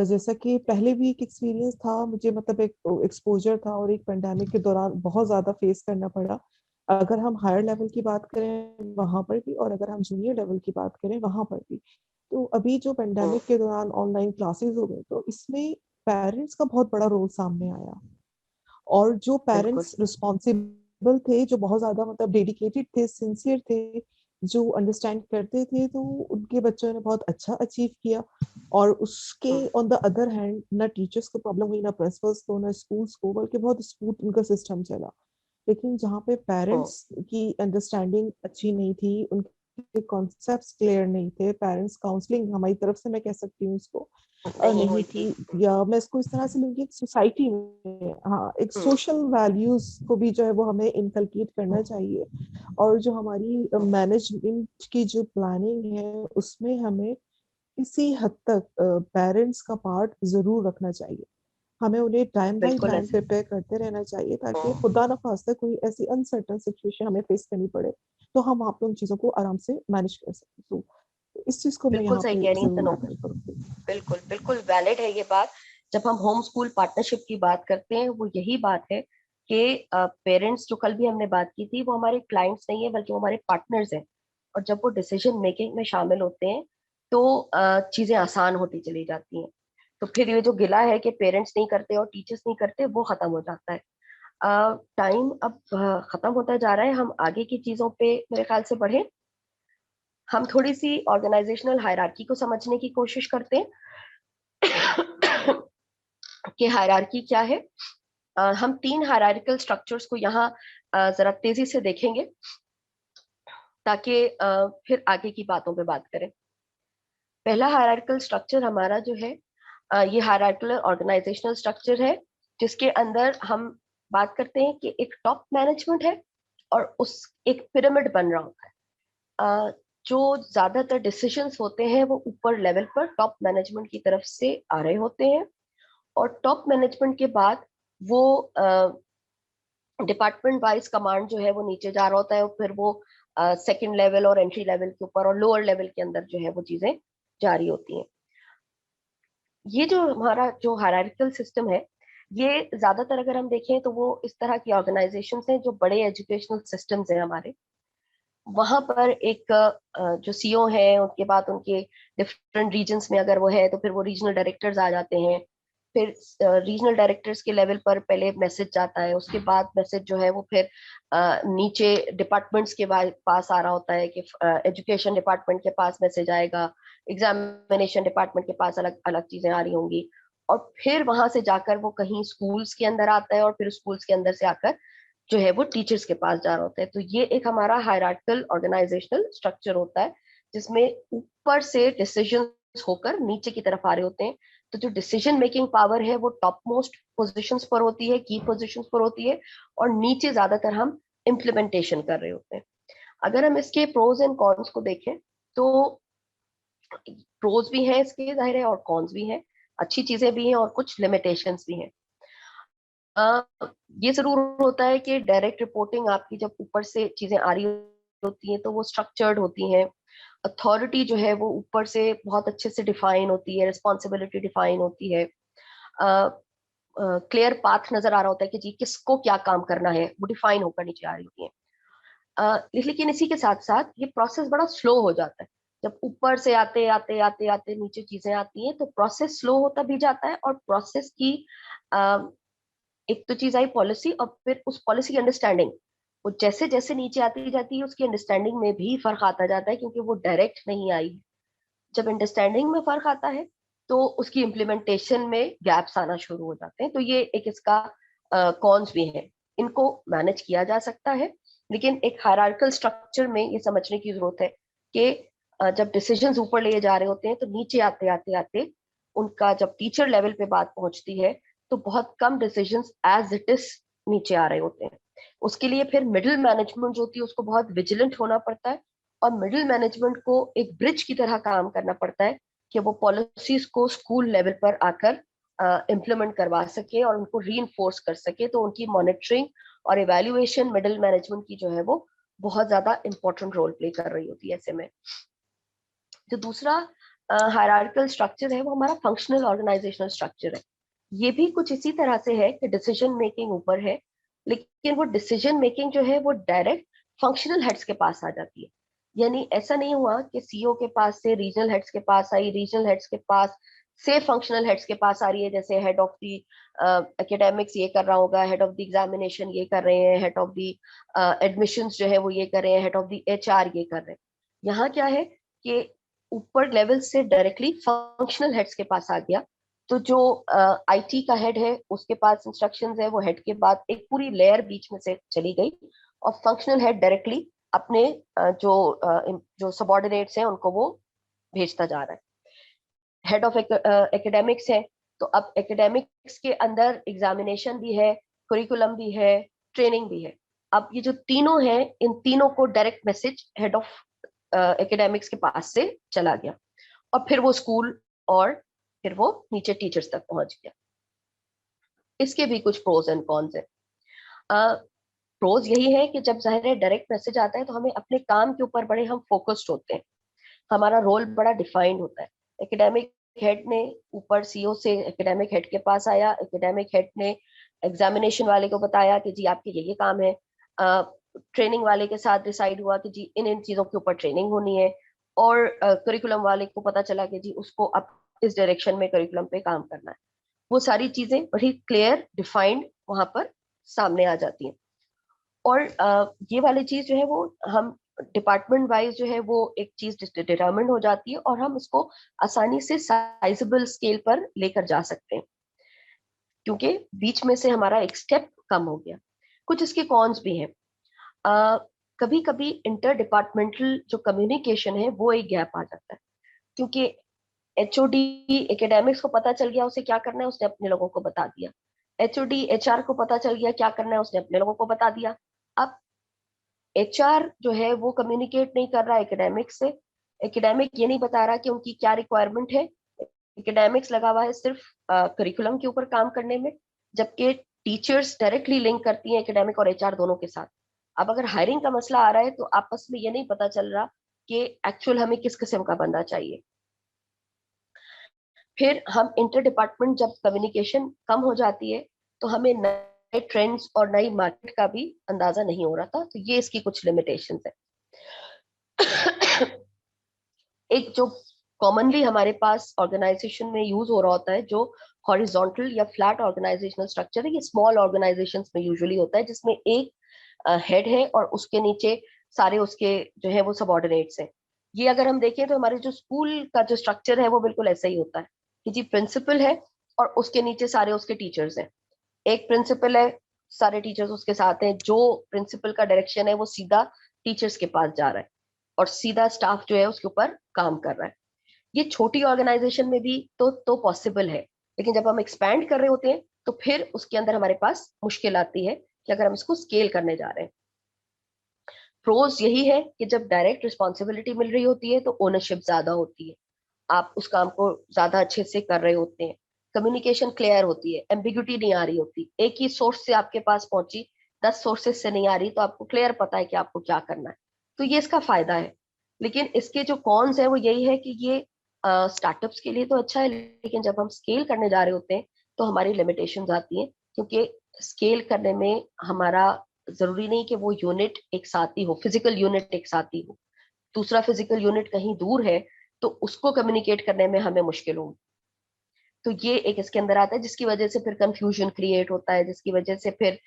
Speaker 3: जैसा कि पहले भी एक एक्सपीरियंस था मुझे, मतलब एक एक्सपोजर था और एक पेंडेमिक के दौरान बहुत ज्यादा फेस करना पड़ा। अगर हम हायर लेवल की बात करें वहां पर भी, और अगर हम जूनियर लेवल की बात करें वहां पर भी, तो अभी जो पेंडेमिक के दौरान ऑनलाइन क्लासेस हो गए तो इसमें पेरेंट्स का बहुत बड़ा रोल सामने आया, और जो पेरेंट्स रिस्पॉन्सिबल रिस्पॉन्सिबल थे, जो बहुत ज्यादा मतलब डेडिकेटेड थे, सिंसियर थे, जो अंडरस्टैंड करते थे, तो उनके बच्चों ने बहुत अच्छा अचीव किया। और उसके ऑन द अदर हैंड ना टीचर्स को प्रॉब्लम हुई, ना प्रिंसिपल्स को, ना स्कूल्स को, बल्कि बहुत स्मूथ उनका सिस्टम चला। लेकिन जहाँ पे पेरेंट्स की अंडरस्टैंडिंग अच्छी नहीं थी, उनके कॉन्सेप्ट्स क्लियर नहीं थे, पेरेंट्स काउंसलिंग हमारी तरफ से मैं कह सकती हूँ इसको
Speaker 1: नहीं
Speaker 3: नहीं
Speaker 1: हुई
Speaker 3: थी, या मैं इसको इस तरह से लूंगी एक सोसाइटी में, हाँ, एक सोशल वैल्यूज को भी जो है वो हमें इनकलकेट करना चाहिए। और जो हमारी मैनेजमेंट की जो प्लानिंग है उसमें हमें किसी हद तक पेरेंट्स का पार्ट जरूर रखना चाहिए। हमें उन्हें टाइम बाय
Speaker 1: बिल्कुल
Speaker 3: टाइम
Speaker 1: ऐसे।
Speaker 3: प्रिपेयर करते रहना चाहिए, ताकि खुदा न खास्ता कोई ऐसी अनसर्टन सिचुएशन हमें फेस करनी पड़े तो हम वहाँ पे उन चीजों को आराम से मैनेज कर सकते। तो इस चीज को मैं
Speaker 1: बिल्कुल
Speaker 3: यहाँ
Speaker 1: सही
Speaker 3: पे
Speaker 1: कह रही हैं
Speaker 3: जरूर
Speaker 1: तनु।
Speaker 3: एड करूंगी।
Speaker 1: बिल्कुल बिल्कुल वैलिड है ये बात। जब हम होम स्कूल पार्टनरशिप की बात करते हैं, वो यही बात है कि पेरेंट्स, जो कल भी हमने बात की थी, वो हमारे क्लाइंट्स नहीं है बल्कि वो हमारे पार्टनर्स हैं। और जब वो डिसीजन मेकिंग में शामिल होते हैं तो चीजें आसान होती चली जाती हैं। तो फिर ये जो गिला है कि पेरेंट्स नहीं करते और टीचर्स नहीं करते, वो खत्म हो जाता है। टाइम अब खत्म होता जा रहा है, हम आगे की चीजों पे मेरे ख्याल से बढ़े। हम थोड़ी सी ऑर्गेनाइजेशनल हायरार्की को समझने की कोशिश करते हैं कि हायरार्की क्या है। हम 3 हायरार्किकल स्ट्रक्चर्स को यहाँ जरा तेजी से देखेंगे, ताकि फिर आगे की बातों पे बात करें। पहला हायरार्किकल स्ट्रक्चर हमारा जो है, ये हायरार्किकल ऑर्गेनाइजेशनल स्ट्रक्चर है, जिसके अंदर हम बात करते हैं कि एक टॉप मैनेजमेंट है और उस एक पिरामिड बन रहा होता है। जो ज्यादातर डिसीजंस होते हैं वो ऊपर लेवल पर टॉप मैनेजमेंट की तरफ से आ रहे होते हैं, और टॉप मैनेजमेंट के बाद वो डिपार्टमेंट वाइज कमांड जो है वो नीचे जा रहा होता है, और फिर वो सेकंड लेवल और एंट्री लेवल के ऊपर और लोअर लेवल के अंदर जो है वो चीजें जारी होती हैं। ये जो हमारा जो हायरार्किकल सिस्टम है, ये ज्यादातर अगर हम देखें तो वो इस तरह की ऑर्गेनाइजेशंस हैं जो बड़े एजुकेशनल सिस्टम्स हैं हमारे। वहां पर एक जो सीईओ है, उनके बाद उनके डिफरेंट रीजन्स में अगर वो है तो फिर वो रीजनल डायरेक्टर्स आ जाते हैं। फिर रीजनल डायरेक्टर्स के लेवल पर पहले मैसेज जाता है, उसके बाद मैसेज जो है वो फिर नीचे डिपार्टमेंट्स के पास आ रहा होता है कि एजुकेशन डिपार्टमेंट के पास मैसेज आएगा, एग्जामिनेशन डिपार्टमेंट के पास अलग अलग चीजें आ रही होंगी, और फिर वहां से जाकर वो कहीं स्कूल्स के अंदर आता है, और फिर स्कूल्स के अंदर से आकर जो है वो टीचर्स के पास जा रहा होता है। तो ये एक हमारा हायरार्किकल ऑर्गेनाइजेशनल स्ट्रक्चर होता है, जिसमें ऊपर से डिसीजन होकर नीचे की तरफ आ रहे होते हैं। तो जो डिसीजन मेकिंग पावर है वो टॉप मोस्ट पोजिशंस पर होती है, की पोजिशंस पर होती है, और नीचे ज्यादातर हम इम्प्लीमेंटेशन कर रहे होते हैं। अगर हम इसके प्रोज एंड कॉन्स को देखें तो प्रोज भी हैं इसके, जाहिर है, और कॉन्स भी हैं, अच्छी चीजें भी हैं और कुछ लिमिटेशंस भी हैं। ये जरूर होता है कि डायरेक्ट रिपोर्टिंग आपकी जब ऊपर से चीजें आ रही होती हैं तो वो स्ट्रक्चर्ड होती हैं। अथॉरिटी जो है वो ऊपर से बहुत अच्छे से डिफाइन होती है, रिस्पॉन्सिबिलिटी डिफाइन होती है, क्लियर पाथ नजर आ रहा होता है कि जी किसको क्या काम करना है, वो डिफाइन होकर नीचे आ रही होती है। लेकिन इसी के साथ साथ ये प्रोसेस बड़ा स्लो हो जाता है। जब ऊपर से आते आते आते आते नीचे चीजें आती हैं तो प्रोसेस स्लो होता भी जाता है, और प्रोसेस की एक तो चीज आई पॉलिसी, और फिर उस पॉलिसी की अंडरस्टैंडिंग, वो जैसे जैसे नीचे आती जाती है उसकी अंडरस्टैंडिंग में भी फर्क आता जाता है, क्योंकि वो डायरेक्ट नहीं आई। जब अंडरस्टैंडिंग में फर्क आता है तो उसकी इम्प्लीमेंटेशन में गैप्स आना शुरू हो जाते हैं। तो ये एक इसका कॉन्स भी है। इनको मैनेज किया जा सकता है, लेकिन एक हायरार्किकल स्ट्रक्चर में ये समझने की जरूरत है कि जब डिसीजंस ऊपर लिए जा रहे होते हैं तो नीचे आते आते आते उनका जब टीचर लेवल पे बात पहुंचती है तो बहुत कम डिसीजंस एज इट इज नीचे आ रहे होते हैं। उसके लिए फिर मिडिल मैनेजमेंट जो होती है उसको बहुत विजिलेंट होना पड़ता है, और मिडिल मैनेजमेंट को एक ब्रिज की तरह काम करना पड़ता है कि वो पॉलिसीज को स्कूल लेवल पर आकर इम्प्लीमेंट करवा सके और उनको रीइंफोर्स कर सके। तो उनकी मॉनिटरिंग और इवैल्यूएशन मिडिल मैनेजमेंट की जो है वो बहुत ज्यादा इंपॉर्टेंट रोल प्ले कर रही होती है ऐसे में। जो दूसरा हायरार्किकल स्ट्रक्चर है वो हमारा फंक्शनल ऑर्गेनाइजेशनल स्ट्रक्चर है। ये भी कुछ इसी तरह से है कि डिसीजन मेकिंग ऊपर है, लेकिन वो डिसीजन मेकिंग जो है वो डायरेक्ट फंक्शनल हेड्स के पास आ जाती है। यानी ऐसा नहीं हुआ कि सीईओ के पास से रीजनल हेड्स के पास आई, रीजनल हेड्स के पास से फंक्शनल हेड्स के पास आ रही है, जैसे हेड ऑफ द एकेडमिक्स ये कर रहा होगा, हेड ऑफ द एग्जामिनेशन ये कर रहे हैं, हेड ऑफ द एडमिशंस जो है वो ये कर रहे हैं, हेड ऑफ द एचआर ये कर रहे हैं। यहाँ क्या है कि ऊपर लेवल से डायरेक्टली फंक्शनल हेड्स के पास आ गया, तो जो आईटी का हेड है उसके पास इंस्ट्रक्शंस है, वो हेड के बाद एक पूरी लेयर बीच में से चली गई और फंक्शनल हेड डायरेक्टली अपने जो सबऑर्डिनेट्स हैं उनको वो भेजता जा रहा है। हेड ऑफ एकेडमिक्स है, तो अब एकेडमिक्स के अंदर एग्जामिनेशन भी है, करिकुलम भी है, ट्रेनिंग भी है। अब ये जो तीनों हैं, इन तीनों को direct message head of academics के पास से चला गया और फिर वो स्कूल और फिर वो नीचे टीचर्स तक पहुंच गया। इसके भी कुछ प्रोज एंड कॉन्स है। प्रोज यही है कि जब जाहिर है डायरेक्ट मैसेज आता है तो हमें अपने काम के ऊपर बड़े हम फोकस्ड होते हैं, हमारा रोल बड़ा डिफाइंड होता है। एकेडमिक हेड ने ऊपर सीईओ से एकेडमिक हेड के पास आया, एकेडमिक हेड ने एग्जामिनेशन वाले को बताया कि जी आपके ये काम है, ट्रेनिंग वाले के साथ डिसाइड हुआ कि जी इन चीजों के ऊपर ट्रेनिंग होनी है, और करिकुलम वाले को पता चला कि जी उसको अब इस डायरेक्शन में करिकुलम पे काम करना है। वो सारी चीजें बड़ी क्लियर डिफाइंड वहां पर सामने आ जाती हैं। और ये वाली चीज जो है वो हम डिपार्टमेंट वाइज जो है वो एक चीज डिटरमिन हो जाती है और हम इसको आसानी से साइजेबल स्केल पर लेकर जा सकते हैं, क्योंकि बीच में से हमारा एक स्टेप कम हो गया। कुछ इसके कॉन्स भी हैं। कभी कभी इंटर डिपार्टमेंटल जो कम्युनिकेशन है वो एक गैप आ जाता है, क्योंकि एचओडी एकेडमिक्स को पता चल गया उसे क्या करना है, उसने अपने लोगों को बता दिया। एचओडी एचआर को पता चल गया क्या करना है, उसने अपने लोगों को बता दिया। अब एचआर जो है वो कम्युनिकेट नहीं कर रहा एकेडमिक्स से, एकेडमिक ये नहीं बता रहा कि उनकी क्या रिक्वायरमेंट है, एकेडमिक्स लगा हुआ है सिर्फ करिकुलम के ऊपर काम करने में, जबकि टीचर्स डायरेक्टली लिंक करती हैं एकेडमिक और एचआर दोनों के साथ। अब अगर हायरिंग का मसला आ रहा है तो आपस में ये नहीं पता चल रहा कि एक्चुअल हमें किस किस्म का बंदा चाहिए। फिर हम इंटर डिपार्टमेंट जब कम्युनिकेशन कम हो जाती है तो हमें नए ट्रेंड्स और नई मार्केट का भी अंदाजा नहीं हो रहा था, तो ये इसकी कुछ लिमिटेशंस है। एक जो कॉमनली हमारे पास ऑर्गेनाइजेशन में यूज हो रहा होता है, जो हॉरिजॉन्टल या फ्लैट ऑर्गेनाइजेशनल स्ट्रक्चर है, ये स्मॉल ऑर्गेनाइजेशंस में यूजुअली होता है, जिसमें एक हेड है और उसके नीचे सारे उसके जो है वो सबऑर्डिनेट्स हैं। ये अगर हम देखें तो हमारे जो स्कूल का जो स्ट्रक्चर है वो बिल्कुल ऐसा ही होता है कि जी प्रिंसिपल है और उसके नीचे सारे उसके टीचर्स हैं। एक प्रिंसिपल है, सारे टीचर्स उसके साथ हैं, जो प्रिंसिपल का डायरेक्शन है वो सीधा टीचर्स के पास जा रहा है और सीधा स्टाफ जो है उसके ऊपर काम कर रहा है। ये छोटी ऑर्गेनाइजेशन में भी तो पॉसिबल है, लेकिन जब हम एक्सपैंड कर रहे होते हैं तो फिर उसके अंदर हमारे पास मुश्किल आती है कि अगर हम इसको स्केल करने जा रहे हैं। प्रोज यही है कि जब डायरेक्ट रिस्पॉन्सिबिलिटी मिल रही होती है तो ओनरशिप ज्यादा होती है, आप उस काम को ज्यादा अच्छे से कर रहे होते हैं, कम्युनिकेशन क्लियर होती है, एम्बिग्यूटी नहीं आ रही होती, एक ही सोर्स से आपके पास पहुंची 10 सोर्सेस से नहीं आ रही, तो आपको क्लियर पता है कि आपको क्या करना है, तो ये इसका फायदा है। लेकिन इसके जो कॉन्स है वो यही है कि ये स्टार्टअप्स के लिए तो अच्छा है, लेकिन जब हम स्केल करने जा रहे होते हैं तो हमारी लिमिटेशंस आती हैं, क्योंकि स्केल करने में हमारा जरूरी नहीं कि वो यूनिट एक साथ ही हो, फिजिकल यूनिट एक साथ ही हो, दूसरा फिजिकल यूनिट कहीं दूर है तो उसको कम्युनिकेट करने में हमें मुश्किल होगी। तो ये एक इसके अंदर आता है, जिसकी वजह से फिर कंफ्यूजन क्रिएट होता है, जिसकी वजह से फिर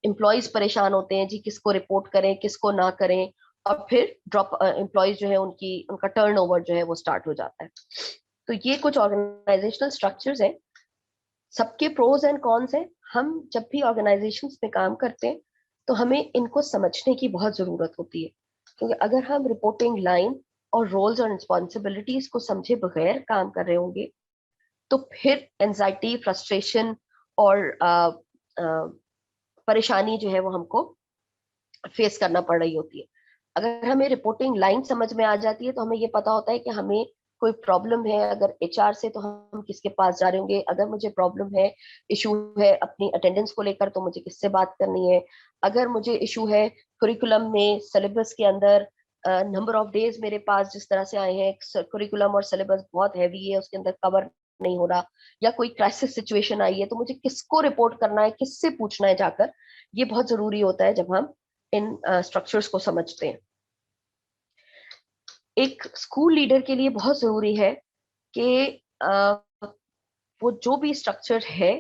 Speaker 1: एम्प्लॉयज परेशान होते हैं जी किसको रिपोर्ट करें किसको ना करें, और फिर ड्रॉप एम्प्लॉयज जो है उनका टर्नओवर जो है वो स्टार्ट हो जाता है। तो ये कुछ ऑर्गेनाइजेशनल स्ट्रक्चर्स हैं, सबके प्रोज एंड कॉन्स हैं। हम जब भी ऑर्गेनाइजेशंस में काम करते हैं तो हमें इनको समझने की बहुत जरूरत होती है, क्योंकि अगर हम रिपोर्टिंग लाइन और रोल्स और रिस्पॉन्सिबिलिटीज को समझे बगैर काम कर रहे होंगे तो फिर एंजाइटी, फ्रस्ट्रेशन और परेशानी जो है वो हमको फेस करना पड़ रही होती है। अगर हमें रिपोर्टिंग लाइन समझ में आ जाती है तो हमें ये पता होता है कि हमें कोई प्रॉब्लम है, अगर एचआर से तो हम किसके पास जा रहे होंगे, अगर मुझे प्रॉब्लम है, इशू है अपनी अटेंडेंस को लेकर तो मुझे किससे बात करनी है, अगर मुझे इशू है करिकुलम में सिलेबस के अंदर नंबर ऑफ डेज मेरे पास जिस तरह से आए हैं, करिकुलम और सिलेबस बहुत हैवी है उसके अंदर कवर नहीं हो रहा, या कोई क्राइसिस सिचुएशन आई है तो मुझे किसको रिपोर्ट करना है, किससे पूछना है जाकर, ये बहुत जरूरी होता है जब हम इन स्ट्रक्चर्स को समझते हैं। एक स्कूल लीडर के लिए बहुत जरूरी है कि वो जो भी स्ट्रक्चर है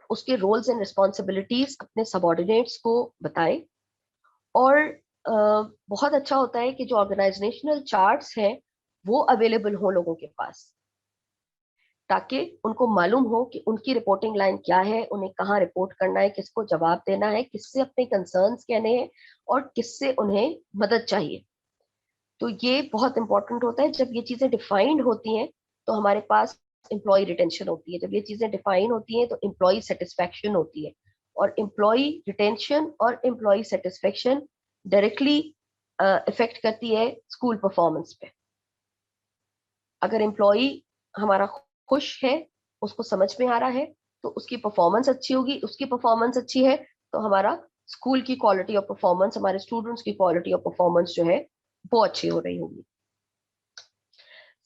Speaker 1: उसके रोल्स एंड रिस्पॉन्सिबिलिटीज अपने सबॉर्डिनेट्स को बताए। और बहुत अच्छा होता है कि जो ऑर्गेनाइजेशनल चार्ट्स हैं वो अवेलेबल हो लोगों के पास, ताकि उनको मालूम हो कि उनकी रिपोर्टिंग लाइन क्या है, उन्हें कहाँ रिपोर्ट करना है, किसको जवाब देना है, किससे अपने कंसर्न्स कहने हैं और किससे उन्हें मदद चाहिए। तो ये बहुत इंपॉर्टेंट होता है। जब ये चीजें डिफाइंड होती हैं तो हमारे पास एम्प्लॉय रिटेंशन होती है। जब ये चीजें डिफाइन होती हैं तो एम्प्लॉय सेटिस्फेक्शन होती है, और एम्प्लॉय रिटेंशन और एम्प्लॉय सेटिस्फेक्शन डायरेक्टली इफेक्ट करती है स्कूल परफॉर्मेंस पे। अगर एम्प्लॉय हमारा खुश है, उसको समझ में आ रहा है, तो उसकी परफॉर्मेंस अच्छी होगी। उसकी परफॉर्मेंस अच्छी है तो हमारा स्कूल की क्वालिटी ऑफ परफॉर्मेंस, हमारे स्टूडेंट्स की क्वालिटी ऑफ परफॉर्मेंस जो है वो अच्छी हो रही होगी।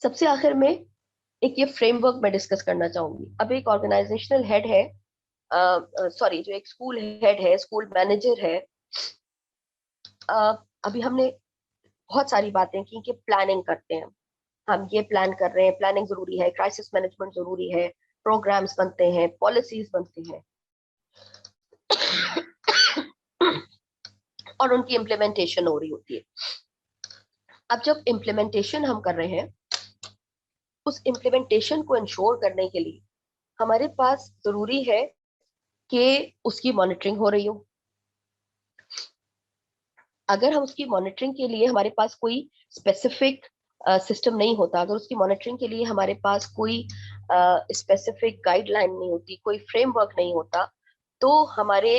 Speaker 1: सबसे आखिर में एक ये फ्रेमवर्क मैं डिस्कस करना चाहूंगी। अब एक ऑर्गेनाइजेशनल हेड है, सॉरी जो एक स्कूल हेड है, स्कूल मैनेजर है, अभी हमने बहुत सारी बातें की कि प्लानिंग करते हैं, हम ये प्लान कर रहे हैं, प्लानिंग जरूरी है, क्राइसिस मैनेजमेंट जरूरी है, प्रोग्राम्स बनते हैं, पॉलिसीज बनती हैं और उनकी इम्प्लीमेंटेशन हो रही होती है। अब जब इम्प्लीमेंटेशन हम कर रहे हैं, उस इम्प्लीमेंटेशन को इंश्योर करने के लिए हमारे पास जरूरी है कि उसकी मॉनिटरिंग हो रही हो। अगर हम उसकी मॉनिटरिंग के लिए हमारे पास कोई स्पेसिफिक सिस्टम नहीं होता, अगर उसकी मॉनिटरिंग के लिए हमारे पास कोई स्पेसिफिक गाइडलाइन नहीं होती, कोई फ्रेमवर्क नहीं होता, तो हमारे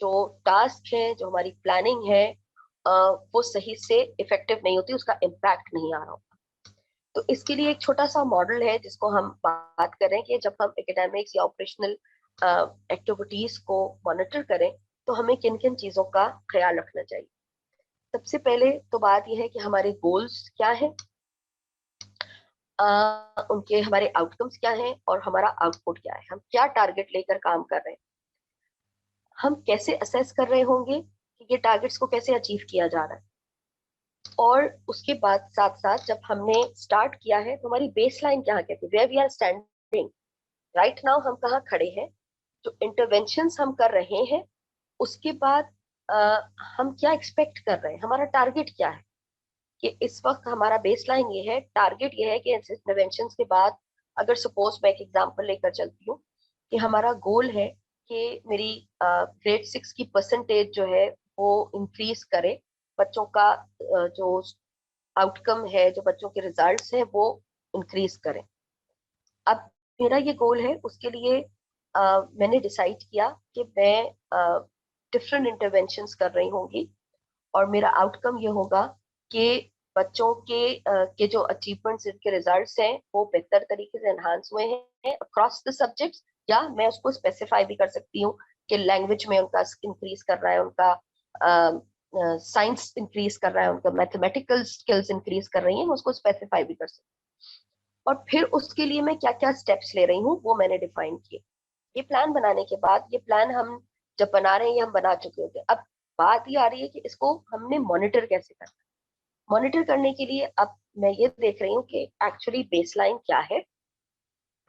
Speaker 1: जो टास्क है, जो हमारी प्लानिंग है, वो सही से इफेक्टिव नहीं होती, उसका इम्पैक्ट नहीं आ रहा होता। तो इसके लिए एक छोटा सा मॉडल है जिसको हम बात करें कि जब हम एकेडमिक्स या ऑपरेशनल एक्टिविटीज को मॉनिटर करें तो हमें किन किन चीजों का ख्याल रखना चाहिए। सबसे पहले तो बात यह है कि हमारे गोल्स क्या हैं, उनके हमारे आउटकम्स क्या हैं और हमारा आउटपुट क्या है, हम क्या टारगेट लेकर काम कर रहे हैं, हम कैसे असेस कर रहे होंगे कि ये टारगेट्स को कैसे अचीव किया जा रहा है। और उसके बाद साथ साथ जब हमने स्टार्ट किया है तो हमारी बेसलाइन क्या कहती है, where we are standing right now, हम कहाँ खड़े हैं, जो इंटरवेंशंस हम कर रहे हैं उसके बाद हम क्या एक्सपेक्ट कर रहे हैं, हमारा टारगेट क्या है। कि इस वक्त हमारा बेसलाइन ये है, टारगेट ये है कि इंटरवेंशंस के बाद, अगर सपोज मैं एक एग्जांपल लेकर चलती हूँ कि हमारा गोल है कि मेरी ग्रेड 6 की परसेंटेज जो है वो इंक्रीज करे, बच्चों का जो आउटकम है, जो बच्चों के रिजल्ट्स हैं वो इंक्रीज करें। अब मेरा ये गोल है, उसके लिए मैंने डिसाइड किया कि मैं डिफरेंट इंटरवेंशंस कर रही होंगी और मेरा आउटकम ये होगा कि बच्चों के जो अचीवमेंट्स, इनके रिजल्ट्स हैं वो बेहतर तरीके से एनहांस हुए हैं अक्रॉस द सब्जेक्ट्स। या मैं उसको स्पेसिफाई भी कर सकती हूँ कि लैंग्वेज में उनका इंक्रीज कर रहा है, उनका साइंस इंक्रीज कर रहा है, उनका मैथमेटिकल स्किल्स इंक्रीज कर रही हैं, मैं उसको स्पेसिफाई भी कर सकती हूँ। और फिर उसके लिए मैं क्या क्या स्टेप्स ले रही हूँ वो मैंने डिफाइन किए। ये प्लान बनाने के बाद, ये प्लान हम जब बना रहे हैं, ये हम बना चुके होते हैं, अब बात ये आ रही है कि इसको हमने मॉनिटर कैसे करना है। मॉनिटर करने के लिए अब मैं ये देख रही हूँ कि एक्चुअली बेसलाइन क्या है,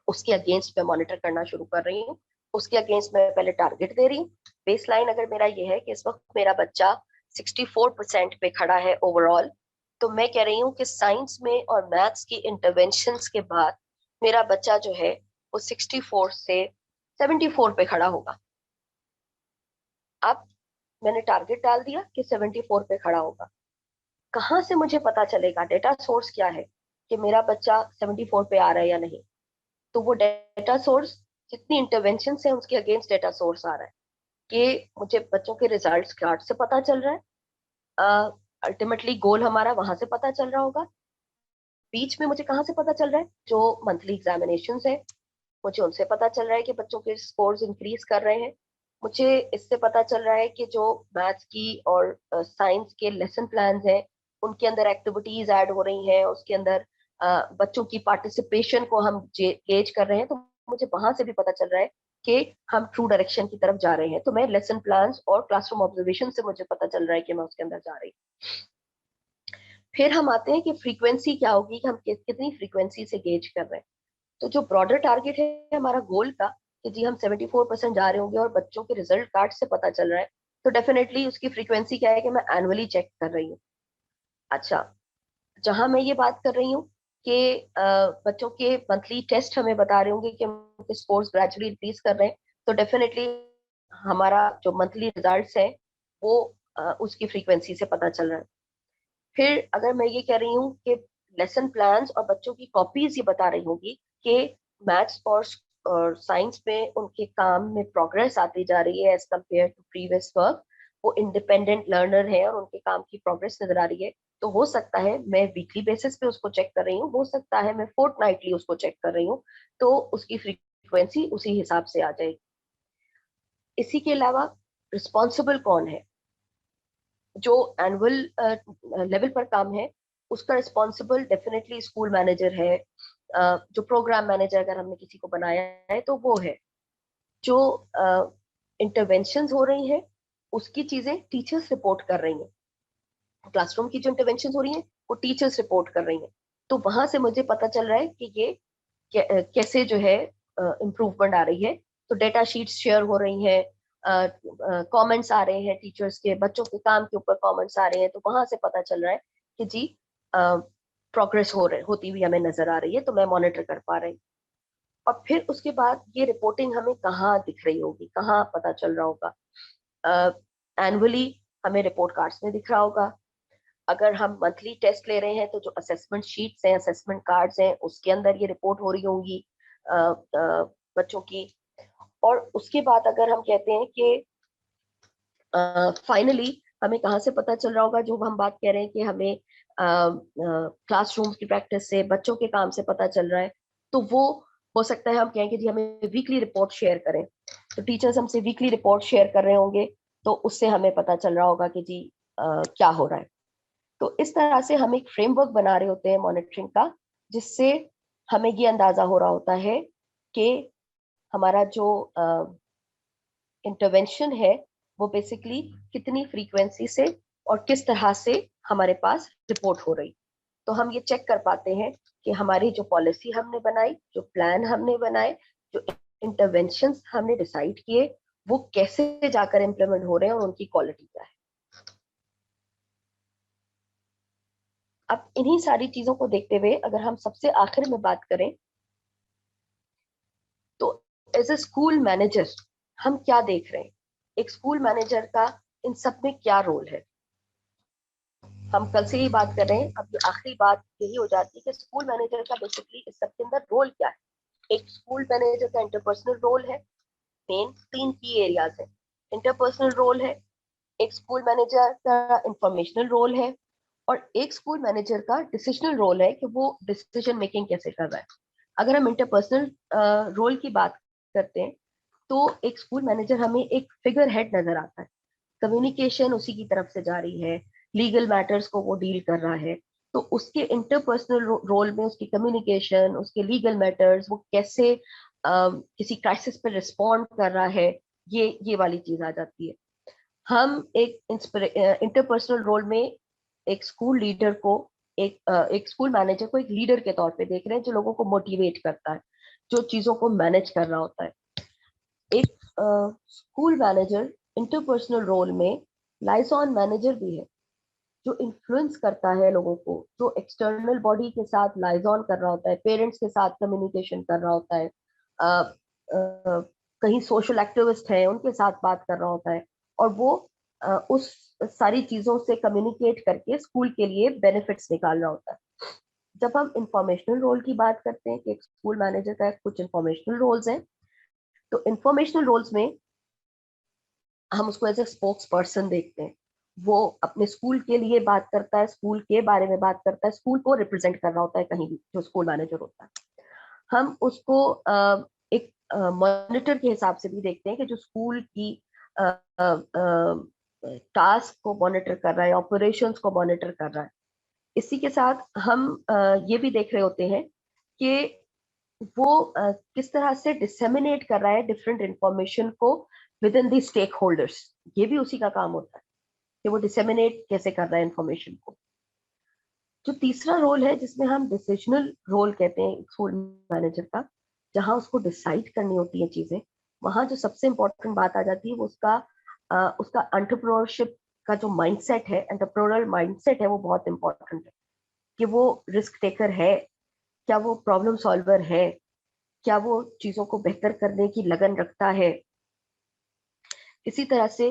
Speaker 1: उसके अगेंस्ट मैं मॉनिटर करना शुरू कर रही हूँ। उसके अगेंस्ट मैं पहले टारगेट दे रही हूँ। बेसलाइन अगर मेरा ये है कि इस वक्त मेरा बच्चा 64% पे खड़ा है ओवरऑल, तो मैं कह रही हूँ कि साइंस में और मैथ्स की इंटरवेंशंस के बाद मेरा बच्चा जो है वो 64 से 74 पे खड़ा होगा। अब मैंने टारगेट डाल दिया कि 74 पे खड़ा होगा। कहाँ से मुझे पता चलेगा, डेटा सोर्स क्या है कि मेरा बच्चा 74 पे आ रहा है या नहीं? तो वो डेटा सोर्स, जितनी इंटरवेंशन है उसके अगेंस्ट डेटा सोर्स आ रहा है कि मुझे बच्चों के रिजल्ट्स कार्ड से पता चल रहा है, अल्टीमेटली गोल हमारा वहां से पता चल रहा होगा। बीच में मुझे कहाँ से पता चल रहा है, जो मंथली एग्जामिनेशन है मुझे उनसे पता चल रहा है कि बच्चों के स्कोर्स इंक्रीज कर रहे हैं। मुझे इससे पता चल रहा है कि जो मैथ्स की और साइंस के लेसन प्लान हैं उनके अंदर एक्टिविटीज ऐड हो रही हैं, उसके अंदर बच्चों की पार्टिसिपेशन को हम गेज कर रहे हैं। तो मुझे वहां से भी पता चल रहा है कि हम ट्रू डायरेक्शन की तरफ जा रहे हैं। तो मैं लेसन प्लान और क्लासरूम ऑब्जर्वेशन से मुझे पता चल रहा है कि मैं उसके अंदर जा रही हूँ। फिर हम आते हैं कि फ्रीक्वेंसी क्या होगी, कि हम कितनी फ्रीक्वेंसी से गेज कर रहे हैं। तो जो ब्रॉडर टारगेट है हमारा गोल का कि जी हम 74% जा रहे होंगे और बच्चों के रिजल्ट कार्ड से पता चल रहा है, तो डेफिनेटली उसकी फ्रीक्वेंसी क्या है कि मैं एनुअली चेक कर रही हूँ। अच्छा, जहां मैं ये बात कर रही हूँ कि बच्चों के मंथली टेस्ट हमें बता रहे होंगे कि उनके स्कोर्स ग्रेजुअली इंक्रीज कर रहे हैं, तो डेफिनेटली हमारा जो मंथली रिजल्ट्स है वो उसकी फ्रीक्वेंसी से पता चल रहा है। फिर अगर मैं ये कह रही हूँ कि लेसन प्लान्स और बच्चों की कॉपीज ये बता रही होंगी कि मैथ्स और साइंस में उनके काम में प्रोग्रेस आती जा रही है as compared to previous work, वो इंडिपेंडेंट लर्नर है और उनके काम की प्रोग्रेस नजर आ रही है, तो हो सकता है मैं वीकली बेसिस पे उसको चेक कर रही हूँ, हो सकता है मैं फोर्टनाइटली उसको चेक कर रही हूँ, तो उसकी फ्रीक्वेंसी उसी हिसाब से आ जाएगी। इसी के अलावा रिस्पॉन्सिबल कौन है? जो एनुअल लेवल पर काम है उसका रिस्पॉन्सिबल डेफिनेटली स्कूल मैनेजर है, जो प्रोग्राम मैनेजर अगर हमने किसी को बनाया है तो वो है। जो इंटरवेंशंस हो रही हैं उसकी चीजें टीचर्स रिपोर्ट कर रही हैं, क्लासरूम की जो इंटरवेंशंस हो रही हैं वो टीचर्स रिपोर्ट कर रही हैं, तो वहां से मुझे पता चल रहा है कि ये कैसे जो है इम्प्रूवमेंट आ रही है। तो डेटा शीट्स शेयर हो रही हैं, कमेंट्स आ रहे हैं टीचर्स के, बच्चों के काम के ऊपर कमेंट्स आ रहे हैं, तो वहां से पता चल रहा है कि जी प्रोग्रेस होती हुई हमें नजर आ रही है, तो मैं मॉनिटर कर पा रही हूँ। और फिर उसके बाद ये रिपोर्टिंग हमें कहाँ दिख रही होगी, कहाँ पता चल रहा होगा? एनुअली हमें रिपोर्ट कार्ड्स में दिख रहा होगा। अगर हम मंथली टेस्ट ले रहे हैं तो जो असेसमेंट शीट्स हैं, असेसमेंट कार्ड्स हैं, उसके अंदर ये रिपोर्ट हो रही होंगी बच्चों की। और उसके बाद अगर हम कहते हैं कि फाइनली हमें कहाँ से पता चल रहा होगा, जो हम बात कह रहे हैं कि हमें क्लासरूम की प्रैक्टिस से, बच्चों के काम से पता चल रहा है, तो वो हो सकता है हम कहें कि जी हमें वीकली रिपोर्ट शेयर करें, तो टीचर्स हमसे वीकली रिपोर्ट शेयर कर रहे होंगे, तो उससे हमें पता चल रहा होगा कि जी क्या हो रहा है। तो इस तरह से हम एक फ्रेमवर्क बना रहे होते हैं मॉनिटरिंग का, जिससे हमें ये अंदाजा हो रहा होता है कि हमारा जो इंटरवेंशन है वो बेसिकली कितनी फ्रीक्वेंसी से और किस तरह से हमारे पास रिपोर्ट हो रही। तो हम ये चेक कर पाते हैं कि हमारी जो पॉलिसी हमने बनाई, जो प्लान हमने बनाए, जो इंटरवेंशंस हमने डिसाइड किए, वो कैसे जाकर इम्प्लीमेंट हो रहे हैं और उनकी क्वालिटी क्या है। अब इन्हीं सारी चीजों को देखते हुए अगर हम सबसे आखिर में बात करें तो एज ए स्कूल मैनेजर हम क्या देख रहे हैं, एक स्कूल मैनेजर का इन सब में क्या रोल है। हम कल से ही बात कर रहे हैं, अब ये आखिरी बात यही हो जाती है कि स्कूल मैनेजर का बेसिकली इस सब के अंदर रोल क्या है। एक स्कूल मैनेजर का इंटरपर्सनल रोल है, मेन 3 की एरियाज है। इंटरपर्सनल रोल है, एक स्कूल मैनेजर का इंफॉर्मेशनल रोल है, और एक स्कूल मैनेजर का डिसीजनल रोल है कि वो डिसीजन मेकिंग कैसे कर रहा है। अगर हम इंटरपर्सनल रोल की बात करते हैं तो एक स्कूल मैनेजर हमें एक फिगर हेड नजर आता है, कम्युनिकेशन उसी की तरफ से जा रही है, लीगल मैटर्स को वो डील कर रहा है, तो उसके इंटरपर्सनल रोल में उसकी कम्युनिकेशन, उसके लीगल मैटर्स, वो कैसे किसी क्राइसिस पर रिस्पॉन्ड कर रहा है, ये वाली चीज आ जाती है। हम एक इंटरपर्सनल रोल में एक स्कूल लीडर को, एक स्कूल मैनेजर को एक लीडर के तौर पे देख रहे हैं, जो लोगों को मोटिवेट करता है, जो चीजों को मैनेज कर रहा होता है। एक स्कूल मैनेजर इंटरपर्सनल रोल में लाइजॉन मैनेजर भी है, जो इन्फ्लुएंस करता है लोगों को, जो एक्सटर्नल बॉडी के साथ लाइजॉन कर रहा होता है, पेरेंट्स के साथ कम्युनिकेशन कर रहा होता है, कहीं सोशल एक्टिविस्ट हैं उनके साथ बात कर रहा होता है, और वो उस सारी चीजों से कम्युनिकेट करके स्कूल के लिए बेनिफिट्स निकाल रहा होता है। जब हम इंफॉर्मेशनल रोल की बात करते हैं कि एक स्कूल मैनेजर का कुछ इंफॉर्मेशनल रोल्स हैं, तो इंफॉर्मेशनल रोल्स में हम उसको एज ए स्पोक्स पर्सन देखते हैं। वो अपने स्कूल के लिए बात करता है, स्कूल के बारे में बात करता है, स्कूल को रिप्रेजेंट कर रहा होता है कहीं भी, जो स्कूल मैनेजर होता है। हम उसको एक मॉनिटर के हिसाब से भी देखते हैं कि जो स्कूल की टास्क को मॉनिटर कर रहा है, ऑपरेशंस को मॉनिटर कर रहा है। इसी के साथ हम ये भी देख रहे होते हैं कि वो किस तरह से डिसेमिनेट कर रहा है डिफरेंट इंफॉर्मेशन को within the stakeholders. ये भी उसी का काम होता है कि वो डिसेमिनेट कैसे कर रहा है इंफॉर्मेशन को। जो तीसरा रोल है जिसमें हम डिसीजनल रोल कहते हैं स्कूल मैनेजर का, जहां उसको डिसाइड करनी होती है चीजें, वहां जो सबसे इम्पोर्टेंट बात आ जाती है वो उसका एंटरप्रेन्योरशिप का जो माइंडसेट है, एंटरप्रेन्योरल माइंडसेट है, वो बहुत इंपॉर्टेंट है कि वो रिस्क टेकर है, क्या वो प्रॉब्लम सॉल्वर है, क्या वो चीजों को बेहतर करने की लगन रखता है। इसी तरह से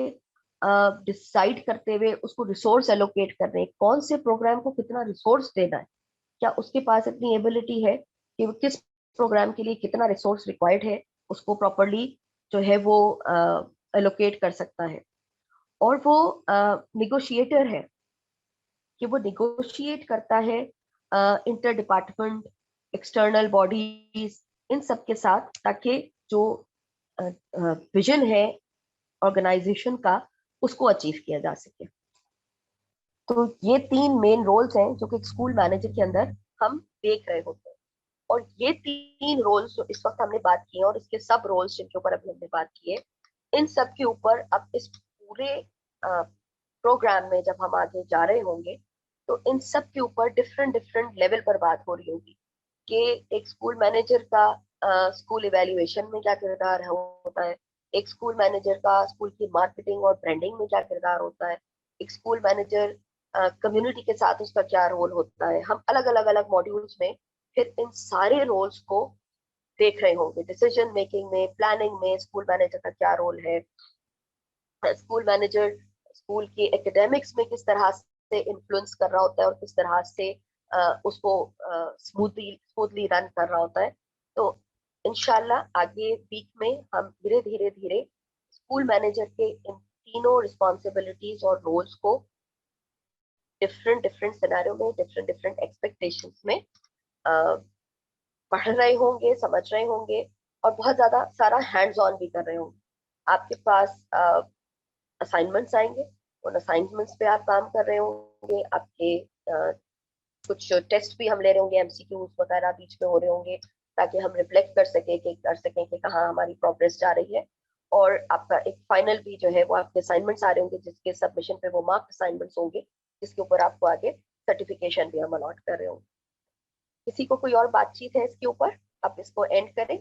Speaker 1: डिसाइड करते हुए उसको रिसोर्स एलोकेट करने, कौन से प्रोग्राम को कितना रिसोर्स देना है, क्या उसके पास इतनी एबिलिटी है कि वो किस प्रोग्राम के लिए कितना रिसोर्स रिक्वायर्ड है, उसको प्रॉपरली जो है वो एलोकेट कर सकता है। और वो निगोशिएटर है कि वो निगोशिएट करता है इंटर डिपार्टमेंट, एक्सटर्नल बॉडीज, इन सब के साथ, ताकि जो विजन है ऑर्गेनाइजेशन का उसको अचीव किया जा सके। तो ये 3 मेन रोल्स हैं जो कि एक स्कूल मैनेजर के अंदर हम देख रहे होते हैं। और ये 3 रोल्स जो इस वक्त हमने बात की है और इसके सब रोल्स जिनके ऊपर अभी हमने बात की है, इन सब के ऊपर अब इस पूरे प्रोग्राम में जब हम आगे जा रहे होंगे तो इन सब के ऊपर डिफरेंट डिफरेंट लेवल पर बात हो रही होगी कि एक स्कूल मैनेजर का स्कूल इवेल्युएशन में क्या किरदार होता है, एक स्कूल मैनेजर का स्कूल की मार्केटिंग और ब्रांडिंग में क्या किरदार होता है, एक स्कूल मैनेजर कम्युनिटी के साथ उसका क्या रोल होता है। हम अलग अलग अलग मॉड्यूल्स में फिर इन सारे रोल्स को देख रहे होंगे, डिसीजन मेकिंग में, प्लानिंग में स्कूल मैनेजर का क्या रोल है, स्कूल मैनेजर स्कूल की एकेडमिक्स में किस तरह से इन्फ्लुएंस कर रहा होता है और किस तरह से उसको स्मूथली रन कर रहा होता है। तो इंशाल्लाह आगे वीक में हम धीरे धीरे धीरे स्कूल मैनेजर के इन तीनों रिस्पॉन्सिबिलिटीज और रोल्स को डिफरेंट डिफरेंट सिनेरियो में, डिफरेंट डिफरेंट एक्सपेक्टेशंस में पढ़ रहे होंगे, समझ रहे होंगे और बहुत ज्यादा सारा हैंड्स ऑन भी कर रहे होंगे। आपके पास असाइनमेंट्स आएंगे, उन असाइनमेंट्स पे आप काम कर रहे होंगे, आपके कुछ टेस्ट भी हम ले रहे होंगे, एमसीक्यूज वगैरह बीच में हो रहे होंगे, ताकि हम रिफ्लेक्ट कर सकें कि कहाँ हमारी प्रोग्रेस जा रही है। और आपका एक फाइनल भी जो है वो आपके असाइनमेंट्स आ रहे होंगे, जिसके सबमिशन पे वो मार्क असाइनमेंट्स होंगे, जिसके ऊपर आपको आगे सर्टिफिकेशन भी हम अलॉट कर रहे होंगे। किसी को कोई और बातचीत है इसके ऊपर, आप इसको एंड करें।